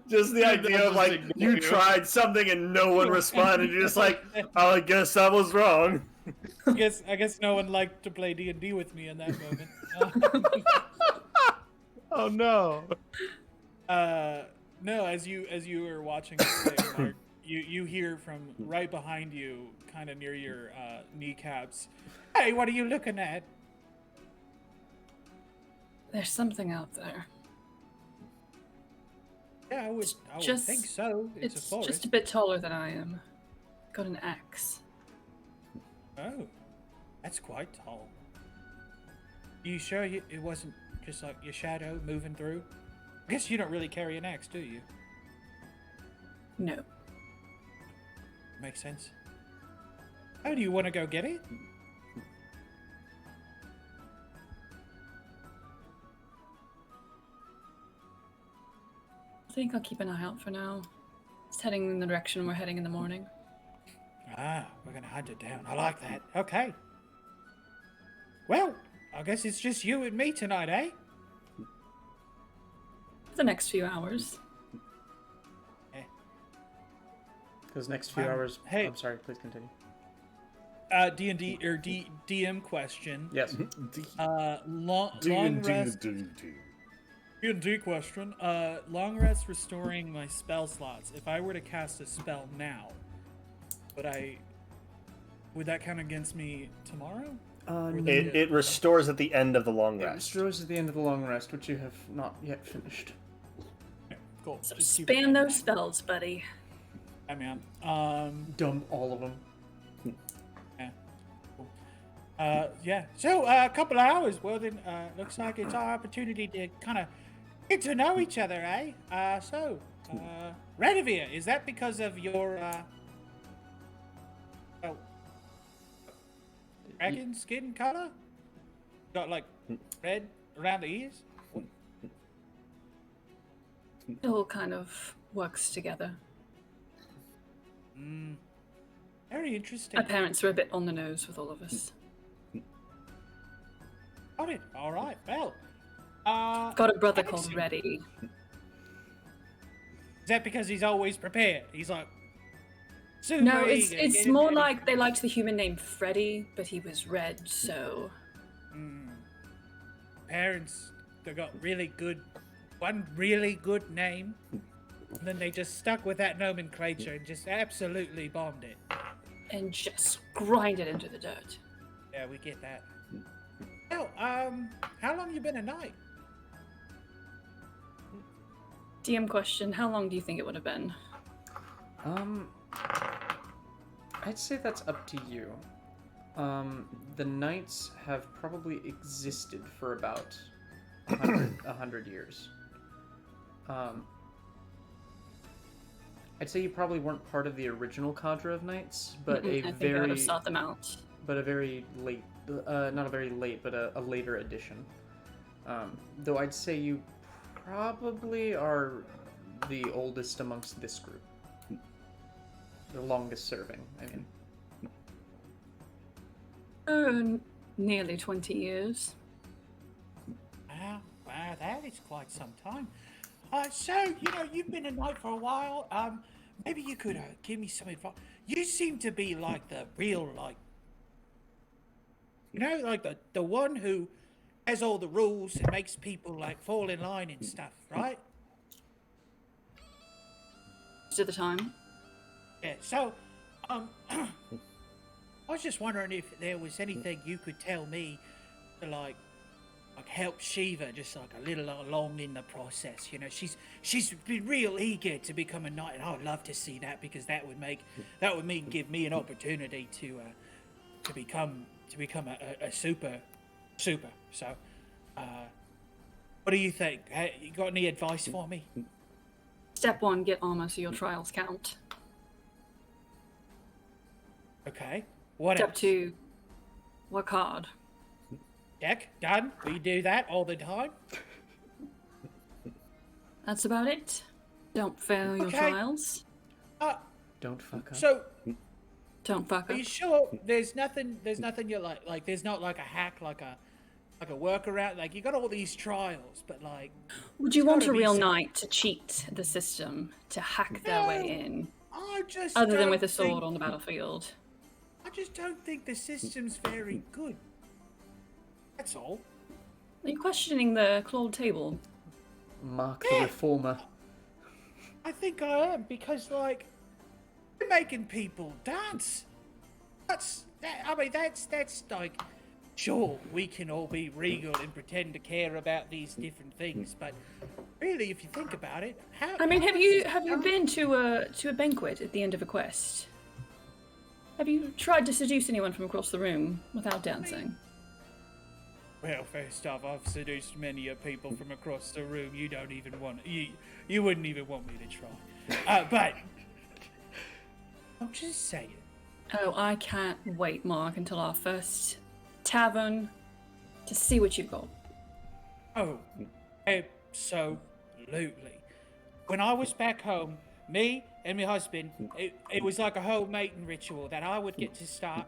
Just the idea of like you tried something and no one responded. You're just like, oh, I guess I was wrong. I guess no one liked to play D&D with me in that moment. Oh no. No, as you were watching this play, Mark, you hear from right behind you, kind of near your kneecaps. Hey, what are you looking at? There's something out there. Yeah, I would Just- think so. It's a forest. just a bit taller than I am. Got an axe. Oh, that's quite tall. You sure it wasn't just like your shadow moving through? I guess you don't really carry an axe, do you? No. Makes sense. Oh, do you want to go get it? I think I'll keep an eye out for now. It's heading in the direction we're heading in the morning. Ah, we're gonna hunt it down. I like that. Okay. Well, I guess it's just you and me tonight, eh? For the next few hours. Those next few hours. hey. I'm sorry. Please continue. D&D or DM question. Yes. Long rest. D&D question. Long rest restoring my spell slots. If I were to cast a spell now, would that count against me tomorrow? It restores at the end of the long It rest. restores at the end of the long rest, which you have not yet finished. Okay, cool. So Just keep it spam in those mind. spells, buddy. Hey, man. Dump all of them. Yeah. Cool. Yeah. So, a couple of hours. Well, then, looks like it's our opportunity to kind of get to know each other, eh? Radivir, is that because of your, dragon skin color? Got, like, red around the ears? It all kind of works together. Very interesting. Our parents were a bit on the nose with all of us. Got it. All right. Well, Got a brother Excellent. called Reddy. Is that because he's always prepared? He's like, super No, it's eager, get more ready. like they liked the human name Freddy, but he was red, so Parents, they got one really good name, and then they just stuck with that nomenclature and just absolutely bombed it. and just grind it into the dirt. Yeah, we get that. Well, how long you been a knight? DM question, how long do you think it would have been? I'd say that's up to you. The knights have probably existed for about 100 years. I'd say you probably weren't part of the original cadre of knights, but I think I would have sought them out. but a very late, not a very late, but a later addition. Though I'd say you probably are the oldest amongst this group. The longest serving, I mean. Nearly 20 years. Wow, that is quite some time. So, you've been a knight for a while. Maybe you could give me some advice. You seem to be like the real, like the one who has all the rules and makes people like fall in line and stuff, right? Most of the time. Yeah. So, I was just wondering if there was anything you could tell me to like like help Shiva just like a little along in the process. You know, she's been real eager to become a knight, and I'd love to see that because that would mean give me an opportunity to become a super. So, what do you think? You got any advice for me? Step 1, get armor so your trials count. Okay. What Step else? 2, work hard. Check. Done. We do that all the time. That's about it. Don't fail your Okay. trials. Don't fuck up. So, Don't fuck are up. you sure there's nothing you're like there's not like a hack, like a workaround? Like, you got all these trials, but like, Would you there's want a gotta be real some- knight to cheat the system, to hack their way in, I just other than don't with a sword think- on the battlefield? I just don't think the system's very good. That's all. Are you questioning the clawed table? Mark the Reformer. I think I am because like you're making people dance. That's like, sure, we can all be regal and pretend to care about these different things, but really, if you think about it, how? I mean, have you been to a banquet at the end of a quest? Have you tried to seduce anyone from across the room without dancing? Well, first off, I've seduced many of people from across the room. You don't even want you wouldn't even want me to try. But I'm just saying. Oh, I can't wait, Mark, until our first tavern to see what you've got. Oh, absolutely. When I was back home, me and my husband, it was like a whole mating ritual that I would get to start,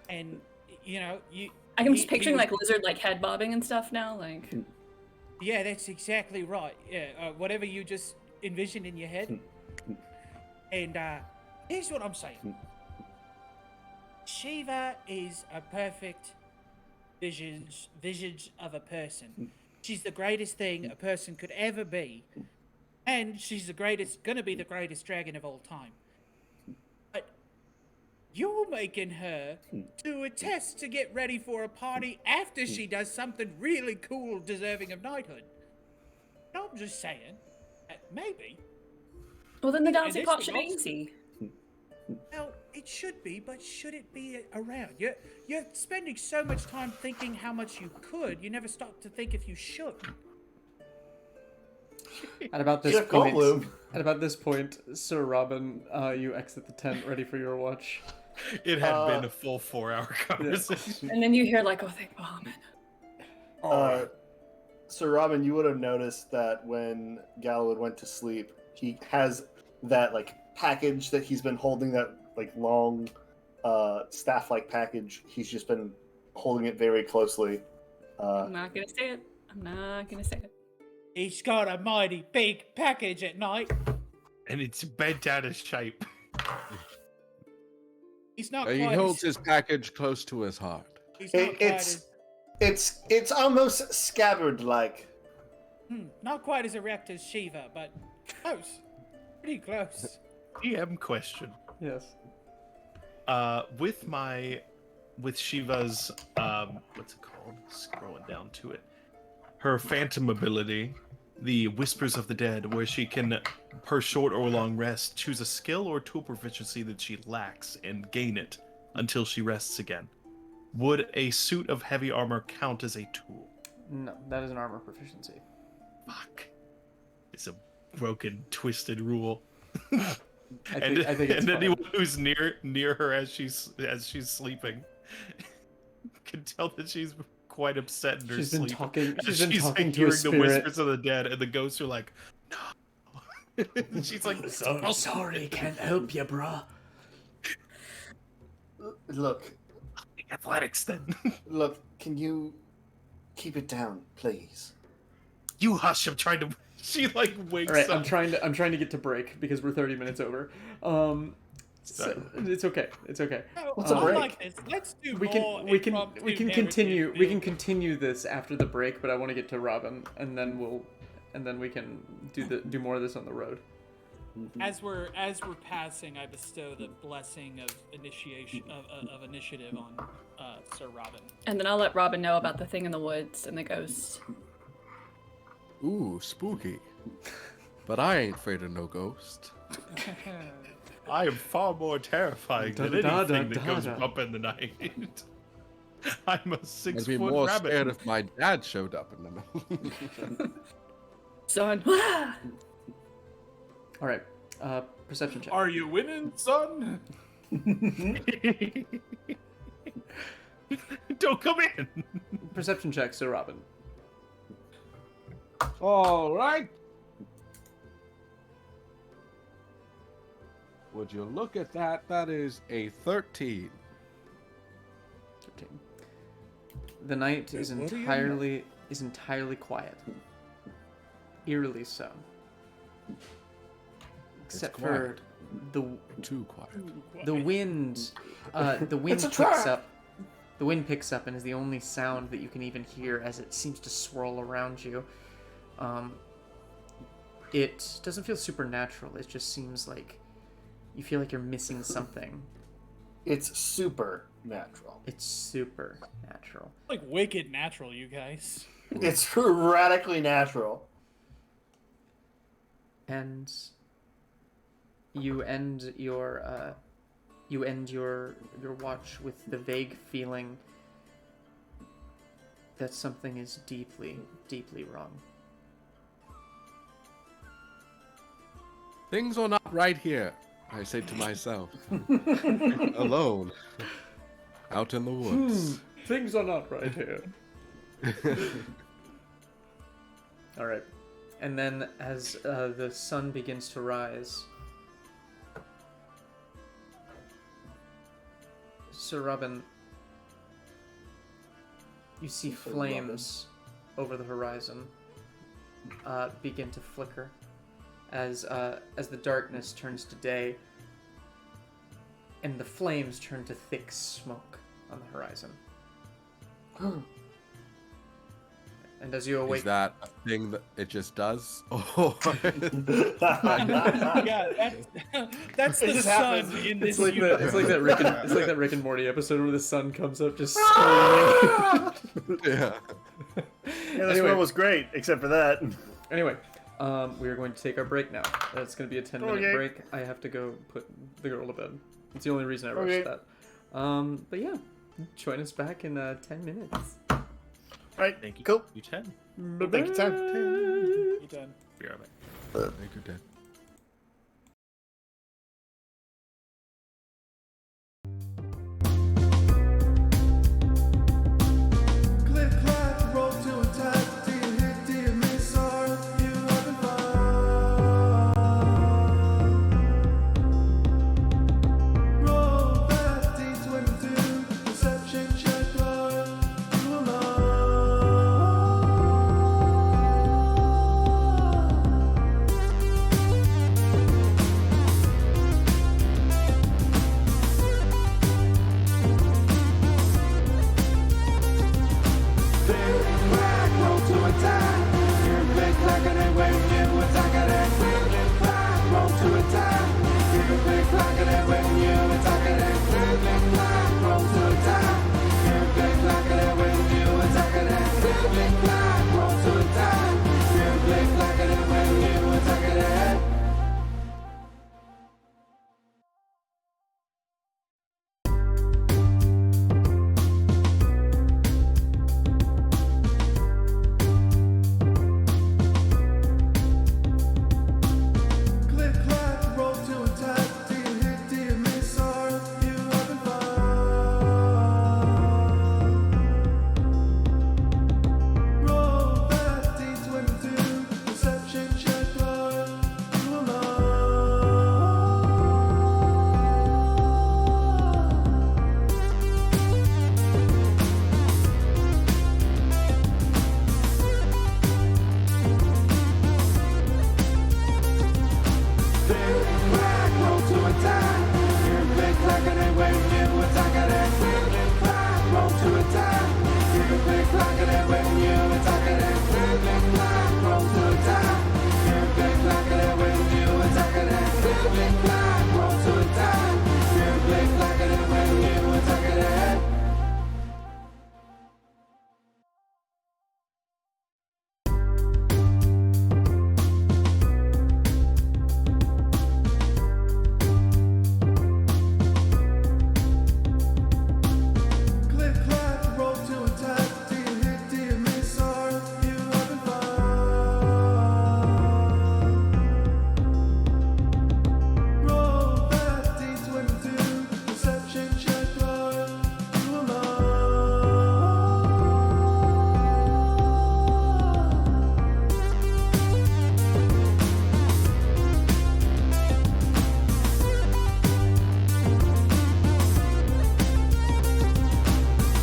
and I'm just he picturing was- like lizard like head bobbing and stuff now, like. Yeah, that's exactly right. Yeah, whatever you just envisioned in your head. And here's what I'm saying. Shiva is a perfect visage of a person. She's the greatest thing a person could ever be. And she's gonna be the greatest dragon of all time. But you're making her do a test to get ready for a party after she does something really cool, deserving of knighthood. And I'm just saying, maybe. Well, then the And dancing this part thing should be also- easy. Well, it should be, but should it be around? You're spending so much time thinking how much you could, you never stop to think if you should. At about this Yeah, point, Goldblum. Sir Robin, you exit the tent ready for your watch. It had been a full 4-hour conversation. And then you hear like, oh, thank Bahamut. Sir Robin, you would have noticed that when Galloway went to sleep, he has that like package that he's been holding, that like long staff-like package. He's just been holding it very closely. I'm not gonna say it. I'm not gonna say it. He's got a mighty big package at night. And it's bent out of shape. He's not He quite holds as, his package close to his heart. he's not quite It's almost scabbard-like. not quite as erect as Shiva, but close. Pretty close. DM question. Yes. With Shiva's what's it called? Scrolling down to it. Her phantom ability, the Whispers of the Dead, where she can, per short or long rest, choose a skill or tool proficiency that she lacks and gain it until she rests again. Would a suit of heavy armor count as a tool? No, that is an armor proficiency. Fuck. It's a broken, twisted rule. I think it's and fine. anyone who's near her as she's sleeping can tell that she's quite upset in her She's been sleep. talking. As She's been she's talking like to a hearing the spirit. whispers of the dead, and the ghosts are like, "No." And she's like, So sorry, can't help you, bruh. Look, "Athletics, then." look, can you keep it down, please? You hush. I'm trying to. She like wakes All right, up. I'm trying to get to break because we're 30 minutes over. So it's okay. It's okay. What's a I break? like this. Let's do We more can impromptu continue. narrative We can build. continue this after the break, but I want to get to Robin, and then we can do more of this on the road. As we're passing, I bestow the blessing of initiation of initiative Sir Robin. And then I'll let Robin know about the thing in the woods and the ghost. Ooh, spooky. But I ain't afraid of no ghost. I am far more terrifying than anything that goes up in the night. I'm a I'd 6 be foot more rabbit. scared if my dad showed up in the middle. Son. All right. Perception check. Are you winning, son? Don't come in. Perception check, Sir Robin. All right. Would you look at that? That is a 13. 13. The night is entirely quiet. Eerily so. Except for quiet. the Too quiet. the wind. The wind picks up. The wind picks up and is the only sound that you can even hear as it seems to swirl around you. It doesn't feel supernatural. It just seems like you feel like you're missing something. It's super natural. It's super natural. Like wicked natural, you guys. It's radically natural. And you end your watch with the vague feeling that something is deeply, deeply wrong. Things are not right here, I say to myself. Alone. Out in the woods. Things are not right here. All right. And then as the sun begins to rise, Sir Robin, you see flames over the horizon begin to flicker as the darkness turns to day, and the flames turn to thick smoke on the horizon. And as you awake, Is that a thing that it just does? Oh, Yeah, that's It the just sun happens. in this it's like universe. that Rick and Morty episode where the sun comes up just screaming. yeah. Yeah, this Anyway. one was great, except for that. Anyway, we are going to take our break now. It's going to be a 10-minute Okay. break. I have to go put the girl to bed. It's the only reason I rushed Okay. that. But yeah, join us back in 10 minutes. Right, Thank you. cool. You 10. Thank you, Tim. You done. Be right back. Make her dead. Click, clack, roll to attack. Do you hit, do you miss, or you having fun? Roll that D22. Perception check, are you alone?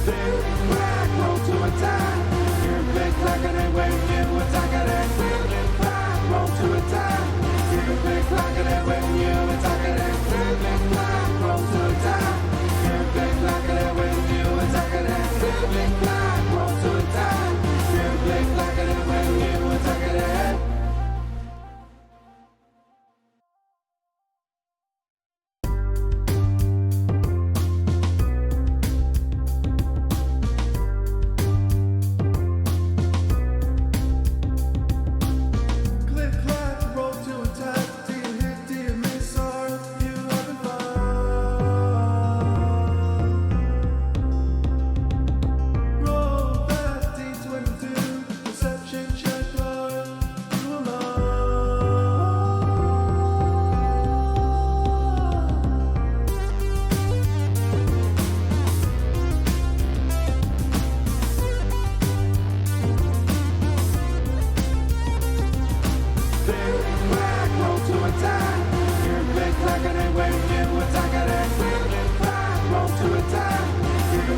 Click, clack, roll to attack. Click, clack, and when you attack it. Click, clack, roll to attack. Click, clack, and when you attack it. Click, clack, roll to attack. Click, clack, and when you attack it. Click, clack, roll to attack. Click, clack, and when you attack it. Click, clack, roll to attack. Do you hit, do you miss, are you having fun? Roll that D22, perception check, are you alone? Click, clack, roll to attack. Click, clack, and when you attack it. Click, clack, roll to attack.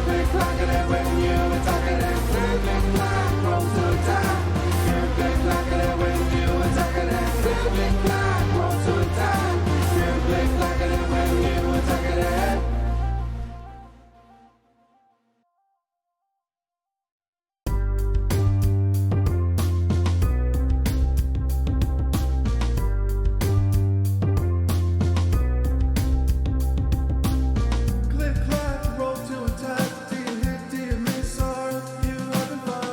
Click, clack, and when you attack it. Click, clack, roll to attack. Click, clack, and when you attack it. Click, clack, roll to attack. Click, clack, and when you attack it. Click, clack, roll to attack. Do you hit, do you miss, are you having fun?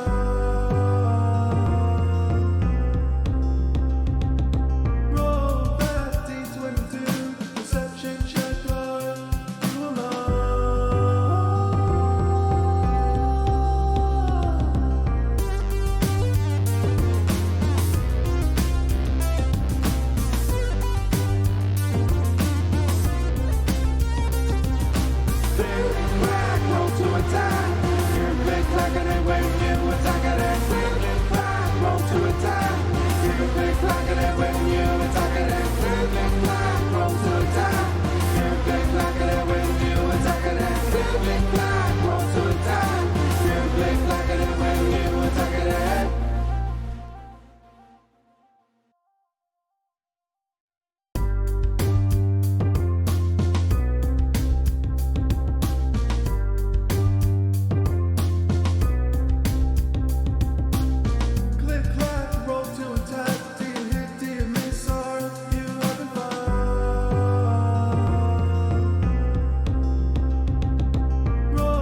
Roll that D22, perception check, are you alone? Click, clack, roll to attack. Click, clack, and when you attack it. Click, clack, roll to attack. Click, clack, and when you attack it. Click, clack, roll to attack. Click, clack, and when you attack it. Click, clack, roll to attack. Click, clack, and when you attack it. Click, clack, roll to attack. Do you hit, do you miss, are you having fun? Roll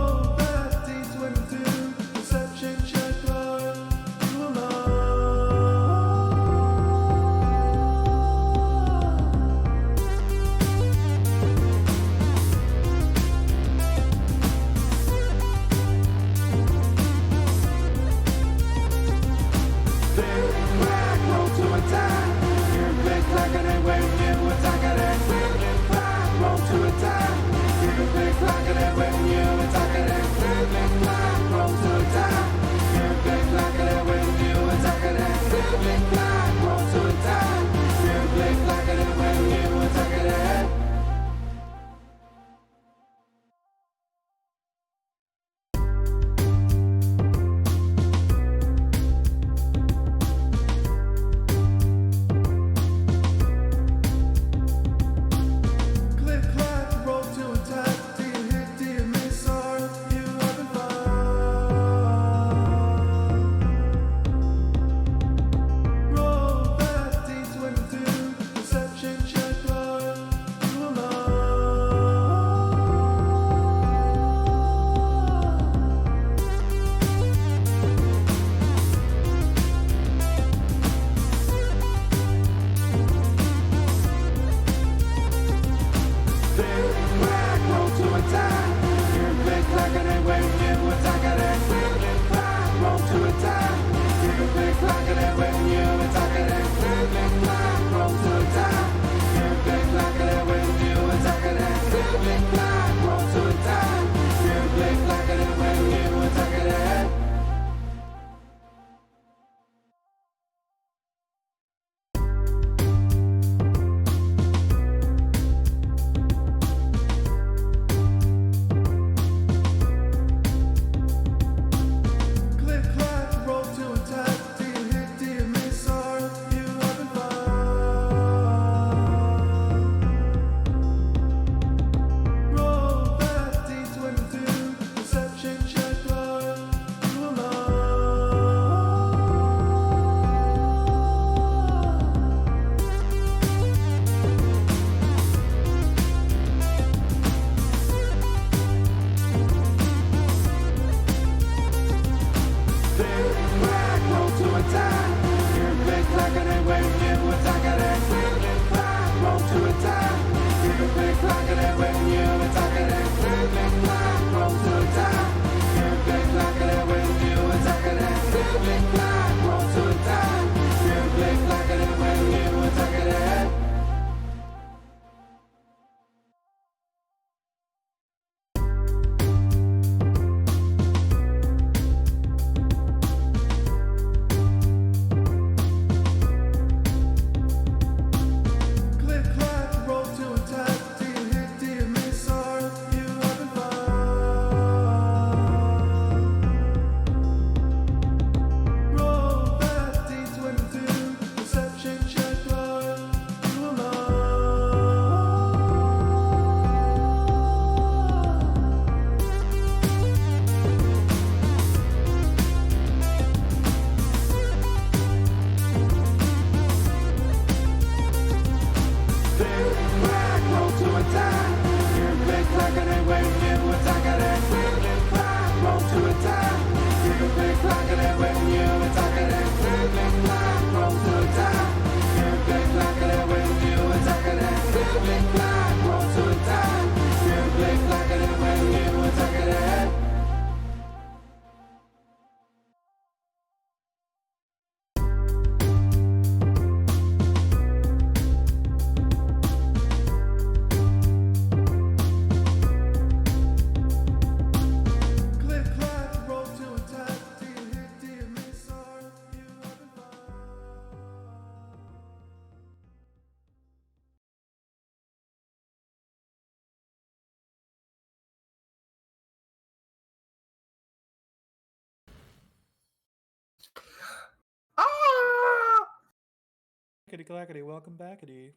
Clickety clackety, welcome backity.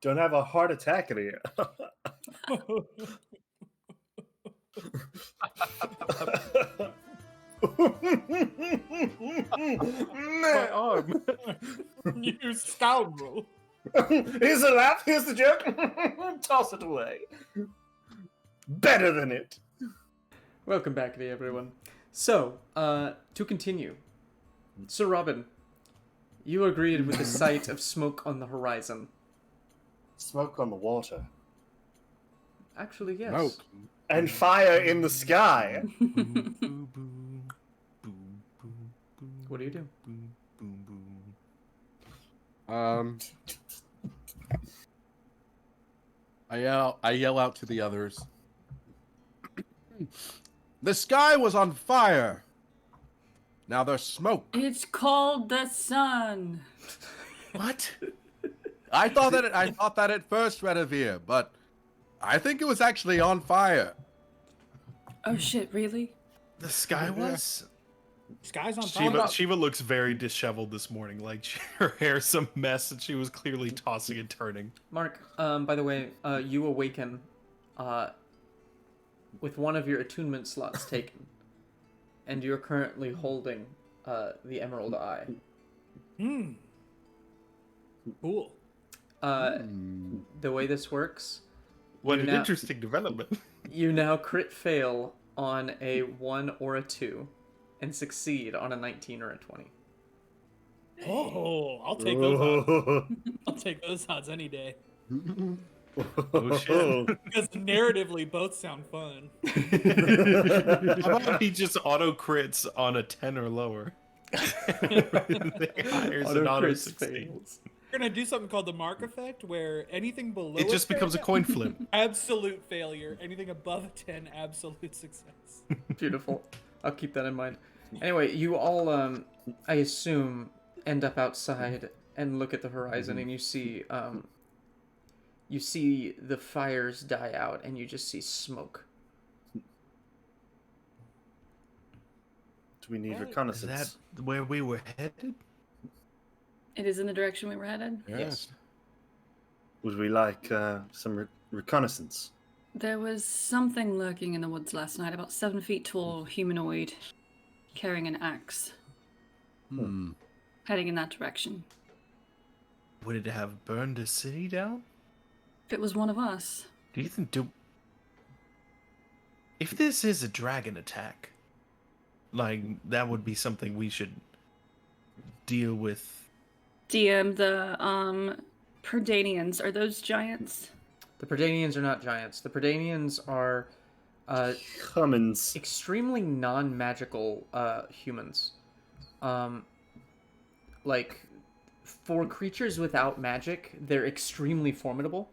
Don't have a heart attack in here. My arm. You scoundrel. Here's the laugh, here's the joke. Toss it away. Better than it. Welcome back, everyone. So, to continue, Sir Robin, you agreed with the sight of smoke on the horizon. Smoke on the water. Actually, yes. Smoke. And fire in the sky. Boom, boom, boom, boom, boom, What do you do? boom, boom, boom. I yell out to the others. The sky was on fire. Now there's smoke. It's called the sun. What? I thought that at first, Redivere, but I think it was actually on fire. Oh shit, really? The sky was? Sky's on fire. Shiva looks very disheveled this morning. Like her hair's a mess, and she was clearly tossing and turning. Mark, by the way, you awaken with one of your attunement slots taken, and you're currently holding the Emerald Eye. Hmm. Cool. The way this works, What You an now- interesting development. you now crit fail on a 1 or a 2, and succeed on a 19 or a 20. Oh, I'll take those odds. I'll take those odds any day. Oh shit. Because narratively, both sound fun. How about he just auto crits on a 10 or lower? Hires an auto crits 16. fails. We're gonna do something called the mark effect, where anything below It just becomes a coin flip. absolute failure. Anything above a 10, absolute success. Beautiful. I'll keep that in mind. Anyway, you all, I assume, end up outside and look at the horizon, and you see the fires die out, and you just see smoke. Do we need Right. Is reconnaissance? that where we were headed? It is in the direction we were headed. Yes. Would we like some reconnaissance? There was something lurking in the woods last night, about 7 feet tall, humanoid, carrying an axe, Hmm. heading in that direction. Would it have burned a city down? If it was one of us, Do you think if this is a dragon attack, like that would be something we should deal with? DM, the Perdanians, are those giants? The Perdanians are not giants. The Perdanians are Cummins. extremely non-magical humans. Like, for creatures without magic, they're extremely formidable.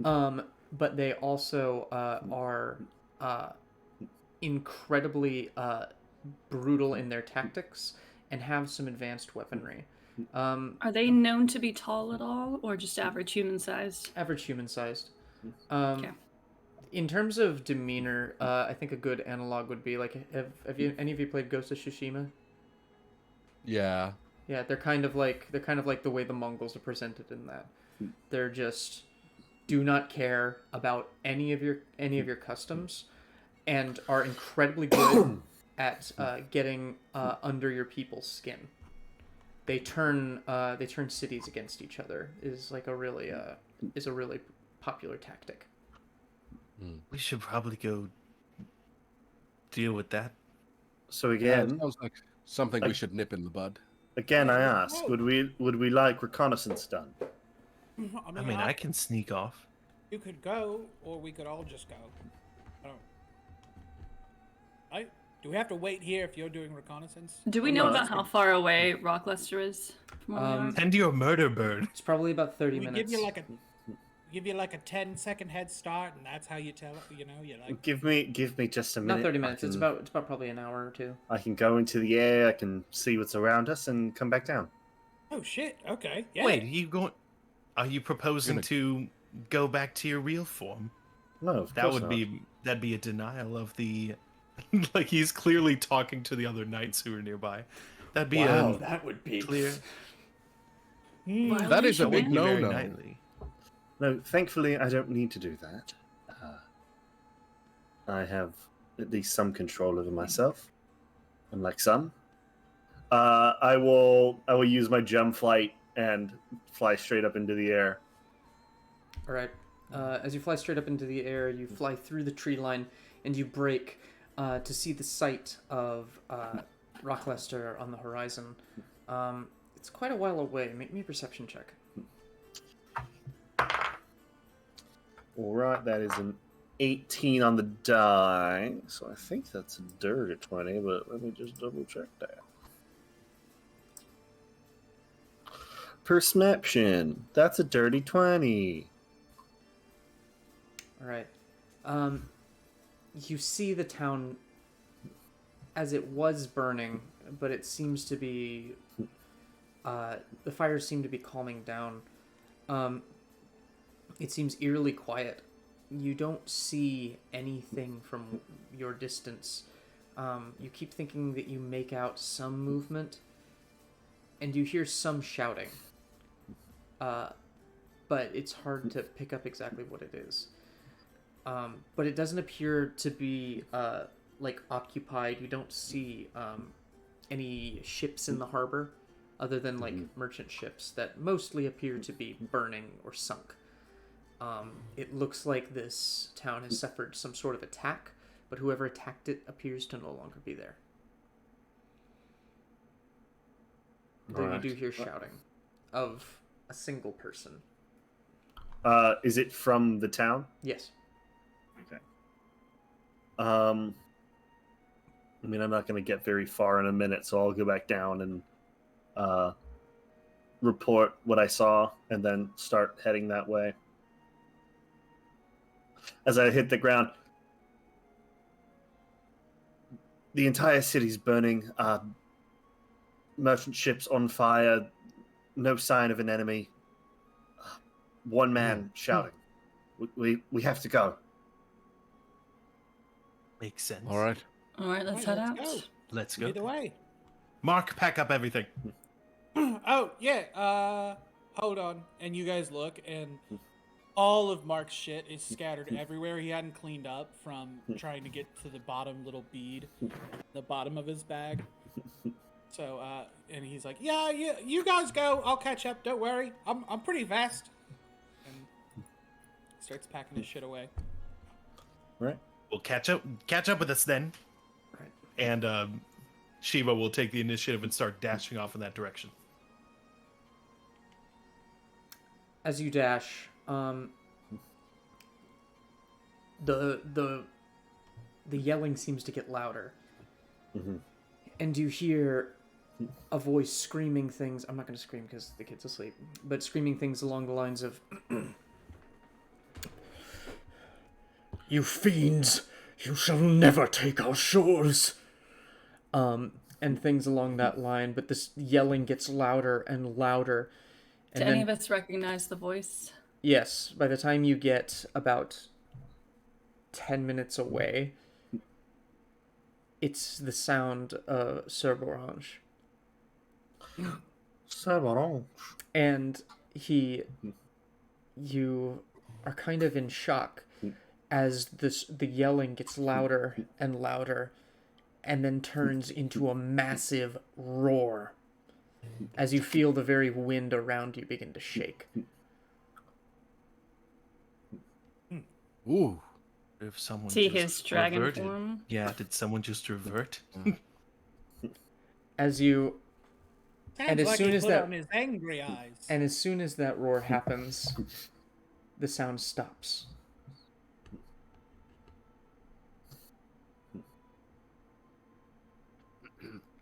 But they also are incredibly brutal in their tactics and have some advanced weaponry. Are they known to be tall at all, or just average human sized? Average human-sized. Okay. In terms of demeanor, I think a good analog would be like, have you any of you played Ghost of Tsushima? Yeah. Yeah, they're kind of like the way the Mongols are presented in that. They're just do not care about any of your customs, and are incredibly good at getting under your people's skin. They turn cities against each other is like a really popular tactic. We should probably go deal with that. So Yeah, again, sounds like something we should nip in the bud. I ask, would we like reconnaissance done? I mean, I can sneak off. You could go, or we could all just go. Do we have to wait here if you're doing reconnaissance? Do we Oh, know no, about that's how good. far away Rockluster is from where we are? Tend to your murder bird. It's probably about 30 We minutes. give you like a 10-second head start, and that's how you tell it. You know, you're like, Give me just a minute. Not 30 minutes. I It's can- about probably an hour or two. I can go into the air. I can see what's around us and come back down. oh shit, okay, yeah. Wait, are you proposing Gonna- to go back to your real form? No, of That course would not. that'd be a denial of the like he's clearly talking to the other knights who are nearby. That'd be Wow, a that would be clear Why That would is a you big win? Very no-no. knightly. No, thankfully, I don't need to do that. I have at least some control over myself, unlike some. I will use my gem flight and fly straight up into the air. All right. As you fly straight up into the air, you fly through the tree line, and you break to see the sight of Rockluster on the horizon. It's quite a while away. Make me a perception check. All right, that is an 18 on the die, so I think that's a dirty 20, but let me just double check that. Perception, that's a dirty 20. All right. You see the town as it was burning, but it seems to be the fires seem to be calming down. It seems eerily quiet. You don't see anything from your distance. You keep thinking that you make out some movement, and you hear some shouting. But it's hard to pick up exactly what it is. But it doesn't appear to be like occupied. You don't see any ships in the harbor, other than like merchant ships that mostly appear to be burning or sunk. It looks like this town has suffered some sort of attack, but whoever attacked it appears to no longer be there. Though Alright. you do hear shouting of a single person. Is it from the town? Yes. I mean, I'm not going to get very far in a minute, so I'll go back down and report what I saw, and then start heading that way. As I hit the ground, the entire city's burning. Merchant ships on fire. No sign of an enemy. One man shouting. We have to go. Makes sense. All right. All right, let's head out. Let's go. Either way. Mark, pack up everything. Oh, yeah. Hold on. And you guys look, and all of Mark's shit is scattered everywhere. He hadn't cleaned up from trying to get to the bottom little bead, the bottom of his bag. So, and he's like, yeah, you guys go. I'll catch up. Don't worry. I'm pretty fast. And starts packing his shit away. Right. We'll catch up with us then. Right. And Shiva will take the initiative and start dashing off in that direction. As you dash, the yelling seems to get louder, and you hear a voice screaming things. I'm not going to scream because the kid's asleep, but screaming things along the lines of, "You fiends! You shall never take our shores!" And things along that line. But this yelling gets louder and louder. Do any of us recognize the voice? Yes, by the time you get about 10 minutes away, it's the sound of Cerberange. And you are kind of in shock as the yelling gets louder and louder, and then turns into a massive roar as you feel the very wind around you begin to shake. Ooh. If someone See just his dragon reverted. form? Yeah, did someone just revert? As you Sounds And as like soon he as put that- on his angry eyes. And as soon as that roar happens, the sound stops.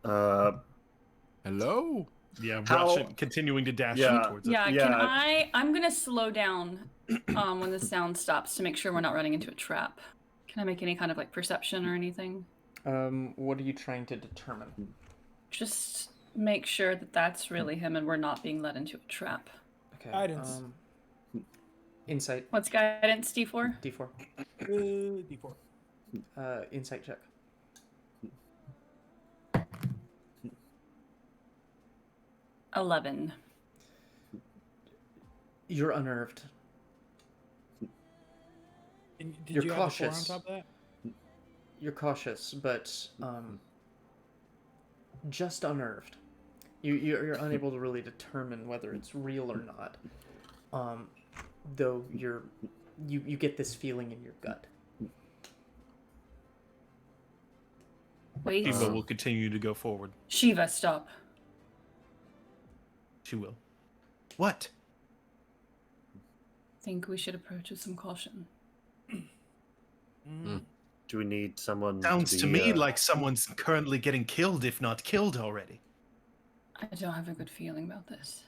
Hello? Yeah, How- Russian continuing to dash Yeah. towards us. Yeah, Yeah. I'm gonna slow down when the sound stops to make sure we're not running into a trap. Can I make any kind of like perception or anything? What are you trying to determine? Just make sure that that's really him and we're not being led into a trap. Okay. Guidance. Insight. What's guidance, D4? D4. D4. Insight check. 11. You're unnerved. And did You're you have the 4 on cautious. top of that? You're cautious, but just unnerved. You're unable to really determine whether it's real or not. Though you get this feeling in your gut. Wait. Shiva will continue to go forward. Shiva, stop. She will. What? Think we should approach with some caution. Do we need someone? Sounds to to be, me like someone's currently getting killed, if not killed already. I don't have a good feeling about this.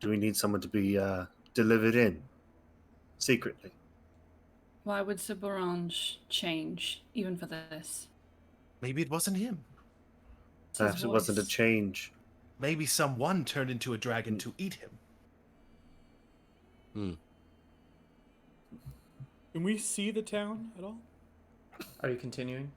Do we need someone to be delivered in secretly? Why would Sabaranj change, even for this? Maybe it wasn't him. It's his Perhaps it wasn't a voice. change. Maybe someone turned into a dragon to eat him. Can we see the town at all? Are you continuing?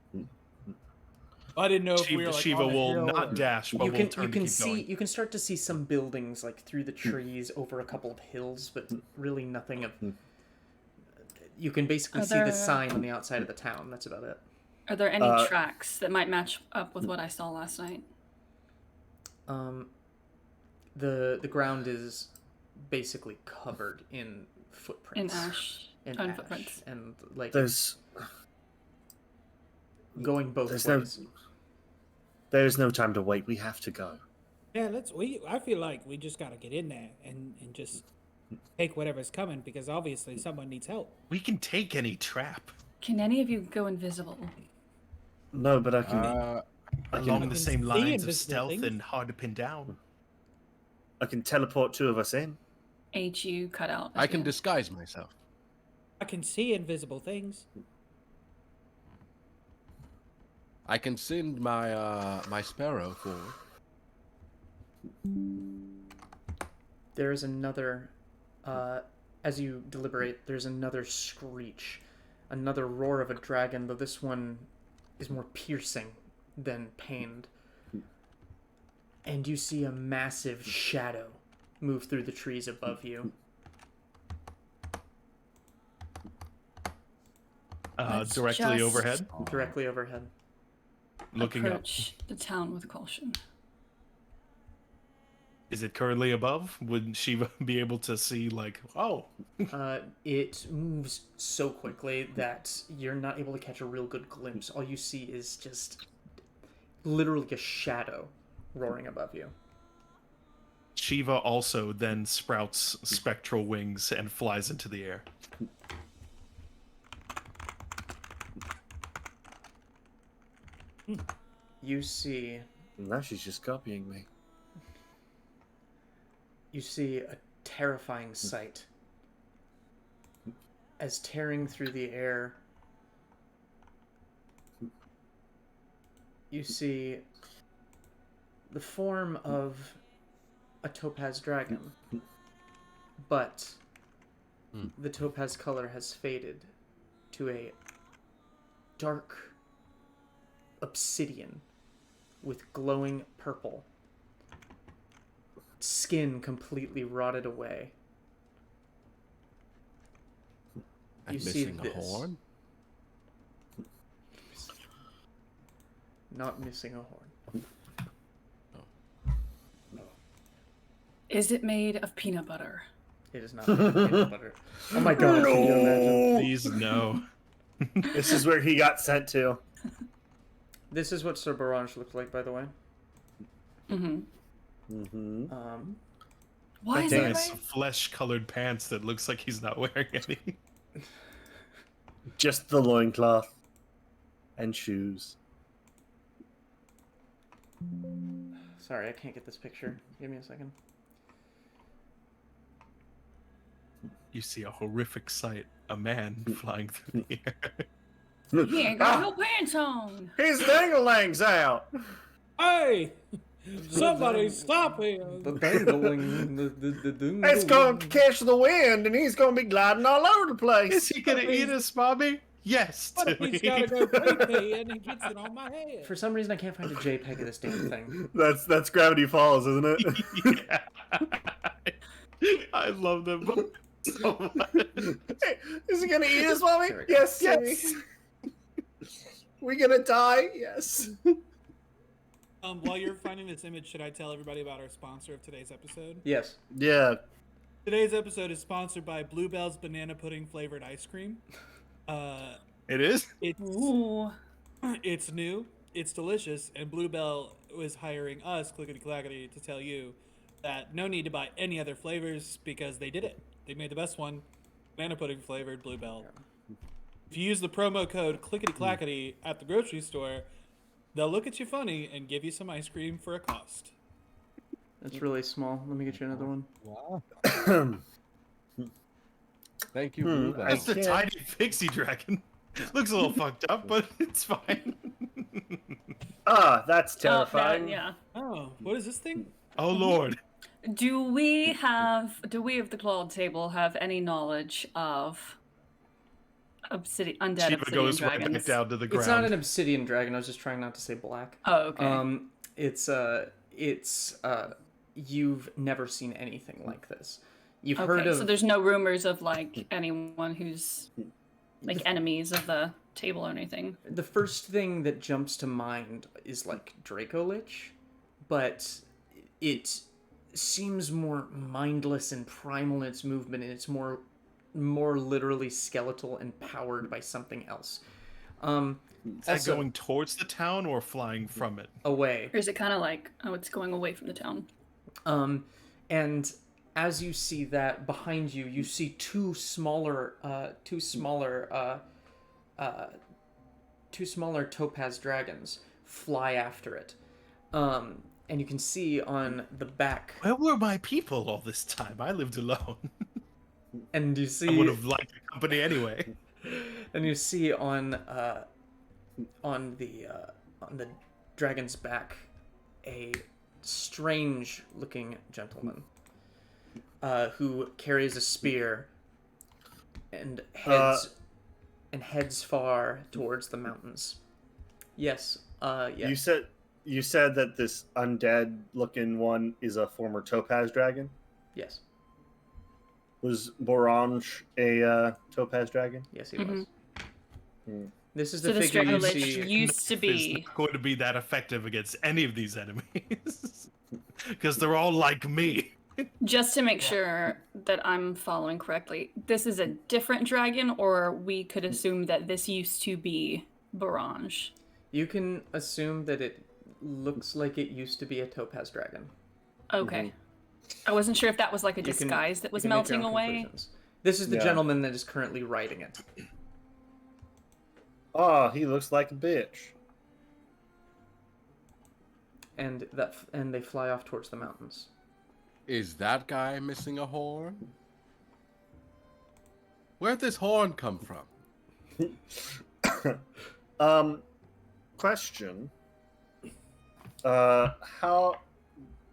I didn't know if we were like Shiva on a will hill not or- dash, but You will can turn you to can keep see going. you can start to see some buildings like through the trees over a couple of hills, but really nothing of. You can basically Are see the there- sign on the outside of the town. That's about it. Are there any tracks that might match up with what I saw last night? The ground is basically covered in In footprints. ash. In On ash, footprints. and like There's going both there's ways. there's no time to wait. We have to go. Yeah, I feel like we just gotta get in there and just take whatever's coming because obviously someone needs help. We can take any trap. Can any of you go invisible? No, but I can. Along the can same see lines of invisible stealth things. and hard to pin down. I can teleport 2 of us in. HU cut out. I can again. disguise myself. I can see invisible things. I can send my my sparrow forward. There is another. As you deliberate, there's another screech, another roar of a dragon. Though this one is more piercing than pained. And you see a massive shadow move through the trees above you. Let's Directly just overhead, Directly overhead. looking up. Approach the town with caution. Is it currently above? Would Shiva be able to see, like, oh, It moves so quickly that you're not able to catch a real good glimpse. All you see is just literally a shadow roaring above you. Shiva also then sprouts spectral wings and flies into the air. You see Now she's just copying me. You see a terrifying sight. As tearing through the air, you see the form of a topaz dragon. But the topaz color has faded to a dark obsidian with glowing purple. Skin completely rotted away. I'm You see missing a this. horn. Not missing a horn. Is it made of peanut butter? It is not peanut butter. Oh my god, can you imagine? Please, no. This is where he got sent to. This is what Sir Baranj looked like, by the way. Mm-hmm. Mm-hmm. Why is He it has right? flesh-colored pants that looks like he's not wearing any. Just the loincloth and shoes. Sorry, I can't get this picture. Give me a second. You see a horrific sight: a man flying through the air. He ain't got no pants on. His danglang's out. Hey! Somebody stop him! The dangling, the It's going to catch the wind, and he's going to be gliding all over the place. Is he gonna eat us, Bobby? Yes, What if he's Timmy. gotta go pee and he gets it on my head? For some reason, I can't find a JPEG of this damn thing. That's Gravity Falls, isn't it? Yeah. I love them both so much. Hey, is he gonna eat us, mommy? There we go. Yes, Yes. Sammy. We gonna die? Yes. While you're finding this image, should I tell everybody about our sponsor of today's episode? Yes. Yeah. Today's episode is sponsored by Bluebell's banana pudding flavored ice cream. It is? It's Ooh. it's new, it's delicious, and Bluebell was hiring us, Clickety Clackety, to tell you that no need to buy any other flavors because they did it. They made the best one, banana pudding flavored Bluebell. If you use the promo code Clickety Clackety at the grocery store, they'll look at you funny and give you some ice cream for a cost. That's really small. Let me get you another one. Wow. Thank you, Hmm, Bluebell. It's the can't- tiny pixie dragon. Looks a little fucked up, but it's fine. Ah, that's Oh, terrifying. yeah. Oh, what is this thing? Oh lord. Do we of the Clawed Table have any knowledge of undead Shiva obsidian goes dragons? right back down to the ground. It's not an obsidian dragon. I was just trying not to say black. Oh, okay. You've never seen anything like this. You've Okay, heard of so there's no rumors of like anyone who's like enemies of the table or anything. the first thing that jumps to mind is like Dracolich, but it seems more mindless and primal in its movement, and it's more literally skeletal and powered by something else. Is that Also- going towards the town or flying from it? Away. Or is it kind of like, oh, it's going away from the town? And as you see that behind you, you see two smaller topaz dragons fly after it. And you can see on the back, Where were my people all this time? I lived alone. and you I see, would have liked the company anyway. and you see on the dragon's back a strange-looking gentleman who carries a spear and heads far towards the mountains. Yes. Yes. You said that this undead looking one is a former topaz dragon? Yes. Was Borange a topaz dragon? Yes, he was. Hmm. This is So the this figure you Dracolich see. used to It's be. not going to be that effective against any of these enemies. Because they're all like me. Just to make sure that I'm following correctly, this is a different dragon, or we could assume that this used to be Barange. You can assume that it looks like it used to be a topaz dragon. Okay. I wasn't sure if that was like a You can- disguise that you was can make your melting own away. conclusions. This is the Yeah. gentleman that is currently riding it. Oh, he looks like a bitch. And they fly off towards the mountains. Is that guy missing a horn? Where'd this horn come from? Question. How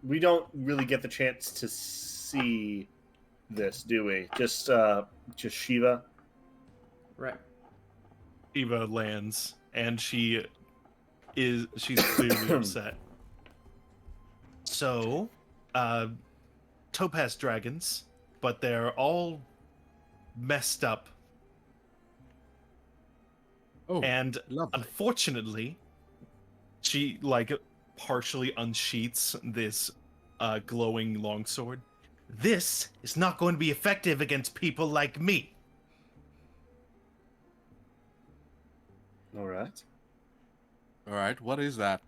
we don't really get the chance to see this, do we? Just Shiva. Right. Eva lands, and she's clearly upset. So, topaz dragons, but they're all messed up. Oh, And lovely. unfortunately, she partially unsheaths this glowing longsword. This is not going to be effective against people like me. All right. All right, what is that?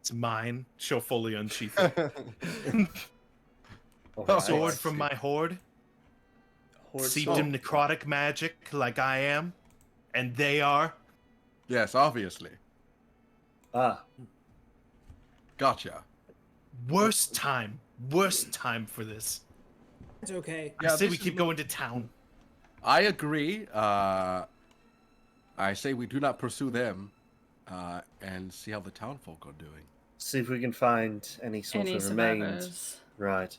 It's mine. She'll fully unsheath it. All Oh, right. Sword from my horde. Horde Seeped soul. in necrotic magic like I am. And they are. Yes, obviously. Ah, Gotcha. Worst time for this. It's okay. I Yeah, say this we is keep going to town. I agree. I say we do not pursue them, and see how the townfolk are doing. see if we can find any sort Any of remains. survivors? Right.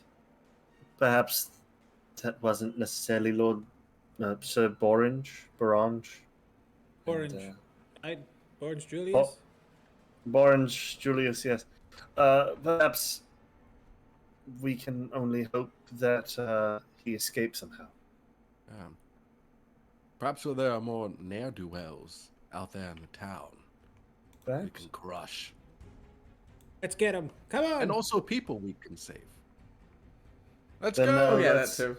Perhaps that wasn't necessarily Lord Sir Borange. Orange. And, Orange Julius? Borange Julius, yes. Perhaps we can only hope that he escapes somehow. Perhaps where there are more ne'er-do-wells out there in the town, we Thanks. can crush. Let's get him. Come on. And also people we can save. Let's Then, go! Oh yeah, that let's- too.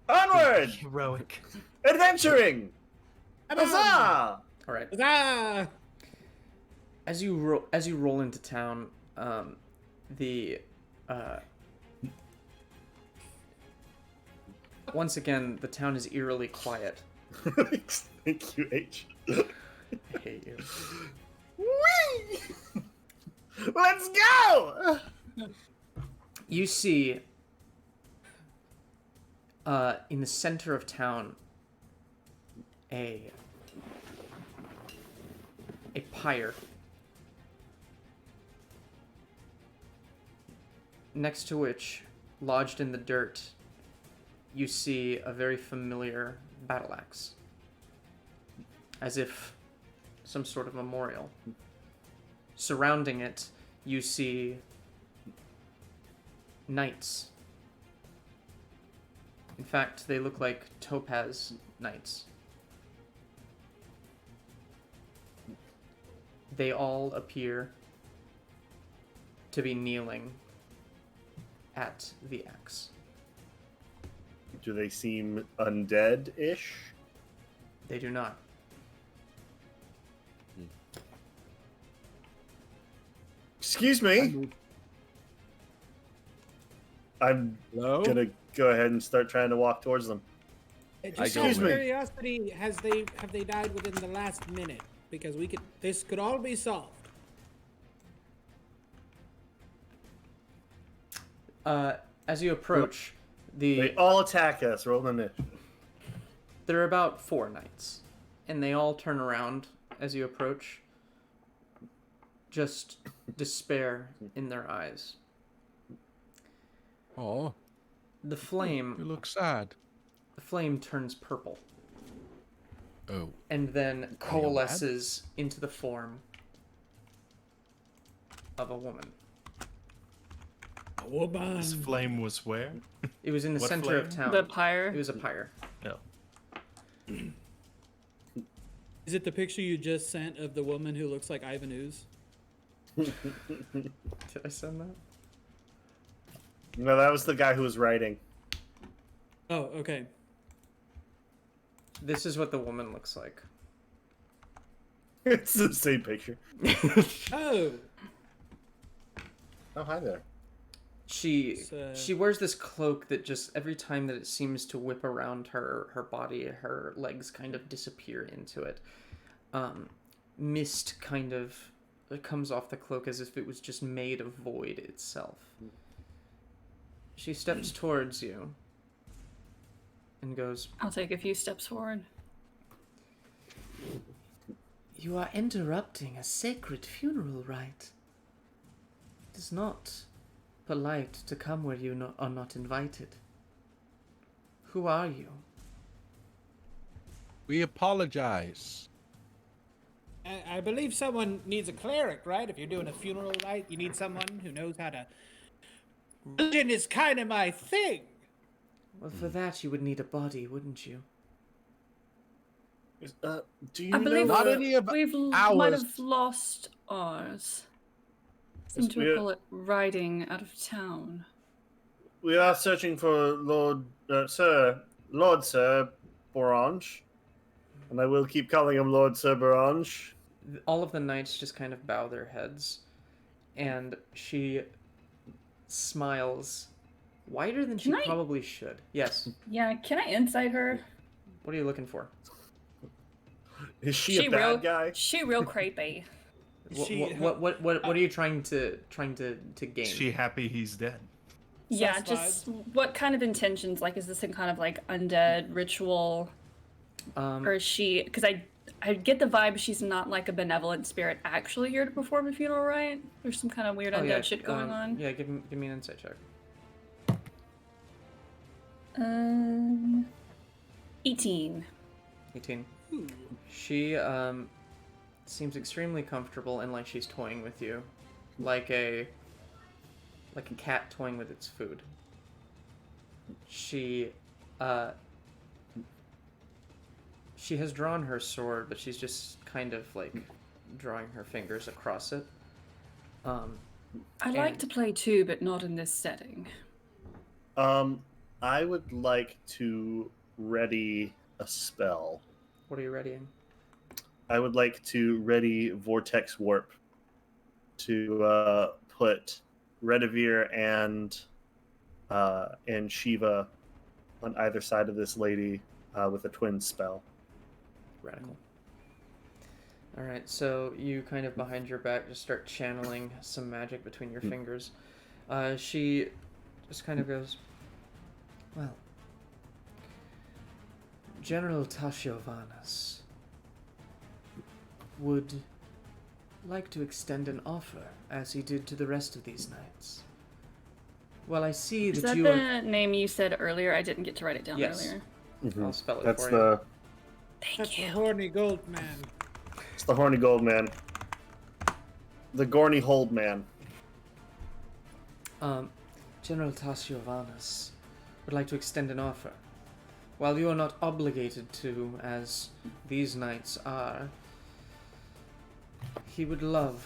Onward! Heroic. Adventuring! Come on. Huzzah! All right. Ah! As you roll into town, once again the town is eerily quiet. Thank you, H. I hate you. Whee! Let's go! You see, in the center of town, a pyre. Next to which, lodged in the dirt, you see a very familiar battle axe. As if some sort of memorial. Surrounding it, you see knights. In fact, they look like topaz knights. They all appear to be kneeling at the axe. Do they seem undead-ish? They do not. Excuse me. I'm Hello? gonna go ahead and start trying to walk towards them. Just I go out of with- curiosity, have they died within the last minute? Because this could all be solved. As you approach, They all attack us. Roll an initiative. there are about 4 knights, and they all turn around as you approach. Just despair in their eyes. Oh, The you flame look sad. turns purple Oh, and then Are you coalesces into the form of a woman. A woman. This flame was where? It was in the What center of flame? town. The pyre. It was a pyre. No. Is it the picture you just sent of the woman who looks like Ivan Ooze? Did I send that? No, that was the guy who was writing. Oh, okay. This is what the woman looks like. It's the same picture. Oh, Oh, hi there. She So- she wears this cloak that just every time that it seems to whip around her body, her legs kind of disappear into it. Mist kind of comes off the cloak as if it was just made of void itself. She steps towards you and goes, I'll take a few steps forward. "You are interrupting a sacred funeral rite. It is not polite to come where you are not invited. Who are you?" we apologize. I believe someone needs a cleric, right? If you're doing a funeral rite, you need someone who knows how to. Religion is kind of my thing. Well, for that you would need a body, wouldn't you? Do you I believe know? Not any of We've ours. might have lost ours. Seem Yes, to we are- recall it riding out of town. We are searching for Lord Sir Borange, and I will keep calling him Lord Sir Borange. All of the knights just kind of bow their heads, and she smiles wider than she Can I- probably should. Yes. Yeah, can I insight her? What are you looking for? Is she a bad guy? She real creepy. What are you trying to gain? Is she happy he's dead? Yeah, Sus just what kind of intentions? Like, is this some kind of like undead ritual, or is she? Because I get the vibe she's not like a benevolent spirit actually here to perform a funeral rite. There's some kind of weird Oh, undead shit going on. Yeah, give me an insight check. 18. 18. She seems extremely comfortable and like she's toying with you, like a like a cat toying with its food. She has drawn her sword, but she's just kind of like drawing her fingers across it. I like to play too, but not in this setting. I would like to ready a spell. What are you readying? I would like to ready Vortex Warp to put Redivir and Shiva on either side of this lady with a twin spell. Radical. All right, so you kind of behind your back just start channeling some magic between your fingers. She just kind of goes, well, General Tashiovanas would like to extend an offer, as he did to the rest of these knights. Well, I see Is that that you the are... name you said earlier? I didn't get to write it down Yes. earlier. I'll spell it That's for the you. Thank That's the you. horny gold man. it's the horny gold man, the Gorny hold man. General Tashiovanas would like to extend an offer. While you are not obligated to, as these knights are, he would love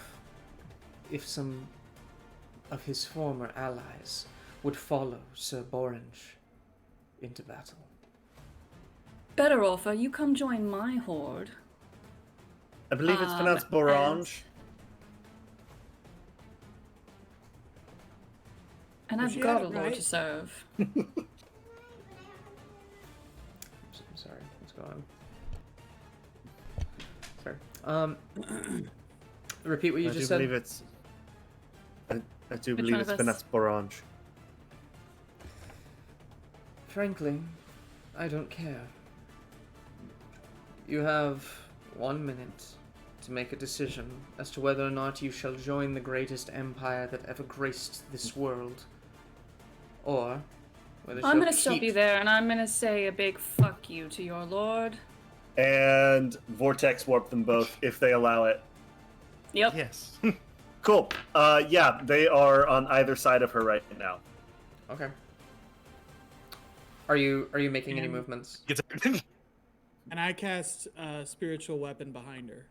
if some of his former allies would follow Sir Borange into battle. Better offer, you come join my horde. I believe it's pronounced Borange. And Well, I've she got had a it lord right. to serve. I'm sorry, what's going on? Sorry. Repeat what you I just do said. believe it's. I do Which believe one it's of us? pronounced Borange. Frankly, I don't care. You have 1 minute to make a decision as to whether or not you shall join the greatest empire that ever graced this world, or whether I'm you'll gonna stop keep... you there, and I'm gonna say a big fuck you to your lord. And Vortex Warp them both if they allow it. Yep. Yes. Cool. Yeah, they are on either side of her right now. Okay. Are you making any And- movements? And I cast a spiritual weapon behind her.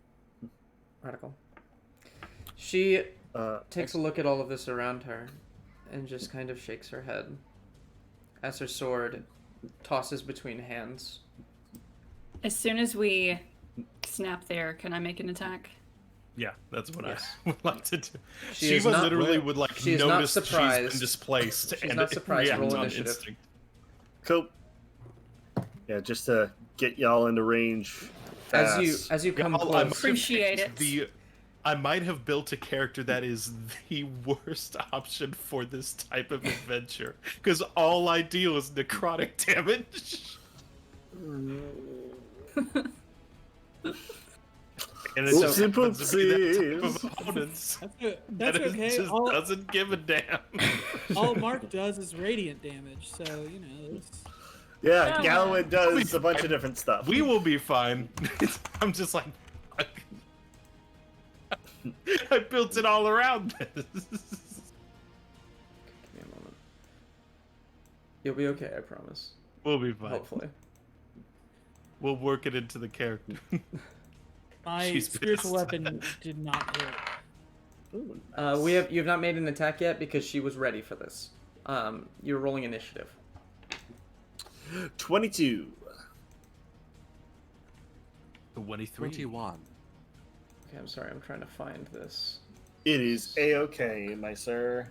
Radical. She Uh, takes a look at all of this around her and just kind of shakes her head as her sword tosses between hands. As soon as we snap there, can I make an attack? Yeah, that's what Yes. I would like to do. She is Shiva not- literally would like she is not notice that she's surprised. been displaced She's and not surprised. react Roll on initiative. instinct. Cool. Yeah, just to get y'all into range. As Fast. you come I close. might have Appreciate picked it. I might have built a character that is the worst option for this type of adventure because all I deal is necrotic damage. And it just Oopsie happens to be that type poopsies. of opponents. That's that okay. just All, doesn't give a damn. all Mark does is radiant damage, so you know. It's... Yeah, Oh, Galloway does a bunch of different stuff. We will be fine. I'm just like, fuck. I built it all around this. Give me a moment. You'll be okay, I promise. We'll be fine. Hopefully. We'll work it into the character. My She's spiritual pissed. weapon did not hit. You have not made an attack yet because she was ready for this. You're rolling initiative. 22. 23. 21. Okay, I'm sorry, I'm trying to find this. It is a-okay, my sir.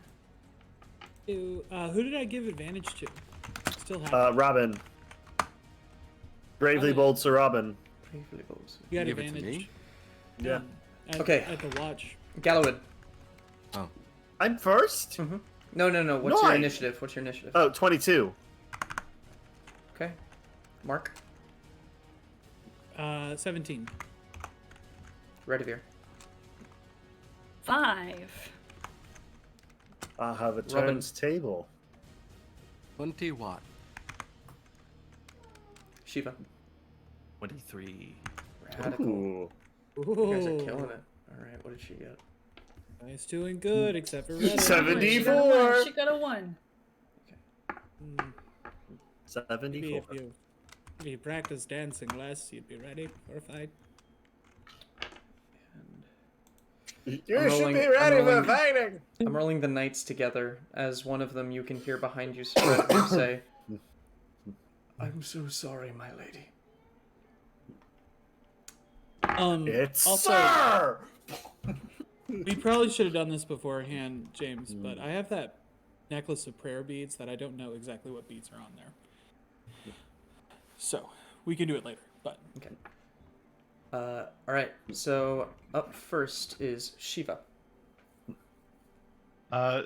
Who did I give advantage to? Still have. Robin. Bravely bold Sir Robin. Bravely bold. You got Give it to advantage. me? Yeah. Okay. At the watch. Galloway. I'm first? No. What's your Nice. initiative? What's your initiative? Oh, 22. Okay. Mark. 17. Redivir. 5. I have a Robin. turns table. 21. Shiva. 23. Radical. Ooh. You guys are killing it. Alright, what did she get? It's doing good, except for Reddit. 74. She got a 1. Mm, 74. Maybe if you practice dancing less, you'd be ready for a fight. You I'm should rolling- be I'm ready for rolling- fighting. I'm rolling the knights together. As one of them, you can hear behind you say, "I'm so sorry, my lady." It's also, sir. we probably should have done this beforehand, James, but I have that necklace of prayer beads that I don't know exactly what beads are on there. So, we can do it later, but... Okay. All right. So up first is Shiva.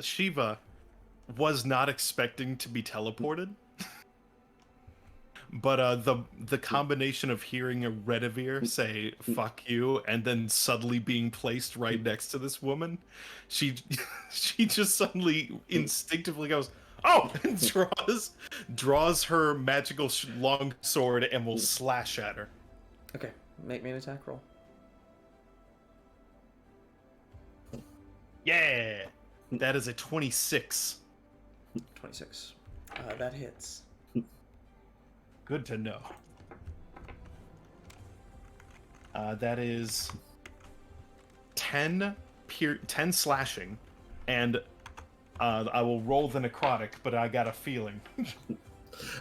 Shiva was not expecting to be teleported. But the combination of hearing a Redivir say "fuck you" and then suddenly being placed right next to this woman, she just suddenly instinctively goes, "Oh!" and draws her magical long sword and will slash at her. Okay. Make me an attack roll. Yeah, that is a 26. 26. That hits. Good to know. That is 10 slashing, and I will roll the necrotic, but I got a feeling.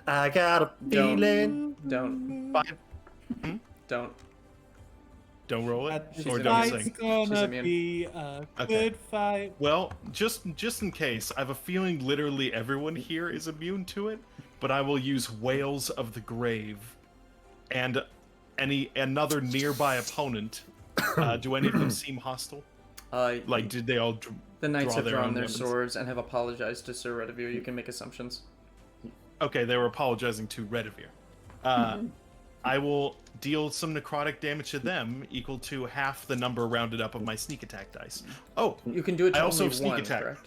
I got a feeling. Don't. 5. Don't roll it, This or don't fight's sing. She's gonna immune. be a Okay. good fight. Well, just in case, I have a feeling literally everyone here is immune to it, but I will use Whales of the Grave, and another nearby opponent. Do any of them seem hostile? Like, did they all? The knights draw have their drawn own their weapons? swords and have apologized to Sir Redivir. You can make assumptions. Okay, they were apologizing to Redivir. I will deal some necrotic damage to them, equal to half the number rounded up of my sneak attack dice. Oh, You can do it to I also only sneak one, attack. correct?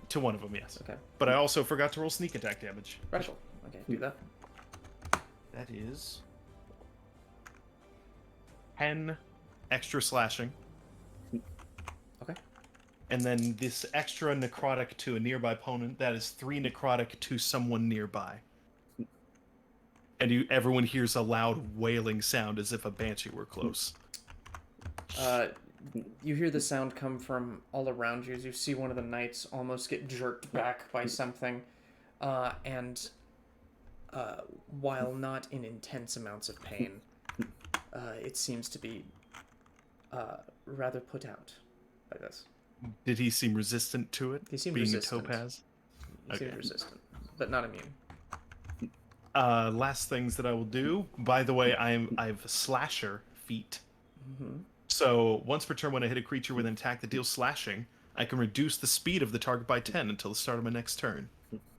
to one of them, yes. Okay. But I also forgot to roll sneak attack damage. Radical. Okay, do that. That is 10 extra slashing. Okay. And then this extra necrotic to a nearby opponent, that is 3 necrotic to someone nearby. And everyone hears a loud wailing sound as if a banshee were close. You hear the sound come from all around you as you see one of the knights almost get jerked back by something. And while not in intense amounts of pain, it seems to be rather put out by this. Did he seem resistant to it? He seemed being resistant. a topaz? He seemed Okay. resistant, but not immune. Last things that I will do. By the way, I have slasher feat. Mm-hmm. So once per turn, when I hit a creature with an attack that deals slashing, I can reduce the speed of the target by 10 until the start of my next turn.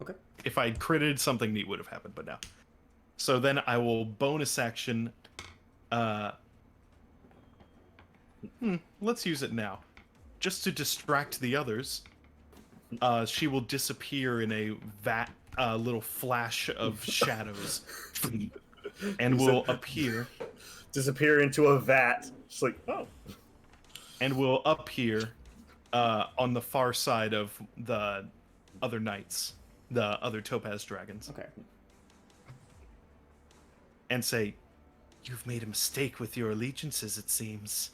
Okay. If I'd critted, something neat would have happened, but no. So then I will bonus action. Let's use it now, just to distract the others. She will disappear in a little flash of shadows, and will appear. Disappear into a vat. Just like, oh. And will appear on the far side of the other knights, the other topaz dragons, Okay. and say, "You've made a mistake with your allegiances, it seems.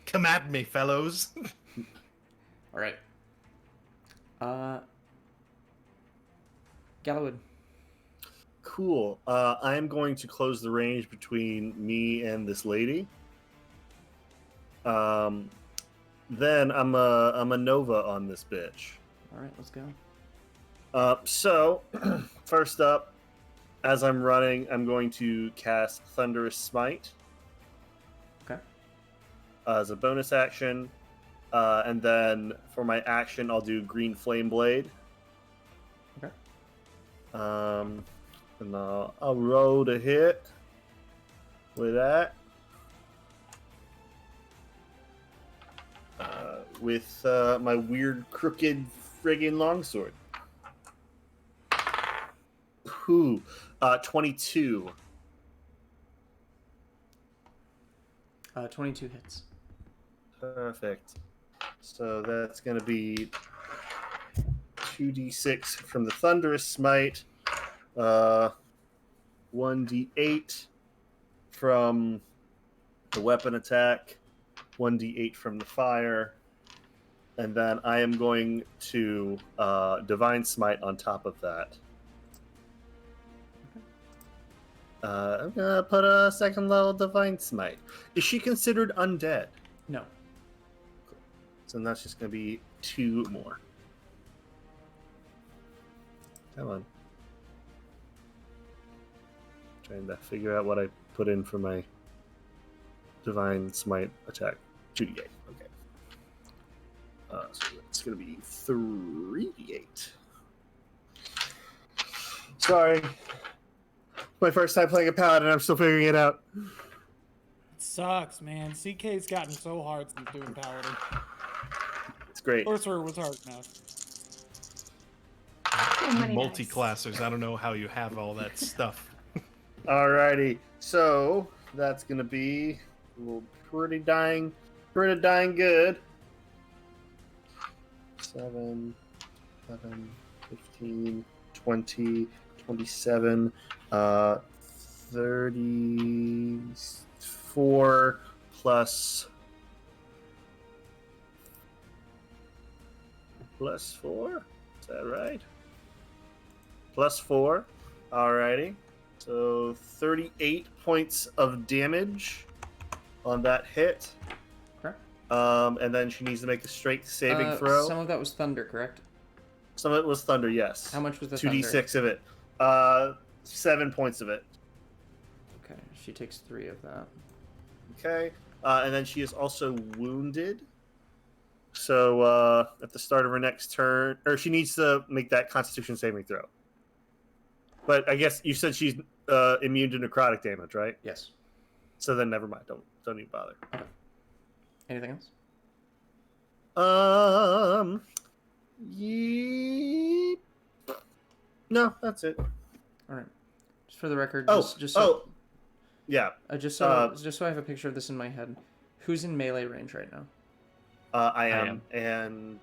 Come at me, fellows." All right. Gallowwood. Cool. I am going to close the range between me and this lady. Then I'm a Nova on this bitch. All right, let's go. So, first up, as I'm running, I'm going to cast Thunderous Smite. Okay. As a bonus action. And then for my action, I'll do Green Flame Blade. Okay. And I'll roll to hit with that. With my weird, crooked, friggin' longsword. Ooh, 22. 22 hits. Perfect. So that's going to be 2d6 from the Thunderous Smite, 1d8 from the weapon attack, 1d8 from the fire, and then I am going to Divine Smite on top of that. I'm going to put a second level Divine Smite. Is she considered undead? No. So that's just going to be 2 more. Come on. Trying to figure out what I put in for my Divine Smite attack. 2d8. Okay. So it's going to be 3d8. Sorry. My first time playing a paladin, I'm still figuring it out. It sucks, man. CK's gotten so hard since doing Paladin. It's great. Sorcerer was hard enough. Multi-classers. I don't know how you have all that stuff. Alrighty. So that's going to be pretty dang good. 7, 15, 20, 27, 34 plus 4. Is that right? Plus 4. Alrighty. So 38 points of damage on that hit. Okay. And then she needs to make a strength saving throw. Some of that was thunder, correct? Some of it was thunder, yes. How much was the 2d6 of it. 7 points of it. Okay, she takes 3 of that. Okay. And then she is also wounded. So at the start of her next turn, or she needs to make that Constitution saving throw. But I guess you said she's immune to necrotic damage, right? Yes. So then never mind. Don't even bother. Okay. Anything else? No, that's it. All right. Just for the record, yeah. just so I have a picture of this in my head. Who's in melee range right now? I am. And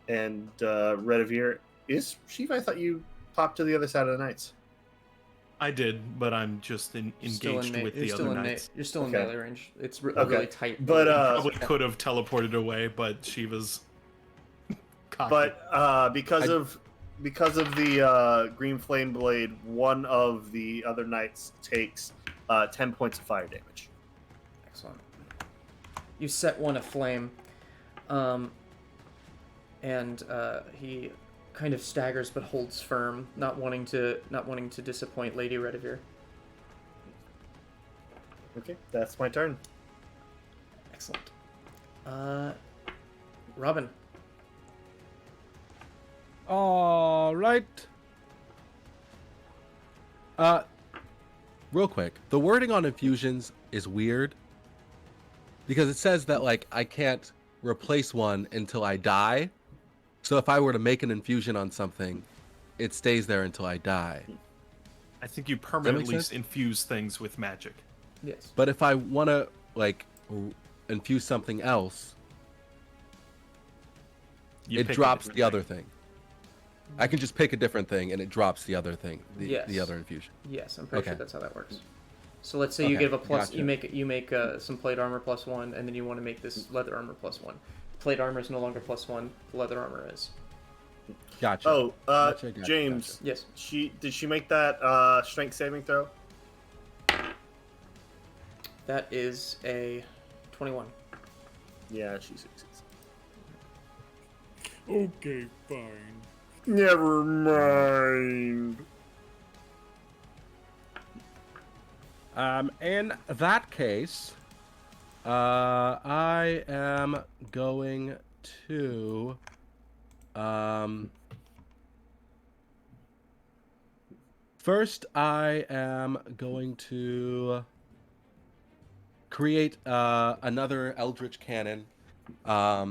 Redivere is Shiva. I thought you popped to the other side of the knights. I did, but I'm just engaged with the other knights. You're still in Okay. melee range. It's really tight. But Probably could have teleported away, but Shiva's cocky. but because of the green flame blade, one of the other knights takes 10 points of fire damage. Excellent. You set one aflame, and he kind of staggers but holds firm, not wanting to disappoint Lady Redivere. Okay, that's my turn. Excellent. Robin. All right. Real quick, the wording on infusions is weird because it says that like I can't replace one until I die. So if I were to make an infusion on something, it stays there until I die. I think you make permanently sense? infuse things with magic. Yes. But if I want to like infuse something else, You it pick a drops different the thing. other thing. I can just pick a different thing and it drops the other thing, the Yes. other infusion. Yes, I'm pretty sure Okay. that's how that works. So let's say you Okay, give a plus, gotcha. you make some plate armor +1, and then you want to make this leather armor +1. Plate armor is no longer +1. Leather armor is. Gotcha. Oh, Gotcha, James. Yes. Did she make that strength saving throw? That is a 21. Yeah, she succeeds. Okay, fine. Never mind. In that case, I am going to, first I am going to create another Eldritch Cannon, as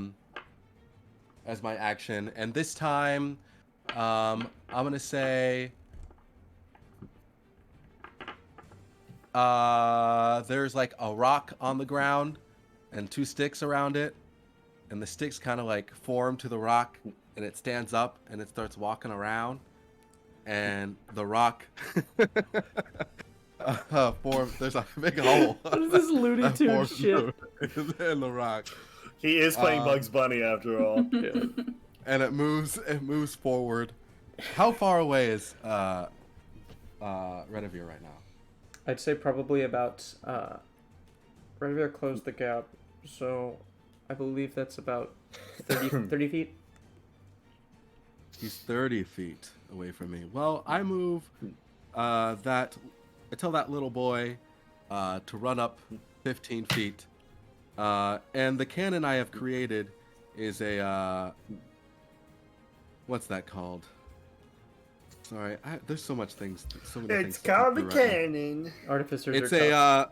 my action, and this time, I'm gonna say. There's like a rock on the ground and 2 sticks around it. and the sticks kind of like form to the rock, and it stands up and it starts walking around, and the rock forms. There's a big hole. What is this Looney that Tunes forms shit? in the rock, He is playing Bugs Bunny after all. Yeah. and it moves forward. How far away is Redivere right now? I'd say probably about. Redivere closed the gap, so I believe that's about 30 feet. He's 30 feet away from me. Well, I move I tell that little boy to run up 15 feet. And the cannon I have created is a what's that called? Sorry, there's so many things. It's to think called a through right now. cannon. Artificers It's are tough.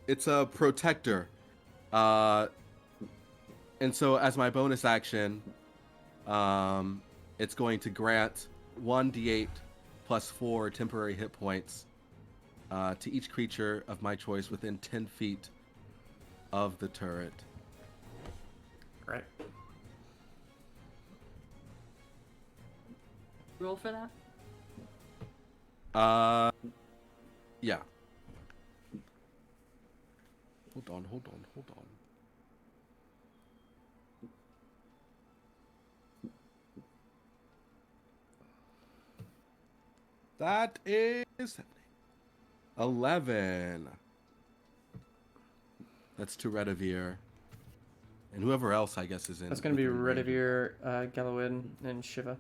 it's a protector. And so as my bonus action, it's going to grant 1d8 plus 4 temporary hit points to each creature of my choice within 10 feet of the turret. Right. Roll for that. Yeah. Hold on. That is 11. That's to Redivere. And whoever else, I guess, is in. That's going to be within range. Redivere, Galawin, and Shiva.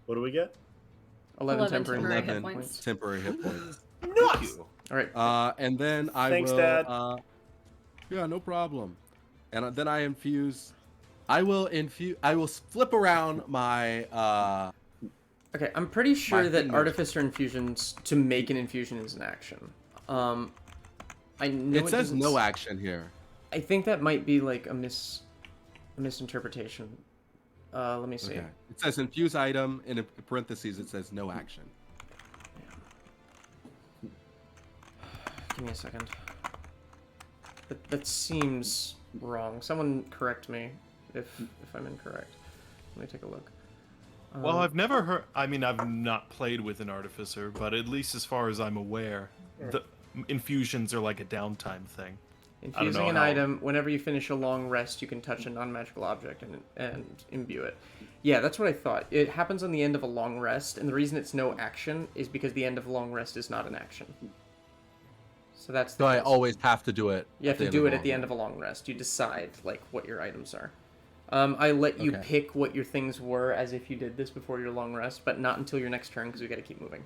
What do we get? 11 11 temporary temporary hit hit points. points. Temporary hit points. Nice! All right. And then I Thanks, will. Dad. Yeah, no problem. And then I infuse. I will flip around my. Okay, I'm pretty sure My that fingers. Artificer Infusions, to make an infusion is an action. I know It says doesn't no action here. I think that might be like a misinterpretation. Let me see. Okay. It says infuse item, and in parentheses it says no action. Give me a second. That seems wrong. Someone correct me if I'm incorrect. Let me take a look. Well, I've never heard. I mean, I've not played with an artificer, but at least as far as I'm aware, the infusions are like a downtime thing. Infusing know an how- item, whenever you finish a long rest, you can touch a non-magical object and imbue it. Yeah, that's what I thought. It happens on the end of a long rest, and the reason it's no action is because the end of a long rest is not an action. So that's the So I case. always have to do it. You have to do it at the end of a long rest. You decide like what your items are. I let you Okay. pick what your things were as if you did this before your long rest, but not until your next turn because we got to keep moving.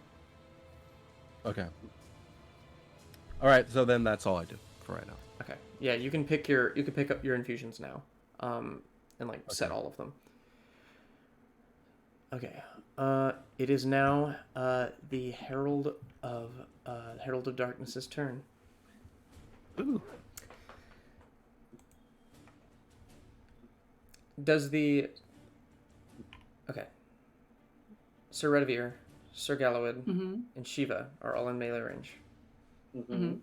Okay. All right. So then that's all I do for right now. Okay. Yeah, you can pick up your infusions now, and like set all of them. Okay. It is now the Herald of Darkness's turn. Ooh. Does the okay? Sir Redivere, Sir Galawid, and Shiva are all in melee range.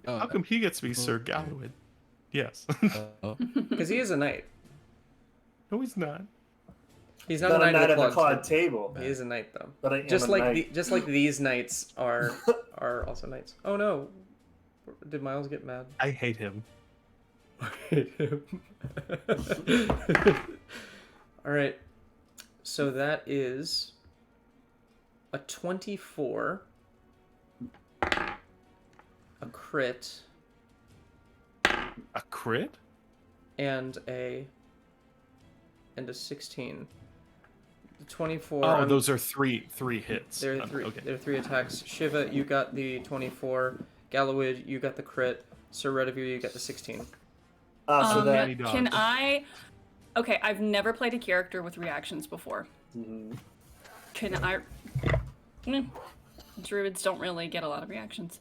How come he gets to be Sir Galawid? Yes. Because he is a knight. No, he's not. He's not Not a knight at of the the cloud cloud table. He is a knight though. But I am Just a like knight. just like these knights are also knights. Oh no! Did Miles get mad? I hate him. All right. So that is a 24, a crit, A crit? and a 16. The 24. Oh, those are three hits. They're three. Okay. They're three attacks. Shiva, you got the 24. Galawid, you got the crit. Sir Redivere, you got the 16. So that Danny dog. Can I? Okay, I've never played a character with reactions before. Can I? Druids don't really get a lot of reactions.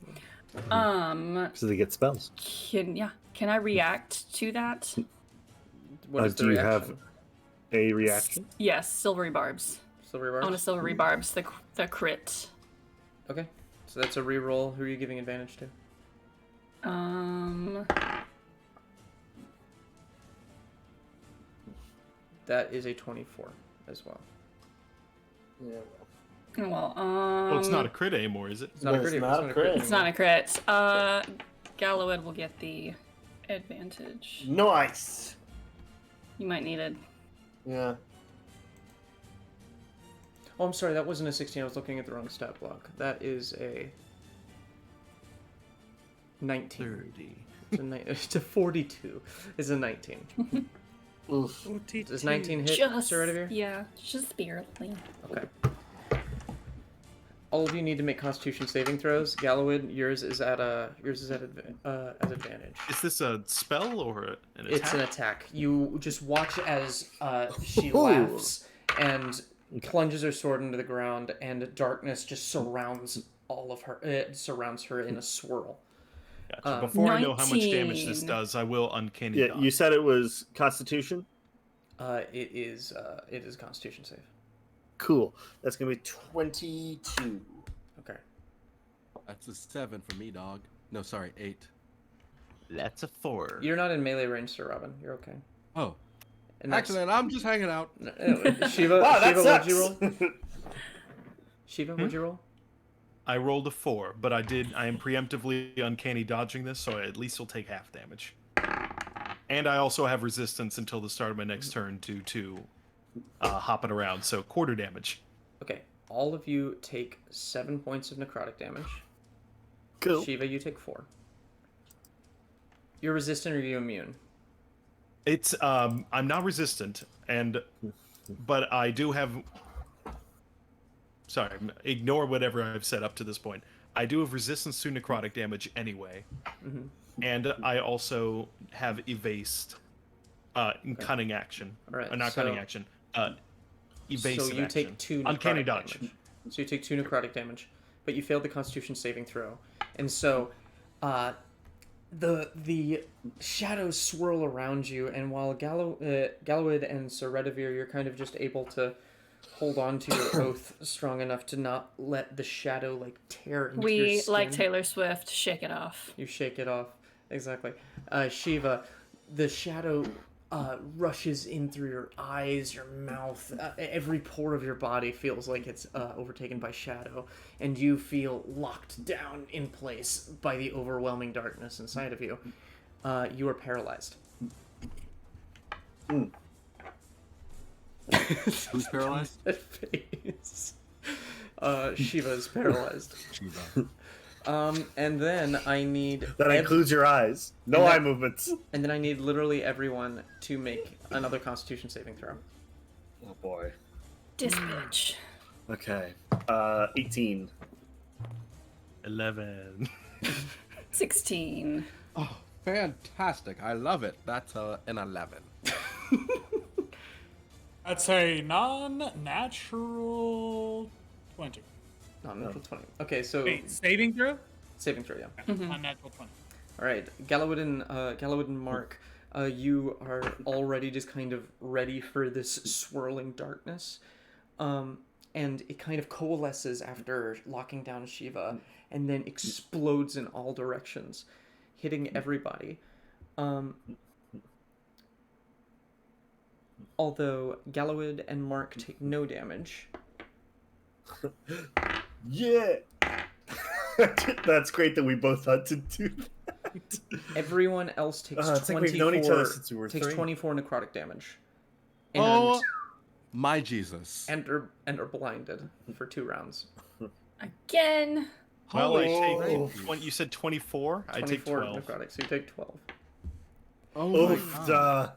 So they get spells. Can I react to that? What is the Do you reaction? have a reaction? Yes, silvery barbs. Silvery I want a barbs? silvery barbs. The crit. Okay. So that's a reroll. Who are you giving advantage to? That is a 24 as well. Yeah. Well, Well, it's not a crit anymore, is it? It's not a It's crit. not a crit. It's not a crit. Gallowed will get the advantage. Nice. You might need it. Yeah. Oh, I'm sorry. That wasn't a 16. I was looking at the wrong stat block. That is a 19. 30. It's a 42. It's a 19. Oof. Does 19 hit, Just Serenivir? yeah, just barely. Okay. All of you need to make Constitution saving throws. Gallowid, yours is at advantage. Is this a spell or an attack? It's an attack. You just watch as she laughs and plunges her sword into the ground, and darkness just surrounds all of her. It surrounds her in a swirl. Gotcha. Before I know how much damage 19. this does, I will uncanny Yeah, dodge. you said it was Constitution? It is Constitution save. Cool. That's going to be 22. Okay. That's a 7 for me, dog. No, sorry, 8. That's a 4. You're not in melee range, Sir Robin. You're okay. Oh, And that's- actually, I'm just hanging out. Shiva, Wow, that Shiva, what'd you sucks. roll? Shiva, what'd you roll? I rolled a 4, but I am preemptively uncanny dodging this, so I at least will take half damage. And I also have resistance until the start of my next turn due to hopping around, so quarter damage. Okay. All of you take 7 points of necrotic damage. Cool. Shiva, you take 4. You're resistant or are you immune? It's I'm not resistant, but I do have. Sorry, ignore whatever I've said up to this point. I do have resistance to necrotic damage anyway, and I also have evased, cunning action. All right, Not so- cunning action. Evasive So you action. take 2 uncanny necrotic dodge. damage. So you take 2 necrotic damage, but you failed the Constitution saving throw, and so the shadows swirl around you, and while Gallowid and Sir Redivir, you're kind of just able to hold on to your oath strong enough to not let the shadow like tear into your We, skin. like Taylor Swift, shake it off. You shake it off. Exactly. Shiva, the shadow rushes in through your eyes, your mouth. Every pore of your body feels like it's overtaken by shadow, and you feel locked down in place by the overwhelming darkness inside of you. You are paralyzed. Who's paralyzed? That face. Shiva is paralyzed. Shiva. And then I need That includes your eyes. No And that- eye movements. and then I need literally everyone to make another Constitution saving throw. Oh boy. This bitch. Okay. 18. 11. 16. Oh, fantastic! I love it. That's an 11. That's a non-natural 20. Non-natural 20. Okay, so Wait, saving throw? saving throw, yeah. Non-natural 20. All right, Gallowid and Mark, you are already just kind of ready for this swirling darkness, and it kind of coalesces after locking down Shiva, and then explodes in all directions, hitting everybody. Although Gallowid and Mark take no damage. Yeah. That's great that we both had to do that. Everyone else takes It's like 24. we've known each other since we were takes 3. 24 necrotic damage. And, Oh, my Jesus! and are blinded for 2 rounds. Again. Well, I Oh. take you said 24? I take 24 12. necrotic, so you take 12. Oh my Oof. God.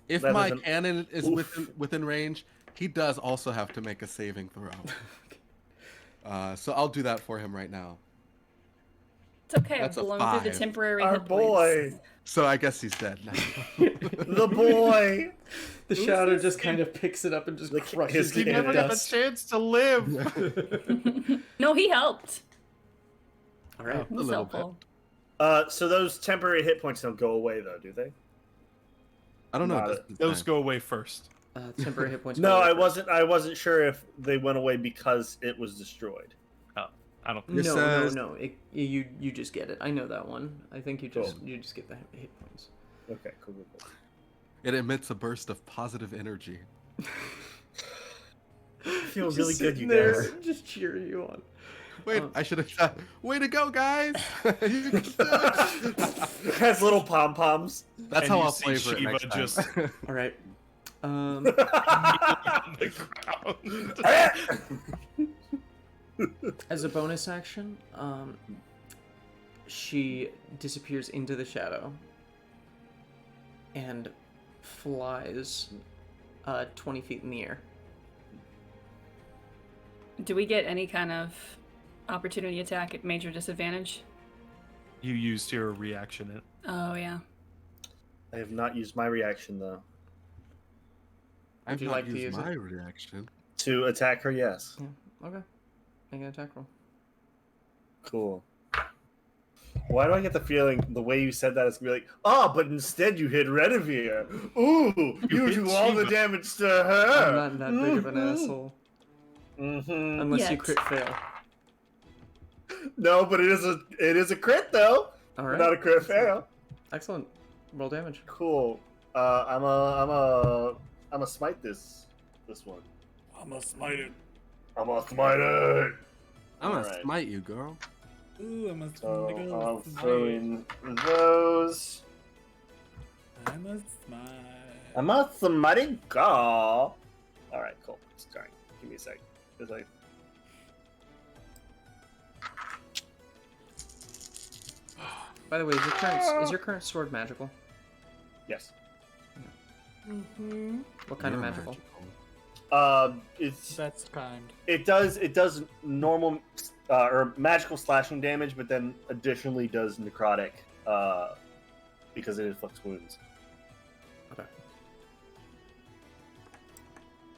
If That my doesn't- cannon is Oof. within range, he does also have to make a saving throw. So I'll do that for him right now. It's okay. That's a I've blown through the 5. temporary Our hit points. boy. So I guess he's dead now. The boy. The shadow just kind of picks it up and just The- crushes his it He in never got a dust. chance to live. No, he helped. All right. He was little helpful. So those temporary hit points don't go away though, do they? I don't know. Got this- it. Those go away first. Temporary hit points. No, go away I first. wasn't sure if they went away because it was destroyed. I don't think No, It says- no. You just get it. I know that one. I think you just get the hit points. Okay, cool. It emits a burst of positive energy. I feel Just really good, sitting you there, guys. just cheering you on. Wait, I should have said, way to go, guys! You can do it. Has little pom poms. That's And how you I'll see flavor it Shiva next time. just- All right. on the ground. As a bonus action, she disappears into the shadow and flies 20 feet in the air. Do we get any kind of opportunity attack at major disadvantage? You used your reaction. Oh, yeah. I have not used my reaction though. I've you not like to used use it? my reaction. To attack her, yes. Yeah. Okay. Make an attack roll. Cool. Why do I get the feeling the way you said that is gonna be like, oh, but instead you hit Redivere. Ooh, you hit do all the Shiva. damage to her. I'm not that big of an asshole. Mm-hmm. Unless you Yet. crit fail. No, but it is a crit though. All right. Not a crit fail. Excellent. Roll damage. Cool. I'm a smite this one. I'm gonna smite it. I'm a smite it. I'm gonna Alright. smite you, girl. Ooh, I'm a So I'll smite. throw in those. I'm a smite. I'm a smiting girl. All right, cool. Sorry, give me a sec. 'Cause I... By the way, is your current sword magical? Yes. What kind of You're magical? It's That's kind. it does normal or magical slashing damage, but then additionally does necrotic because it inflicts wounds. Okay.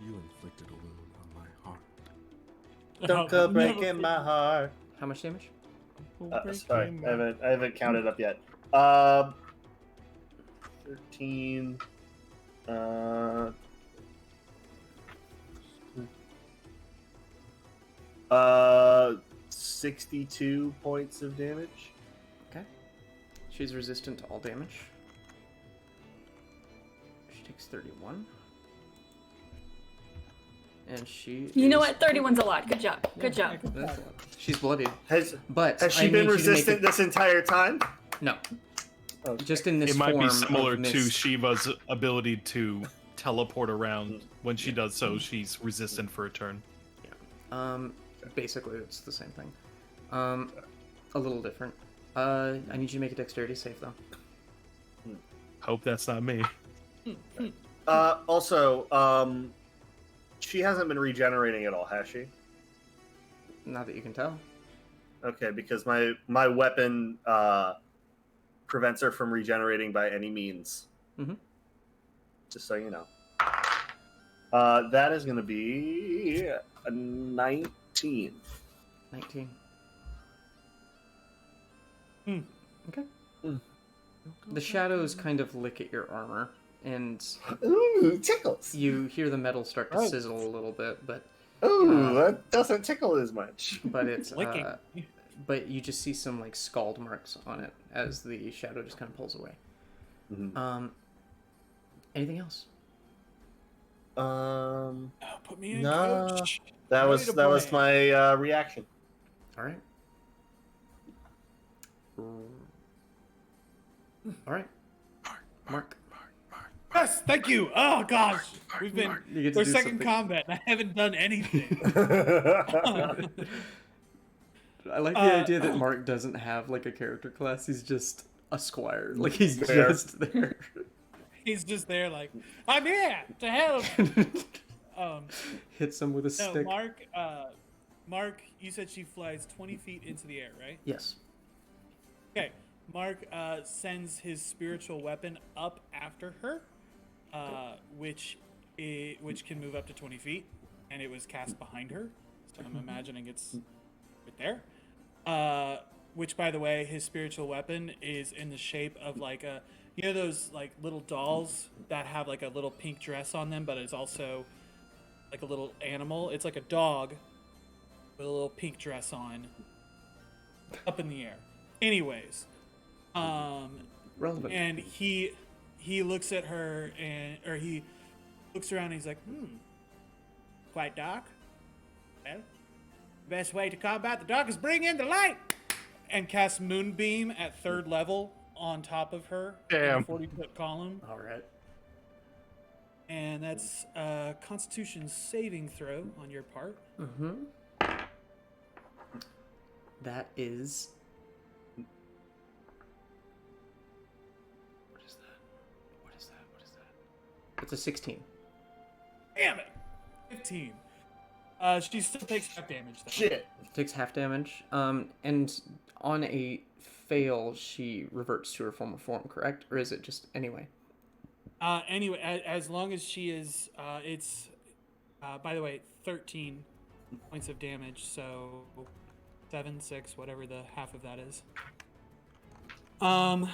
You inflicted a wound on my heart. Don't go breaking my heart. How much damage? Sorry, I haven't counted up yet. 13. 62 points of damage. Okay. She's resistant to all damage. She takes 31. And she. You know is- what? 31's a lot. Good job. Good job. That's a lot. She's bloodied. Has But has she I been need you to make resistant it- this entire time? No. Okay. Just in this It might form be similar of to mist. Shiva's ability to teleport around. When she does so, she's resistant for a turn. Basically, it's the same thing. A little different. I need you to make a dexterity save, though. Hope that's not me. Also, she hasn't been regenerating at all, has she? Not that you can tell. Okay, because my weapon prevents her from regenerating by any means. Mhm. Just so you know. That is going to be a 19. 19. Hmm. Okay. Hmm. The shadows kind of lick at your armor, and Ooh, tickles. you hear the metal start to Oh. sizzle a little bit, but Ooh, that doesn't tickle as much. it's Licking. but you just see some like scald marks on it as the shadow just kind of pulls away. Mhm. Anything else? Oh, put me in, No. coach. That Ready was to that was play. my reaction. All right. All right. Mark. Yes, thank you. Oh gosh, we've been You get to we're do second something. combat and I haven't done anything. I like the idea that Mark doesn't have like a character class. He's just a squire. Like he's There. just there. He's just there like, I'm here to help. Hits him with a No, stick. Mark, you said she flies 20 feet into the air, right? Yes. Okay. Mark sends his spiritual weapon up after her, which can move up to 20 feet, and it was cast behind her. So I'm imagining it's right there. Which, by the way, his spiritual weapon is in the shape of like a, you know, those like little dolls that have like a little pink dress on them, but it's also like a little animal. It's like a dog with a little pink dress on, up in the air. Anyways. Relevant. And he he looks at her or he looks around and he's like, Quite dark. Well, the best way to combat the dark is bring in the light. and casts Moonbeam at 3rd level on top of her in a Damn. 40-foot column. All right. And that's a Constitution saving throw on your part. Mm-hmm. That is. What is that? What is that? What is that? It's a 16. Damn it! 15. She still takes half damage though. Shit. Takes half damage. And on a fail, she reverts to her former form, correct? Or is it just anyway? Anyway, as long as she is, it's, by the way, 13 points of damage, so 7, 6, whatever the half of that is. A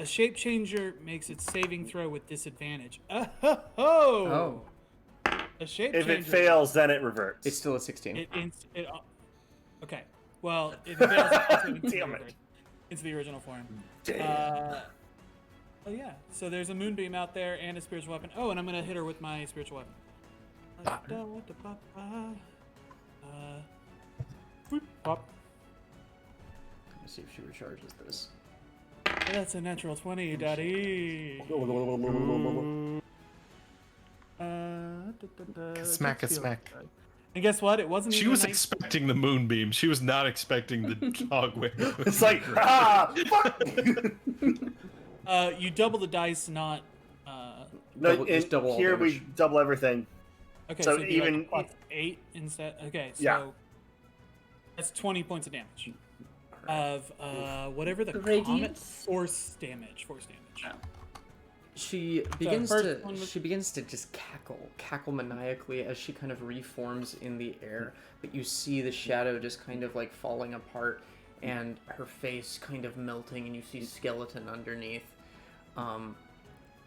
shape changer makes its saving throw with disadvantage. Oh. A shape If changer. it fails, then it reverts. It's still a 16. Okay. Well, if it fails, it's Damn it. into the original form. Damn. Oh yeah. So there's a moonbeam out there and a spiritual weapon. Oh, and I'm gonna hit her with my spiritual weapon. Pop. Let's see if she recharges this. That's a natural 20, daddy. Smack a smack. And guess what? It wasn't She even was a nice- expecting the moonbeam. She was not expecting the dog whip. It's like, fuck! You double the dice, not. No, Double- just double all here we damage. double everything. Okay, So so, it'd be like even- plus 8 instead. Okay, so Yeah. that's 20 points of damage. Of whatever the comet Radiance? force damage. She begins first one to was- she begins to just cackle maniacally as she kind of reforms in the air. But you see the shadow just kind of like falling apart, and her face kind of melting, and you see skeleton underneath,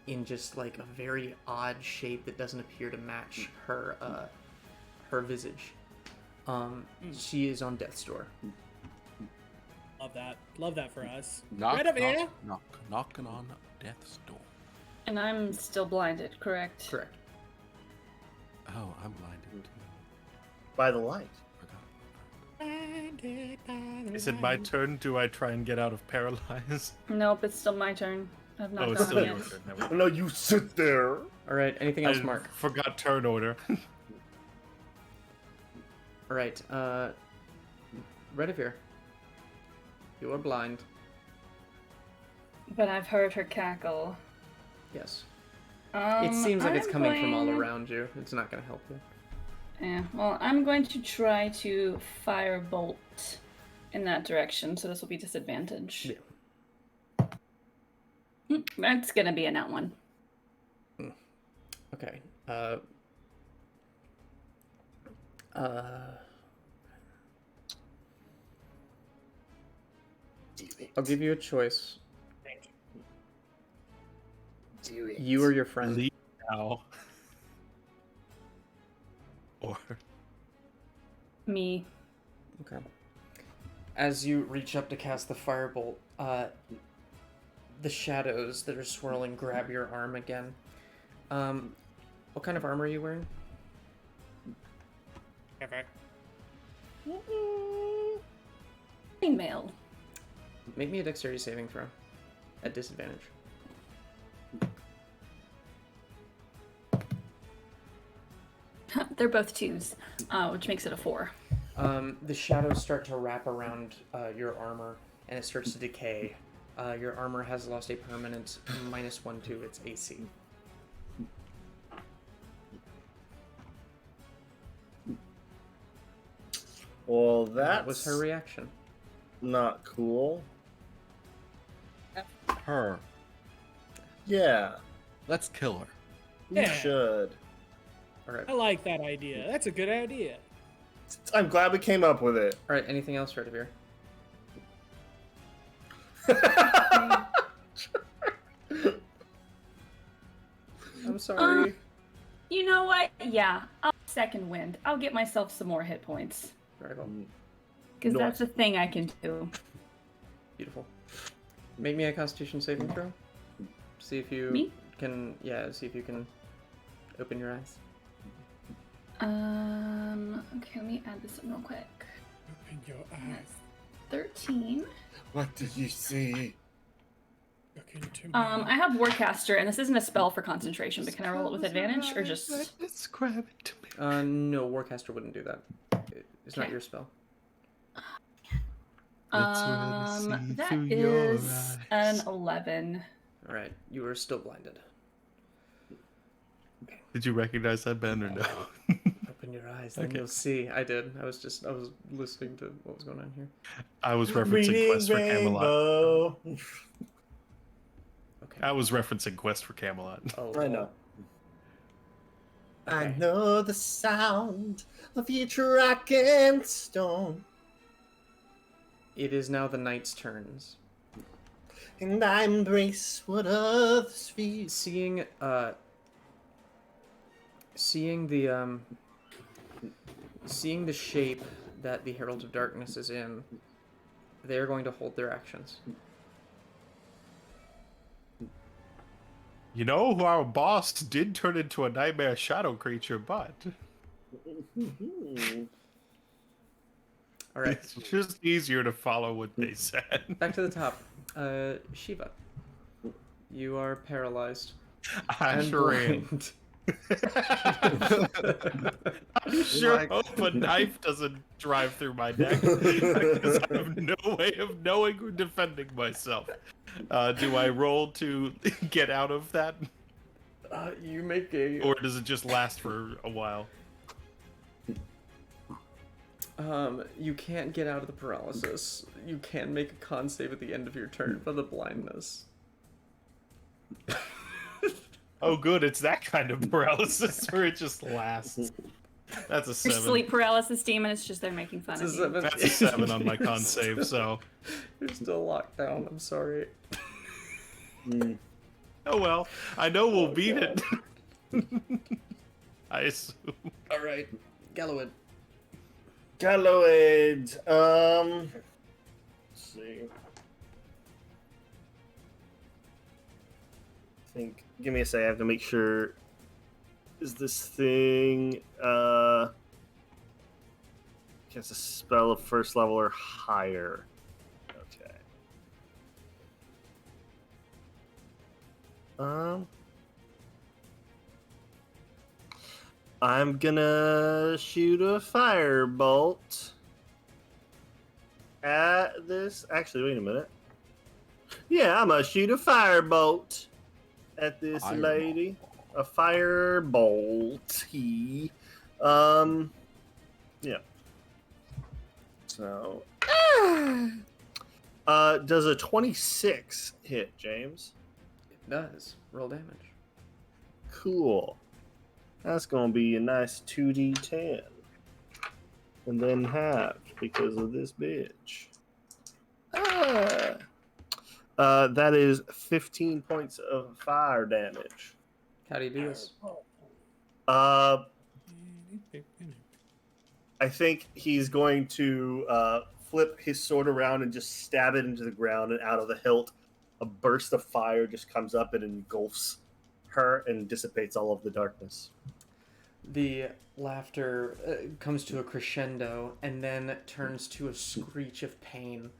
in just like a very odd shape that doesn't appear to match her her visage. She is on death's door. Love that for us. Knock, Right over here. knocking on death's door. And I'm still blinded, correct? Correct. Oh, I'm blinded too. By the light. Forgot. Is it my turn? Do I try and get out of paralyze? Nope, it's still my turn. I've not Oh, it's gone still yet. your turn. Never mind. No, you sit there. All right. Anything else, I Mark? forgot turn order. All right. Redivere. You are blind. But I've heard her cackle. Yes. It seems like it's I'm coming from all going- around you. It's not going to help you. Yeah, well, I'm going to try to firebolt in that direction, so this will be disadvantage. Yeah. That's gonna be a nat 1. Okay. I'll give you a choice. Do it. You or your friend. Leave now. Or Me. Okay. As you reach up to cast the firebolt, the shadows that are swirling grab your arm again. What kind of armor are you wearing? Female. Make me a dexterity saving throw. At disadvantage. They're both 2s, which makes it a 4. The shadows start to wrap around your armor, and it starts to decay. Your armor has lost a permanent -1 to its AC. Well, That that was her reaction. not cool. Her. Yeah, Let's kill her. you Yeah. should. All right. I like that idea. That's a good idea. I'm glad we came up with it. All right. Anything else, Redivere? I'm sorry. You know what? Yeah, I'll second wind. I'll get myself some more hit points. Very well. Because Nice. that's a thing I can do. Beautiful. Make me a Constitution saving throw. See if you Me? can. Yeah, see if you can open your eyes. Okay, let me add this in real quick. Open your eyes. 13. What did you see? Look into I have Warcaster, and this isn't a spell for concentration, but can I roll it with advantage or just? Describe it to me. No, Warcaster wouldn't do that. It's not Okay. your spell. That through your is eyes. an 11. All right, you are still blinded. Did you recognize that, Ben, or no? Open your eyes, then Okay. you'll see. I did. I was listening to what was going on here. I was referencing Reading Quest for Camelot. Rainbow. Okay. I was referencing Quest for Camelot. Oh, I know. I Okay. know the sound of each rock and stone, It is now the knight's turns. and I embrace what others feel. Seeing the shape that the Herald of Darkness is in, they are going to hold their actions. You know, our boss did turn into a nightmare shadow creature, but All right, it's just easier to follow what they said. back to the top. Shiva, you are paralyzed I'm and sure. blind. I'm sure hope a knife doesn't drive through my neck because I have no way of knowing or defending myself. Do I roll to get out of that, You make a. or does it just last for a while? You can't get out of the paralysis. You can make a con save at the end of your turn for the blindness. Oh, good, it's that kind of paralysis where it just lasts. That's a Your 7. sleep paralysis demon is just there making fun It's of a you. 7. That's a 7 on my con save, so. You're still locked down. I'm sorry. Oh well, I know we'll beat it. I assume. All right, Gallowid. Gallowid. Let's see. I think. Give me a sec. I have to make sure. Is this thing cast a spell of first level or higher? Okay. I'm gonna shoot a firebolt at this. Actually, wait a minute. Yeah, I'm gonna shoot a firebolt at this Firebolt. lady. A firebolt. Yeah. So. Does a 26 hit, James? It does. Roll damage. Cool. That's gonna be a nice 2d10. And then half because of this bitch. That is 15 points of fire damage. How do you do this? I think he's going to flip his sword around and just stab it into the ground, and out of the hilt, a burst of fire just comes up and engulfs her and dissipates all of the darkness. The laughter comes to a crescendo and then turns to a screech of pain.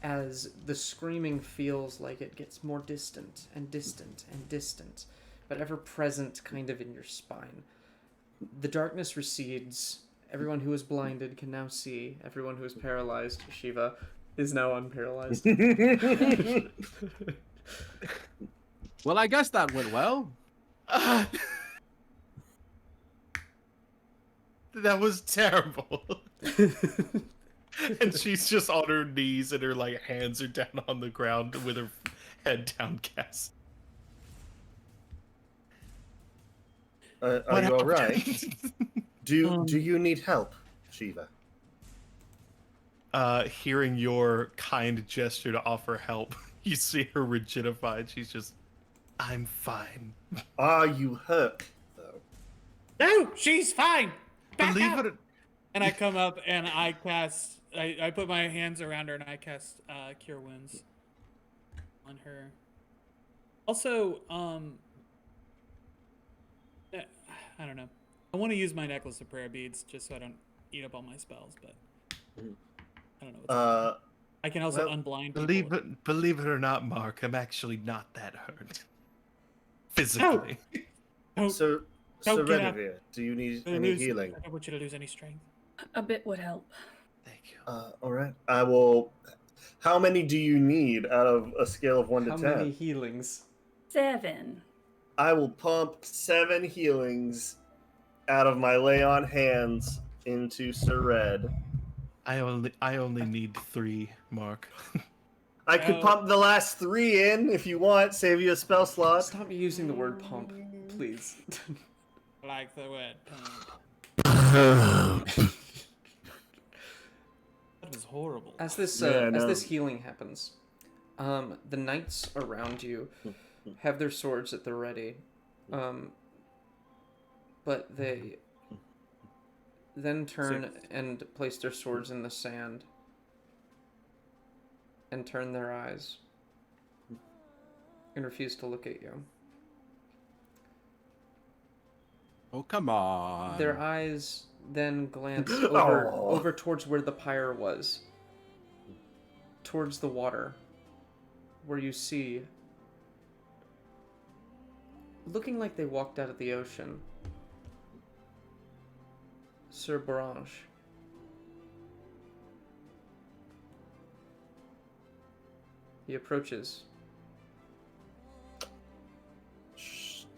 As the screaming feels like it gets more distant and distant and distant, but ever present kind of in your spine. The darkness recedes. Everyone who is blinded can now see. Everyone who is paralyzed, Shiva, is now unparalyzed. Well, I guess that went well. That was terrible. And she's just on her knees and her like hands are down on the ground with her head downcast. Are you all right? Do you need help, Shiva? Hearing your kind gesture to offer help, you see her rigidified. She's just, I'm fine. Are you hurt, though? No, she's fine. Back Believe up. it. And I come up and I cast I put my hands around her and I cast Cure Wounds on her. Also, I don't know. I want to use my necklace of prayer beads just so I don't eat up all my spells, but I don't know. What's I can also unblind people. Believe it or not, Mark, I'm actually not that hurt. Physically. So, Don't get up. Serenivir, do you need Don't any lose- healing? I don't want you to lose any strength. A bit would help. Thank you. All right. I will. How many do you need out of a scale of 1 to How 10? many healings? 7. I will pump 7 healings out of my lay on hands into Sir Red. I only need 3, Mark. I could pump the last 3 in if you want, save you a spell slot. Stop using the word pump, please. I like the word pump. That was horrible. As this healing happens, the knights around you have their swords at the ready, but they then turn and place their swords in the sand and turn their eyes and refuse to look at you. Oh, come on. Their eyes then glance Oh. over towards where the pyre was, towards the water, where you see, looking like they walked out of the ocean, Sir Barange. He approaches.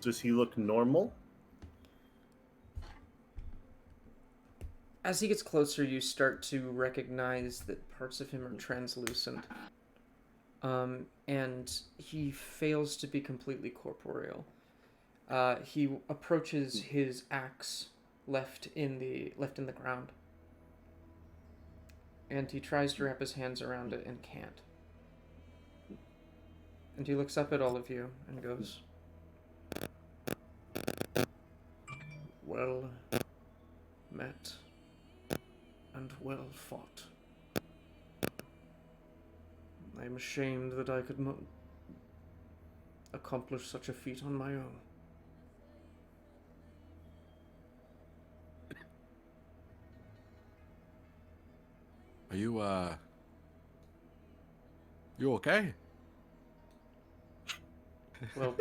Does he look normal? As he gets closer, you start to recognize that parts of him are translucent. And he fails to be completely corporeal. He approaches his axe left in the ground. And he tries to wrap his hands around it and can't. And he looks up at all of you and goes, "Well met and well fought. I am ashamed that I could not accomplish such a feat on my own." Are you okay? Well,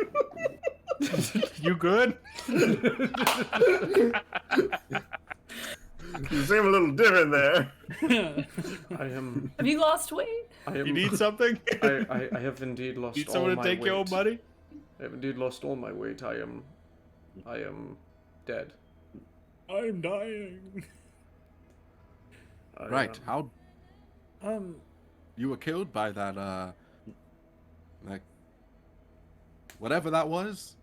You good? You seem a little different there. I am. Have you lost weight? I am. You need something? I have indeed lost Need all someone my to take weight. your own money? I have indeed lost all my weight. I am dead. I'm dying. Right. How Um, you were killed by that like whatever that was?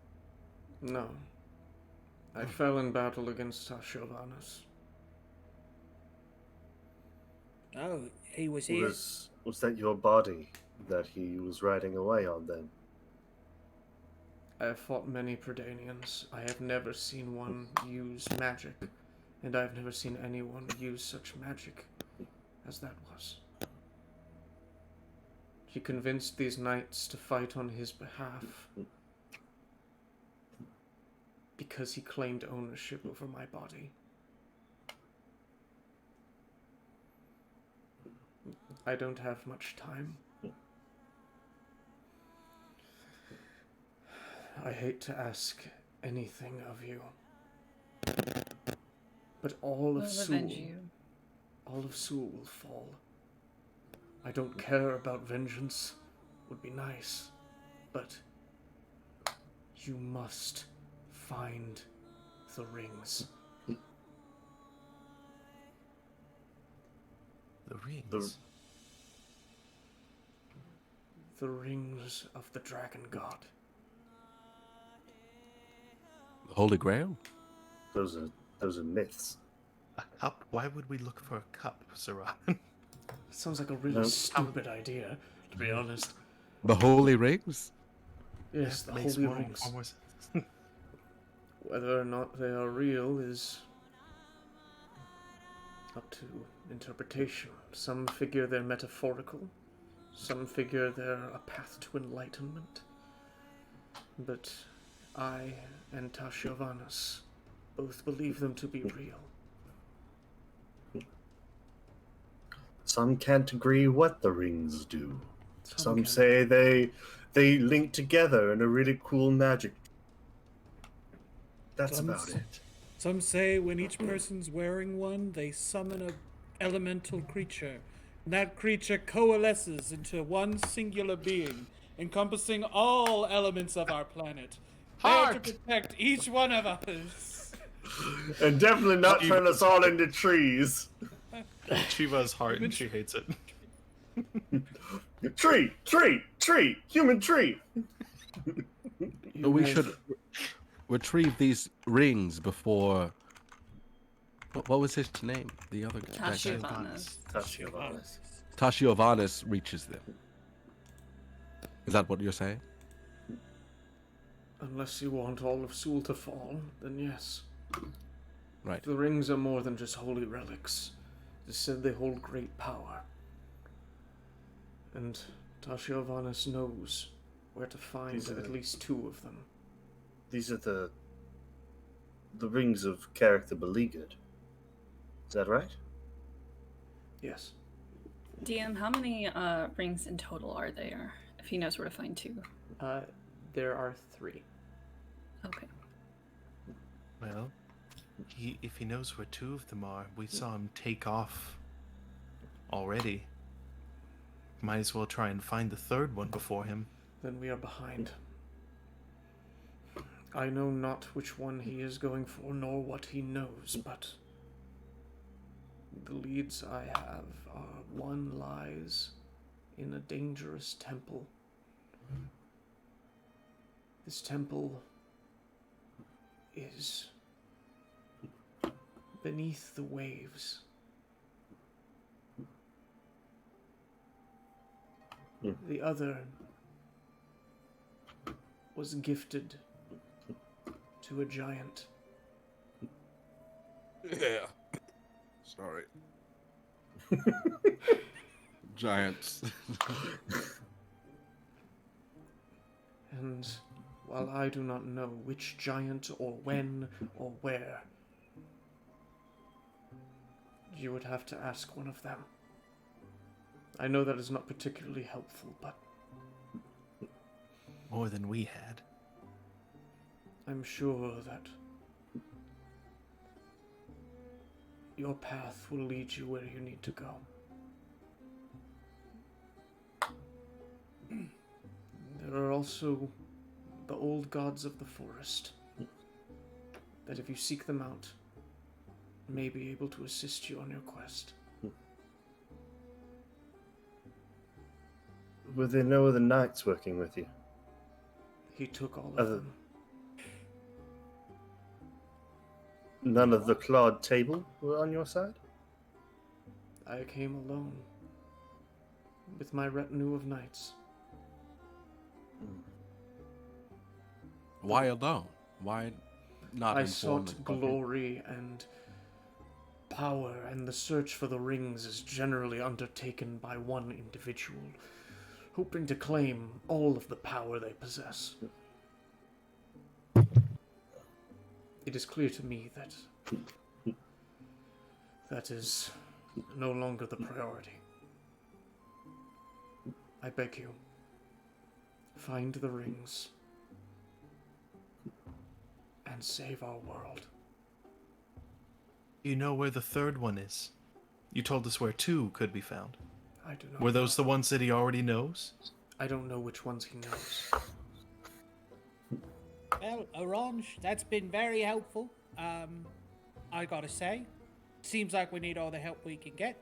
No. I fell in battle against Tashavanus. Oh, he was here. Was that your body that he was riding away on then? I have fought many Predanians. I have never seen one use magic, and I have never seen anyone use such magic as that was. He convinced these knights to fight on his behalf because he claimed ownership over my body. I don't have much time. I hate to ask anything of you, but all of We'll Seoul, avenge you. all of Seoul will fall. I don't care about vengeance. Would be nice, but you must find the rings. The rings. The rings of the Dragon God. The Holy Grail? Those are myths. A cup? Why would we look for a cup, Saran? Sounds like a really stupid idea, to be honest. The Holy Rings? Yes, the Makes holy more rings. sense. Whether or not they are real is up to interpretation. Some figure they're metaphorical, some figure they're a path to enlightenment. But I and Tashiovanas both believe them to be real. Some can't agree what the rings do. Some can. say they link together in a really cool magic. That's Some about s- it. Some say when each person's wearing one, they summon a elemental creature. And that creature coalesces into one singular being, encompassing all elements of our planet. There to protect each one of us. And definitely not turn us all into trees. Shiva's heart and she hates it. Tree, human tree. But we should retrieve these rings before. What was his name? The other guy. Tashiovanas. Tashiovanas. Tashiovanas reaches them. Is that what you're saying? Unless you want all of Sul to fall, then yes. Right. The rings are more than just holy relics. It is said they hold great power. And Tashiovanas knows where to find at least 2 of them. These are the rings of character beleaguered. Is that right? Yes. DM, how many rings in total are there? If he knows where to find 2. There are 3. Okay. Well, if he knows where 2 of them are, we saw him take off already. Might as well try and find the 3rd one before him. Then we are behind. I know not which one he is going for, nor what he knows, but the leads I have are one lies in a dangerous temple. This temple is beneath the waves. The other was gifted to a giant. Yeah. Sorry. Giants. And while I do not know which giant or when or where, you would have to ask one of them. I know that is not particularly helpful, but More than we had. I'm sure that your path will lead you where you need to go. There are also the old gods of the forest that, if you seek them out, may be able to assist you on your quest. Were there no other knights working with you? He took all of Other- them. None of the clawed table were on your side? I came alone with my retinue of knights. Why alone? Why not I inform sought the company? glory and power, and the search for the rings is generally undertaken by one individual, hoping to claim all of the power they possess. It is clear to me that that is no longer the priority. I beg you, find the rings and save our world. You know where the 3rd one is? You told us where 2 could be found. I do not Were those the ones that he already knows? I don't know which ones he knows. Well, Orange, that's been very helpful. I gotta say, seems like we need all the help we can get.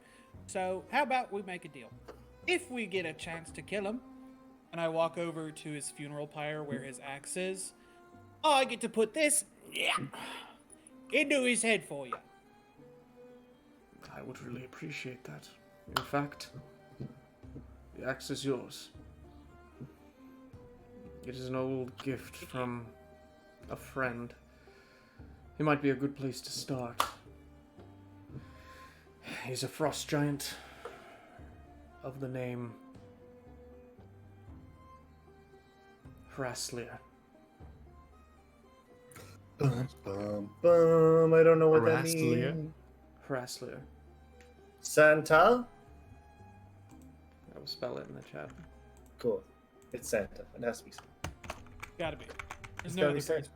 So, how about we make a deal? If we get a chance to kill him, And I walk over to his funeral pyre where his axe is. I get to put this into his head for you. I would really appreciate that. In fact, the axe is yours. It is an old gift from a friend. It might be a good place to start. He's a frost giant of the name Hraslir. Bum, bum. I don't know what that Hraslir? means. Hraslir. Santa? I will spell it in the chat. Cool. It's Santa. It has to be Santa. Gotta be. There's It's no gotta other be Santa. place.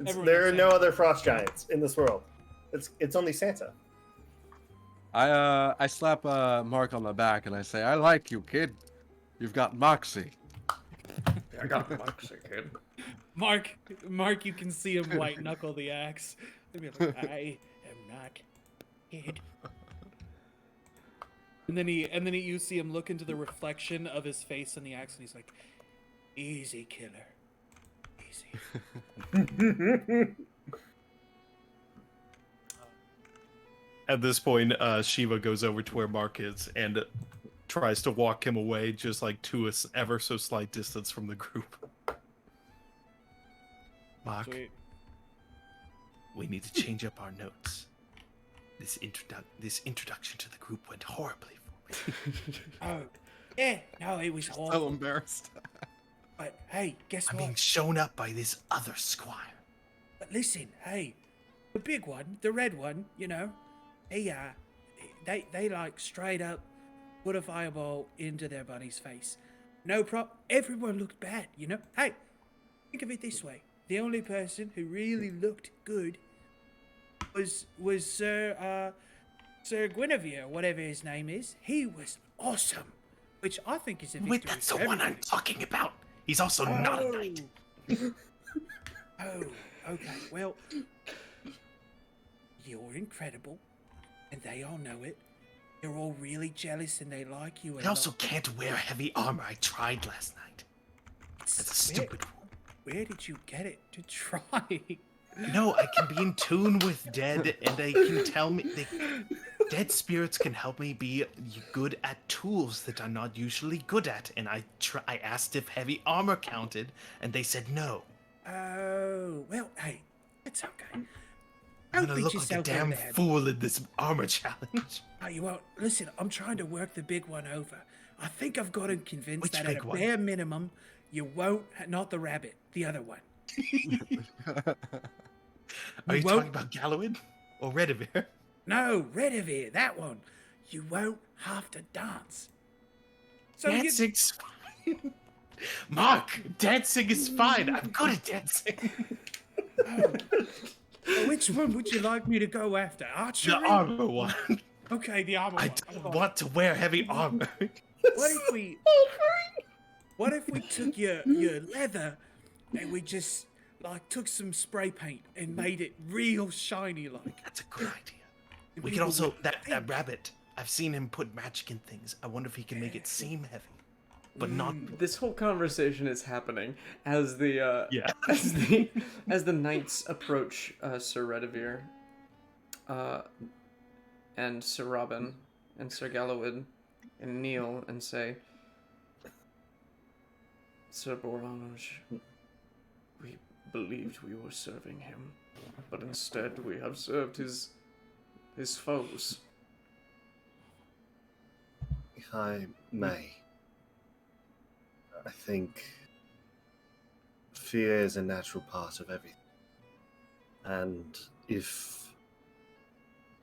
Everyone There are knows no Santa. other frost giants in this world. It's only Santa. I slap Mark on the back and I say, "I like you, kid. You've got moxie." I got Moxie, kid. Mark, you can see him white knuckle the axe. He'll be like, I am not kid. And then you see him look into the reflection of his face in the axe, and he's like, "Easy, killer, easy." At this point, Shiva goes over to where Mark is and tries to walk him away, just like to a ever so slight distance from the group. Mark, Sweet. we need to change up our notes. This introduction to the group went horribly for me. Oh, yeah, no, it was So awful. embarrassed. But hey, guess I'm what? being shown up by this other squire. But listen, hey, the big one, the red one, you know, they like straight up put a fireball into their bunny's face. No prop. Everyone looked bad, you know. Hey, think of it this way: the only person who really looked good was Sir Guinevere, whatever his name is. He was awesome, which I think is a victory. Wait, that's the for one I'm everybody. talking about. He's also not a knight. Oh, okay. Well, you're incredible, and they all know it. They're all really jealous, and they like you. I also can't wear heavy armor. I tried last night. That's a stupid rule. Where did you get it to try? No, I can be in tune with dead, and they can tell me. Dead spirits can help me be good at tools that I'm not usually good at. And I asked if heavy armor counted, and they said no. Oh, well, hey, it's okay. I'm Don't gonna beat look like a yourself over damn the head. fool in this armor challenge. Oh, you won't. Listen, I'm trying to work the big one over. I think I've got him convinced Which that big at a one? bare minimum, you won't. Not the rabbit, the other one. Are you won't- talking about Gallowin or Redivere? No, Redivere, that one. You won't have to dance. So you, Dancing's fine. Mark, dancing is fine. I'm good at dancing. which one would you like me to go after? The Archery? armor one. Okay, the armor I one. don't want to wear heavy armor. What if we took your leather and we just like took some spray paint and made it real shiny like? That's a good idea. And We can people also would that think- rabbit. I've seen him put magic in things. I wonder if he can make it seem heavy, but not. This whole conversation is happening as the Yeah. as the knights approach Sir Redivere, and Sir Robin and Sir Gallowin and kneel and say, Sir Borange, we believed we were serving him, but instead we have served his foes. If I may, I think fear is a natural part of everything. And if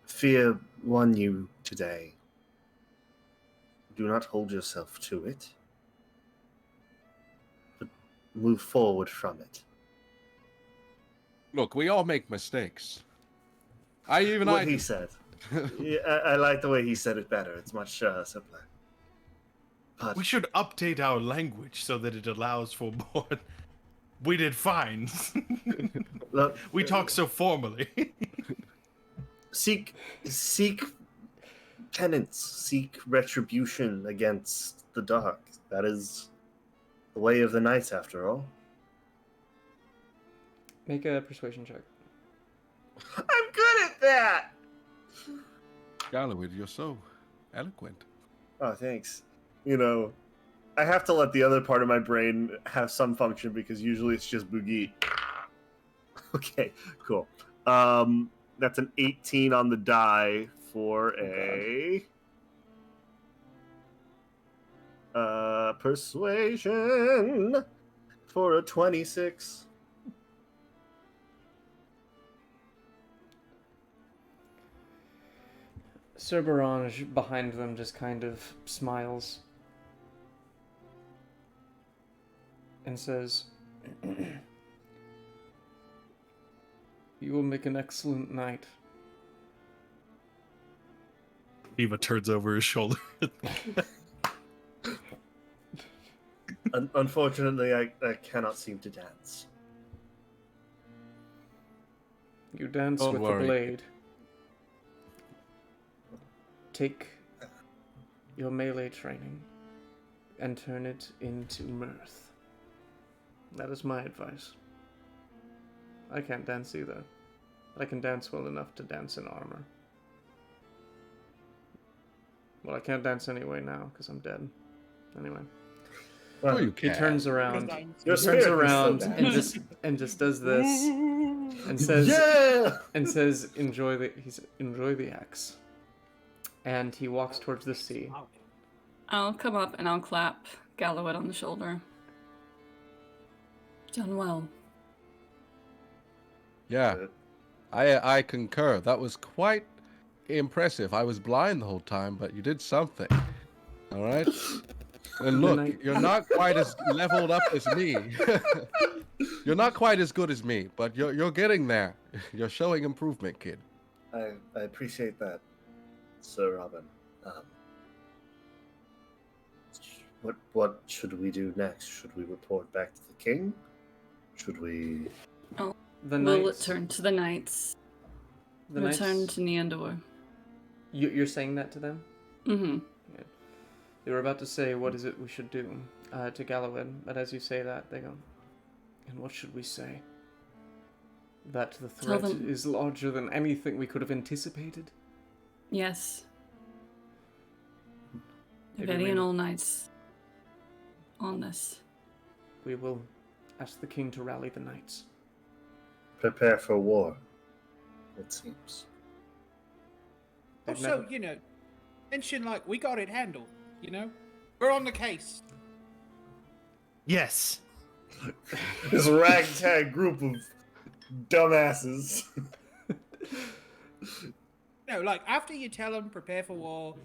fear won you today, do not hold yourself to it, but move forward from it. Look, we all make mistakes. I What he do. said. Yeah, I like the way he said it better. It's much simpler. But We should update our language so that it allows for more. We did fine. look, We talk so formally. seek penance, seek retribution against the dark. That is the way of the knights, after all. Make a persuasion check. I'm good at that. Galloway, you're so eloquent. Oh, thanks. You know, I have to let the other part of my brain have some function because usually it's just boogie. Okay, cool. That's an 18 on the die for a persuasion for a 26. Sir Barange behind them just kind of smiles and says, "You will make an excellent knight." Eva turns over his shoulder. Unfortunately, I cannot seem to dance. You dance Don't with worry. the blade. Take your melee training and turn it into mirth. That is my advice. I can't dance either, but I can dance well enough to dance in armor. Well, I can't dance anyway now because I'm dead. Anyway, Oh, you he can. turns around. Your He turns spirit can around still and dance. just does this and says Yeah! enjoy the axe. And he walks towards the sea. I'll come up and I'll clap Galloway on the shoulder. Done well. Yeah, I concur. That was quite impressive. I was blind the whole time, but you did something. All right. And look, you're not quite as leveled up as me. You're not quite as good as me, but you're getting there. You're showing improvement, kid. I appreciate that, Sir Robin. What should we do next? Should we report back to the king? Should we? The We'll knights. return to the knights. The Return knights. to Neandor. You're saying that to them? Mm-hmm. They were about to say, "What is it we should do?" To Gallowin, but as you say that, they go, "And what should we say?" That the Tell threat them- is larger than anything we could have anticipated. Yes. Maybe Very we- and all knights on this. We will ask the king to rally the knights. Prepare for war, it seems. They've Also, never- mention like we got it handled. We're on the case. Yes. This ragtag group of dumbasses. Like after you tell them prepare for war,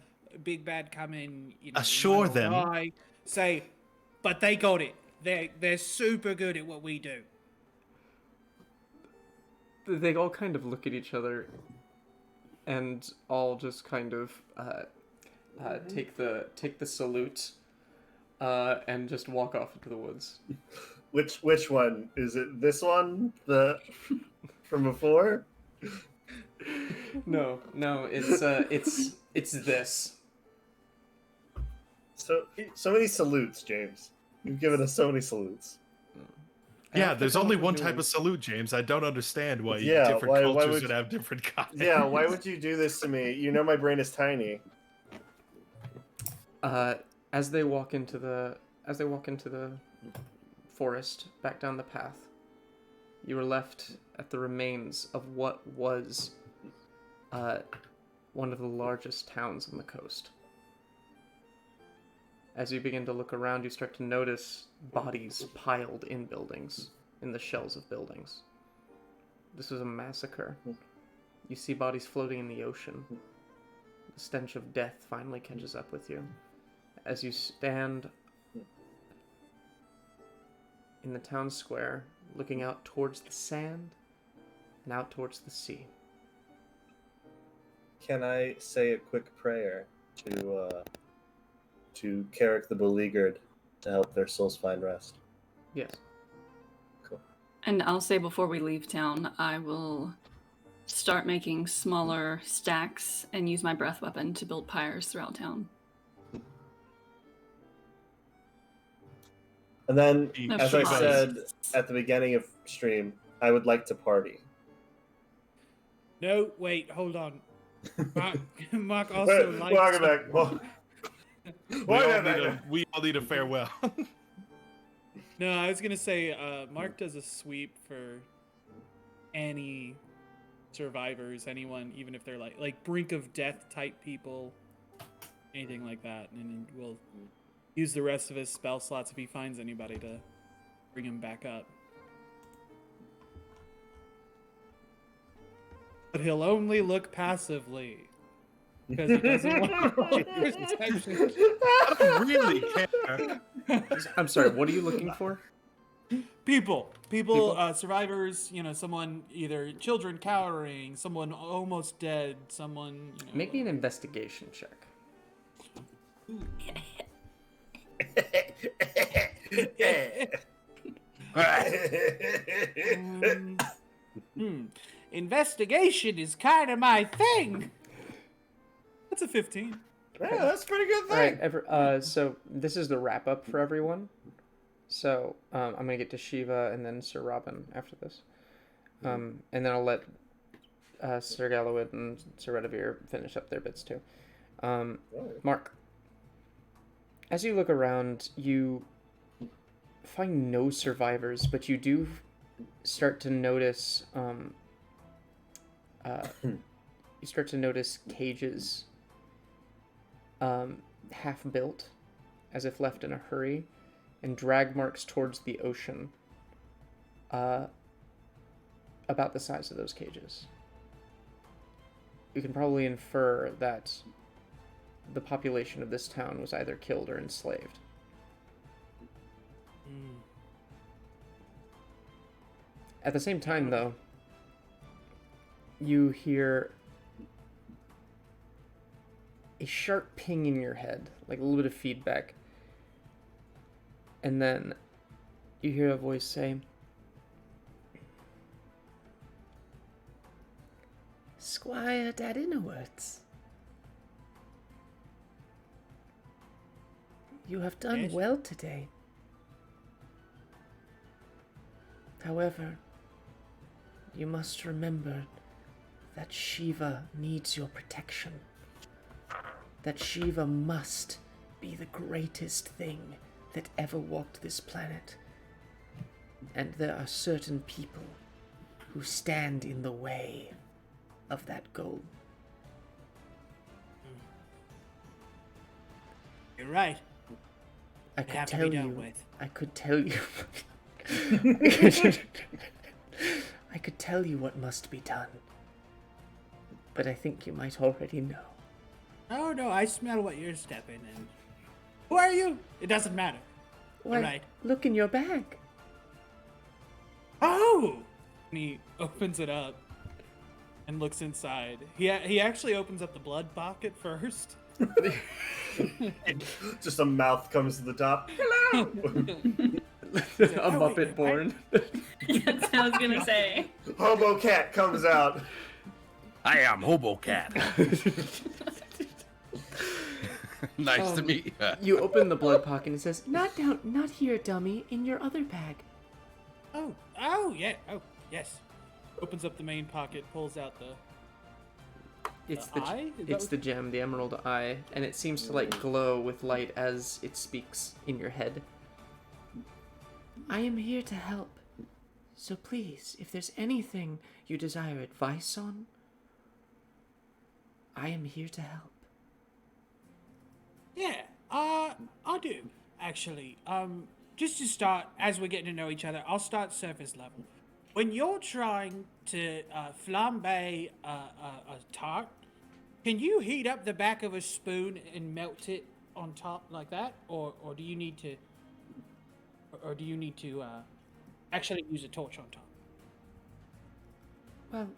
big bad coming. Assure we might them. all die, say, but they got it. They're super good at what we do. They all kind of look at each other, and all just kind of take the salute, and just walk off into the woods. Which one is it? This one, the from before? No, it's this. So many salutes, James. You've given us so many salutes. Yeah, have to there's come only up with one new type of ones. salute, James. I don't understand why Yeah, different why cultures would would have different kinds. Yeah, why would you do this to me? You know my brain is tiny. As they walk into the forest back down the path, you are left at the remains of what was one of the largest towns on the coast. As you begin to look around, you start to notice bodies piled in buildings, in the shells of buildings. This was a massacre. You see bodies floating in the ocean. The stench of death finally catches up with you. As you stand in the town square, looking out towards the sand and out towards the sea. Can I say a quick prayer to Carrick the Beleaguered to help their souls find rest? Yes. Cool. And I'll say before we leave town, I will start making smaller stacks and use my breath weapon to build pyres throughout town. And then, No as I surprise. said at the beginning of stream, I would like to party. No, wait, hold on. Mark also Wait, likes. welcome back. Well, We all need a farewell. No, I was gonna say Mark does a sweep for any survivors, anyone, even if they're like brink of death type people, anything like that, and then we'll use the rest of his spell slots if he finds anybody to bring him back up. But he'll only look passively because he doesn't want to roll perception. I don't really care. I'm sorry, what are you looking for? People, survivors. Someone, either children cowering, someone almost dead, someone. Make me an investigation check. Investigation is kind of my thing. That's a 15. Yeah, that's a pretty good thing. All right, so this is the wrap up for everyone. So I'm gonna get to Shiva and then Sir Robin after this, and then I'll let Sir Galloway and Sir Redivere finish up their bits too. Mark, as you look around, you find no survivors, but you do start to notice cages, half built, as if left in a hurry, and drag marks towards the ocean, about the size of those cages. You can probably infer that the population of this town was either killed or enslaved. At the same time, though, you hear a sharp ping in your head, like a little bit of feedback. And then you hear a voice say, "Squire Dadinowitz, you have done well today. However, you must remember that Shiva needs your protection. That Shiva must be the greatest thing that ever walked this planet. And there are certain people who stand in the way of that goal." You're right. I It could have to tell be done you. with. I could tell you. I could tell you what must be done. But I think you might already know. Oh no, I smell what you're stepping in. Who are you? It doesn't matter. Why, Right. look in your bag. Oh! And he opens it up and looks inside. He actually opens up the blood pocket first. Just a mouth comes to the top. A Muppet born. That's what I was gonna say. Hobo cat comes out. I am Hobo Cat. Nice to meet you. You open the blood pocket and it says, not here, dummy, in your other bag. Oh, yeah. Oh, yes. Opens up the main pocket, pulls out the It's The the eye? Is that it's what- the gem, the emerald eye, and it seems to like glow with light as it speaks in your head. I am here to help. So please, if there's anything you desire advice on, I am here to help. Yeah, I do, actually. Just to start, as we're getting to know each other, I'll start surface level. When you're trying to flambe a tart, can you heat up the back of a spoon and melt it on top like that, or do you need to, actually use a torch on top? Well,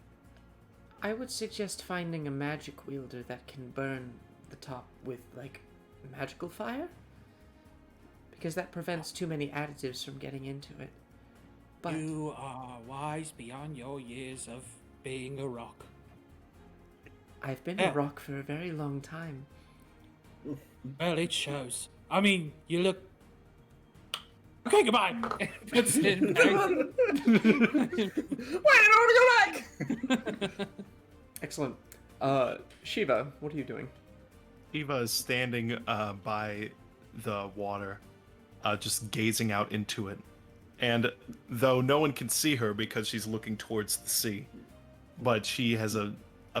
I would suggest finding a magic wielder that can burn the top with, like, magical fire. Because that prevents too many additives from getting into it. But You are wise beyond your years of being a rock. I've been Yeah. a rock for a very long time. Well, it shows. I mean, you look. Okay, goodbye. Puts it in bag. Wait, I want to go back. Excellent. Shiva, what are you doing? Eva is standing by the water, just gazing out into it. And though no one can see her because she's looking towards the sea, but she has a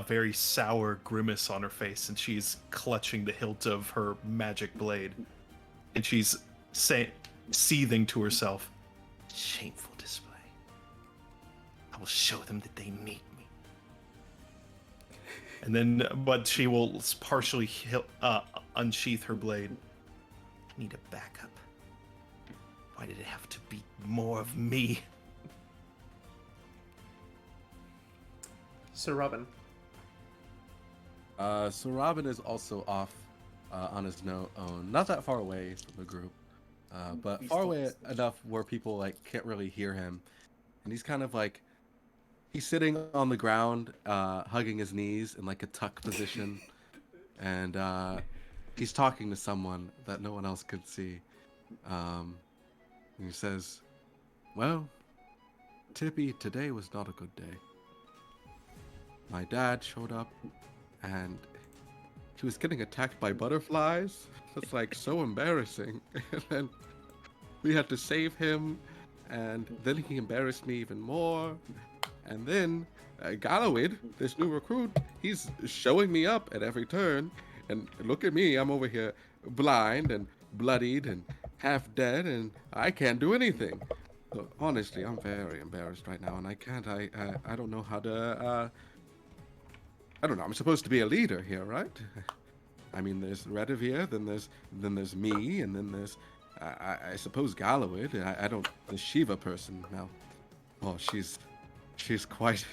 very sour grimace on her face, and she's clutching the hilt of her magic blade, and she's seething to herself. Shameful display. I will show them that they need me. And then, but she will partially unsheath her blade. I need a backup. Why did it have to be more of me? Sir Robin. So Robin is also off on his own, not that far away from the group, but far away enough where people like can't really hear him, and he's kind of like he's sitting on the ground, hugging his knees in like a tuck position, and he's talking to someone that no one else could see. And he says, "Well, Tippy, today was not a good day. My dad showed up, and he was getting attacked by butterflies. It's like so embarrassing. And then we had to save him, and then he embarrassed me even more. And then Gallowid, this new recruit, he's showing me up at every turn. And look at me, I'm over here blind and bloodied and half dead, and I can't do anything. So honestly, I'm very embarrassed right now, and I don't know how to, I don't know. I'm supposed to be a leader here, right? I mean, there's Redivere, then there's me, and then there's I suppose Gallowid. I don't the Shiva person now. Oh, she's quite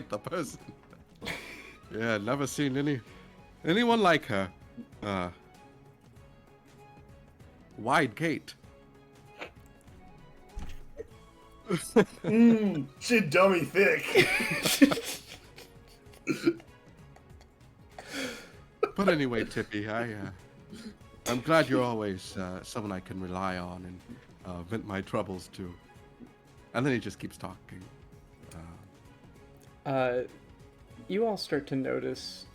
the person. Yeah, never seen anyone like her. Wide gate. She dummy thick. But anyway, Tippy, I'm glad you're always someone I can rely on and vent my troubles to. And then he just keeps talking. You all start to notice,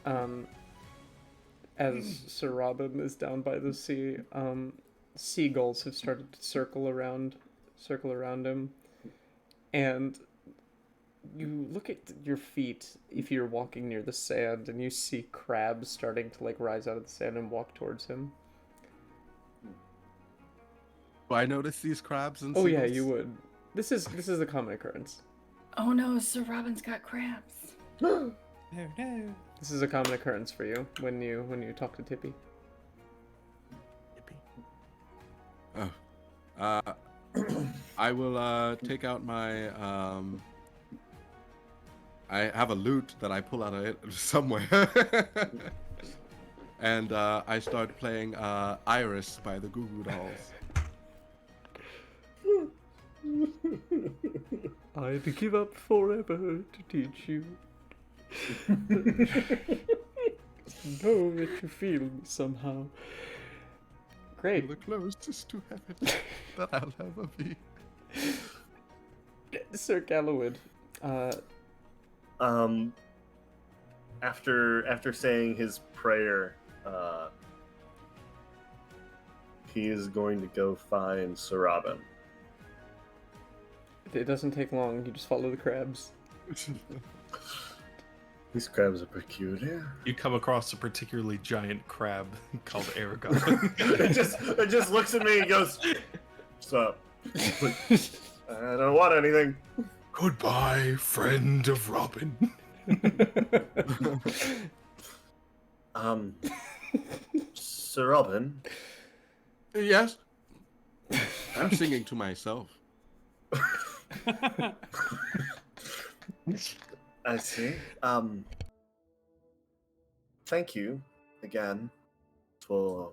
as Sir Robin is down by the sea, seagulls have started to circle around him, and you look at your feet if you're walking near the sand, and you see crabs starting to like rise out of the sand and walk towards him. Do I notice these crabs and Oh yeah, seagulls? you would. This is a common occurrence. Oh no, Sir Robin's got crabs. Oh no. This is a common occurrence for you when you talk to Tippy. Oh. I will take out my I have a lute that I pull out of it somewhere. And I start playing Iris by the Goo Goo Dolls. I'd give up forever to teach you. Know that you feel me somehow. Great. You're the closest to heaven that I'll ever be. Sir Gallowid. After saying his prayer, he is going to go find Sir Robin. It doesn't take long. You just follow the crabs. These crabs are peculiar. You come across a particularly giant crab called Aragon. it just looks at me and goes, "What's up?" I don't want anything. Goodbye, friend of Robin. Sir Robin? Yes? I'm singing to myself. I see. Thank you again for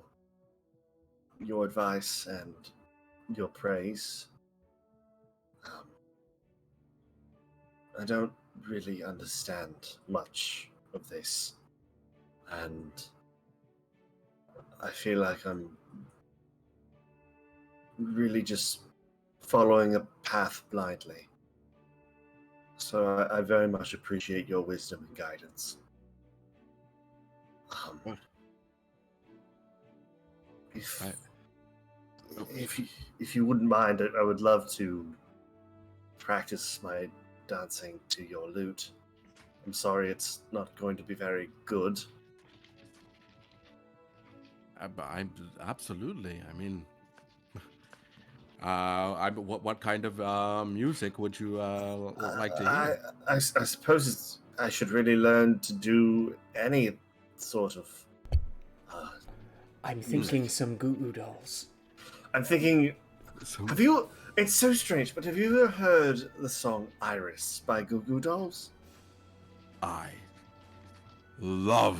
your advice and your praise. I don't really understand much of this, and I feel like I'm really just following a path blindly. So I very much appreciate your wisdom and guidance. If you wouldn't mind, I would love to practice my dancing to your lute. I'm sorry it's not going to be very good. I'm absolutely. I mean, what kind of music would you like to hear? I suppose I should really learn to do any sort of. I'm thinking some Goo Goo Dolls. I'm thinking. So- Have you? It's so strange, but have you ever heard the song "Iris" by Goo Goo Dolls? I love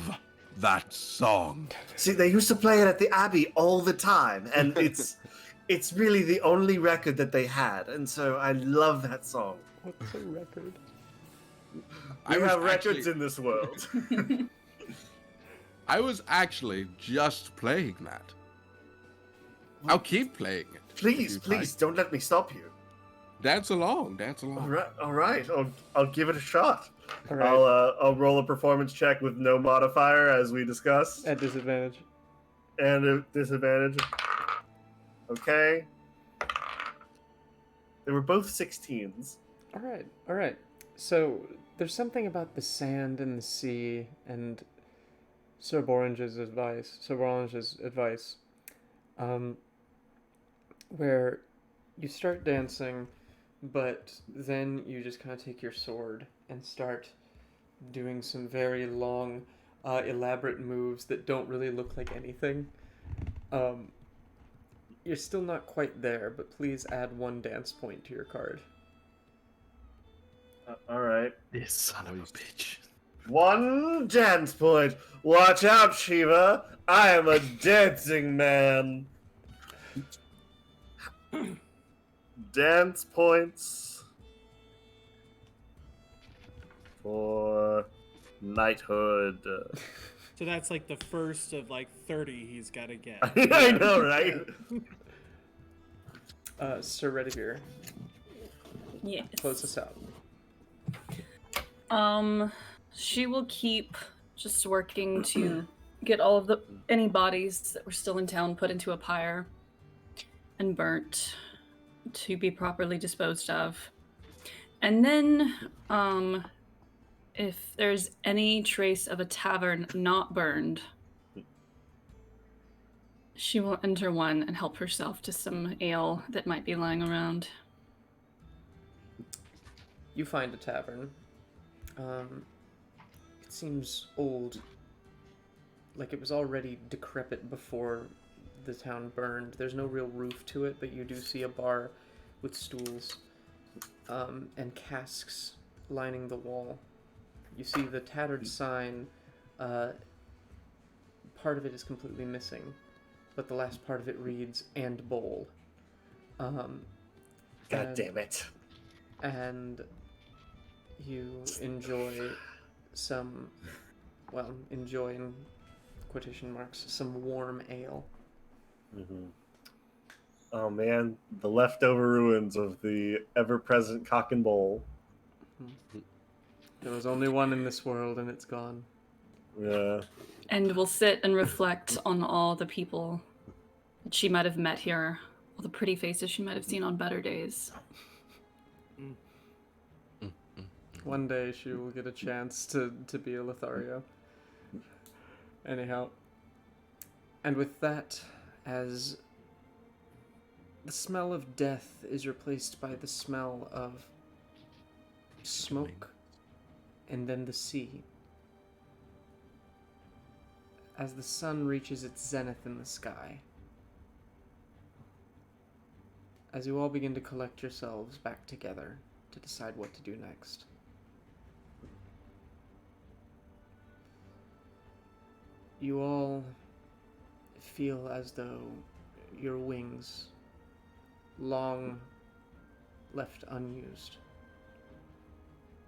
that song. See, they used to play it at the Abbey all the time, and it's really the only record that they had, and so I love that song. What's a record? We was have records actually- in this world. I was actually just playing that. I'll keep playing it. Please, if you'd please, don't let me stop you. like. Dance along, dance along. All right. I'll give it a shot. All right. I'll roll a performance check with no modifier as we discussed, At disadvantage. and a disadvantage. Okay. They were both 16s. All right. So there's something about the sand and the sea and Sir Borange's advice, where you start dancing, but then you just kind of take your sword and start doing some very long, elaborate moves that don't really look like anything. You're still not quite there, but please add 1 dance point to your card. All right. This son of a bitch. 1 dance point. Watch out, Shiva. I am a dancing man. Dance points for knighthood. So that's like the first of like 30 he's got to get. I know, right? Sir Redivere, Yes. close us out. She will keep just working to get all of any bodies that were still in town put into a pyre and burnt to be properly disposed of. And then, if there's any trace of a tavern not burned, she will enter one and help herself to some ale that might be lying around. You find a tavern. It seems old, like it was already decrepit before the town burned. There's no real roof to it, but you do see a bar with stools and casks lining the wall. You see the tattered sign. Part of it is completely missing, but the last part of it reads "and bowl." God damn it. And you enjoy some, enjoy in quotation marks, some warm ale. Mm-hmm. Oh man, the leftover ruins of the ever-present cock and bowl. There was only one in this world, and it's gone. Yeah. And will sit and reflect on all the people that she might have met here, all the pretty faces she might have seen on better days. One day she will get a chance to be a Lothario. Anyhow. And with that, as the smell of death is replaced by the smell of smoke and then the sea. As the sun reaches its zenith in the sky. As you all begin to collect yourselves back together to decide what to do next. You all feel as though your wings, long left unused,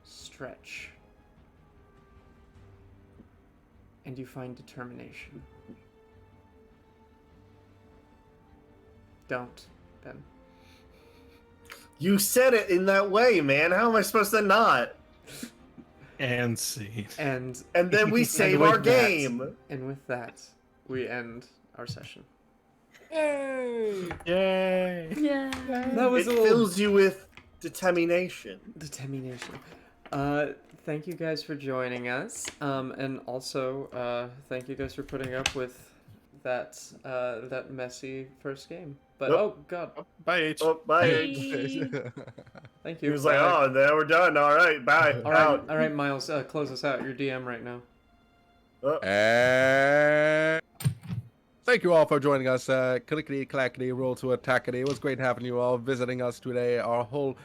stretch, and you find determination. Don't, Ben. You said it in that way, man. How am I supposed to not? And scene. And then we save with our that- game. And with that, we end our session. Hey! Yay! Yeah. That was It a little fills you with Determination. Determination. Thank you guys for joining us. And also, thank you guys for putting up with that messy first game. But Nope. oh god, Bye, H. Oh, bye. thank He you. was like, Bye. "Oh, now we're done. All right, bye." Out. All right, Miles, close us out. You're DM right now. And thank you all for joining us. Clickety clackety, roll to attackety. It was great having you all visiting us today. Our whole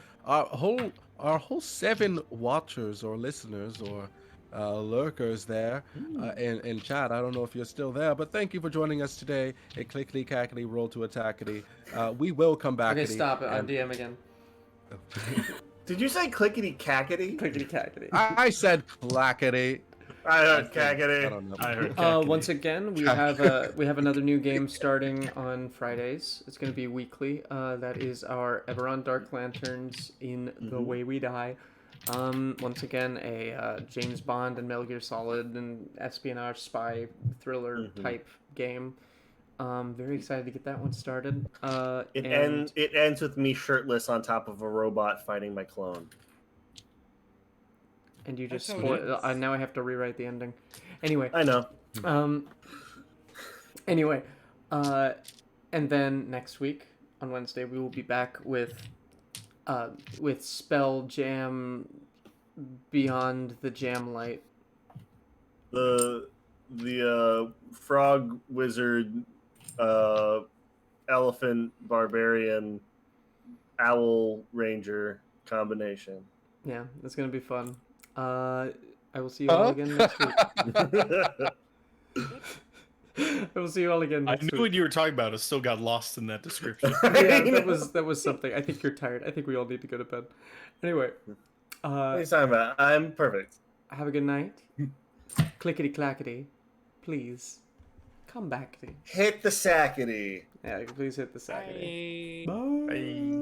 7 watchers or listeners or lurkers there in chat. I don't know if you're still there, but thank you for joining us today at Clickety clackety, roll to attackety. We will come back. Okay, stop it. I'm DM again. Did you say clickety cackety? Clickety cackety. I said clackety. I heard I cackety. don't know. I heard. Once again, we have another new game starting on Fridays. It's going to be weekly. That is our Eberron Dark Lanterns in The Way We Die. Once again, a James Bond and Metal Gear Solid and espionage spy thriller type game. Very excited to get that one started. It and ends with me shirtless on top of a robot fighting my clone. And you just That's how it spoiled. Now I have to rewrite the ending. Anyway. I know. Anyway, and then next week on Wednesday we will be back with Spell Jam Beyond the Jam Light. The frog wizard, elephant barbarian, owl ranger combination. Yeah, it's gonna be fun. I will see you all again next week. I will see you all again I next knew week. what you were talking about. I still got lost in that description. Yeah, that was something. I think you're tired. I think we all need to go to bed. Anyway, What are you talking about? I'm perfect. have a good night. Clickety clackety. Please come back to. Hit the sackety. Yeah, please hit the sackety. Bye. Bye.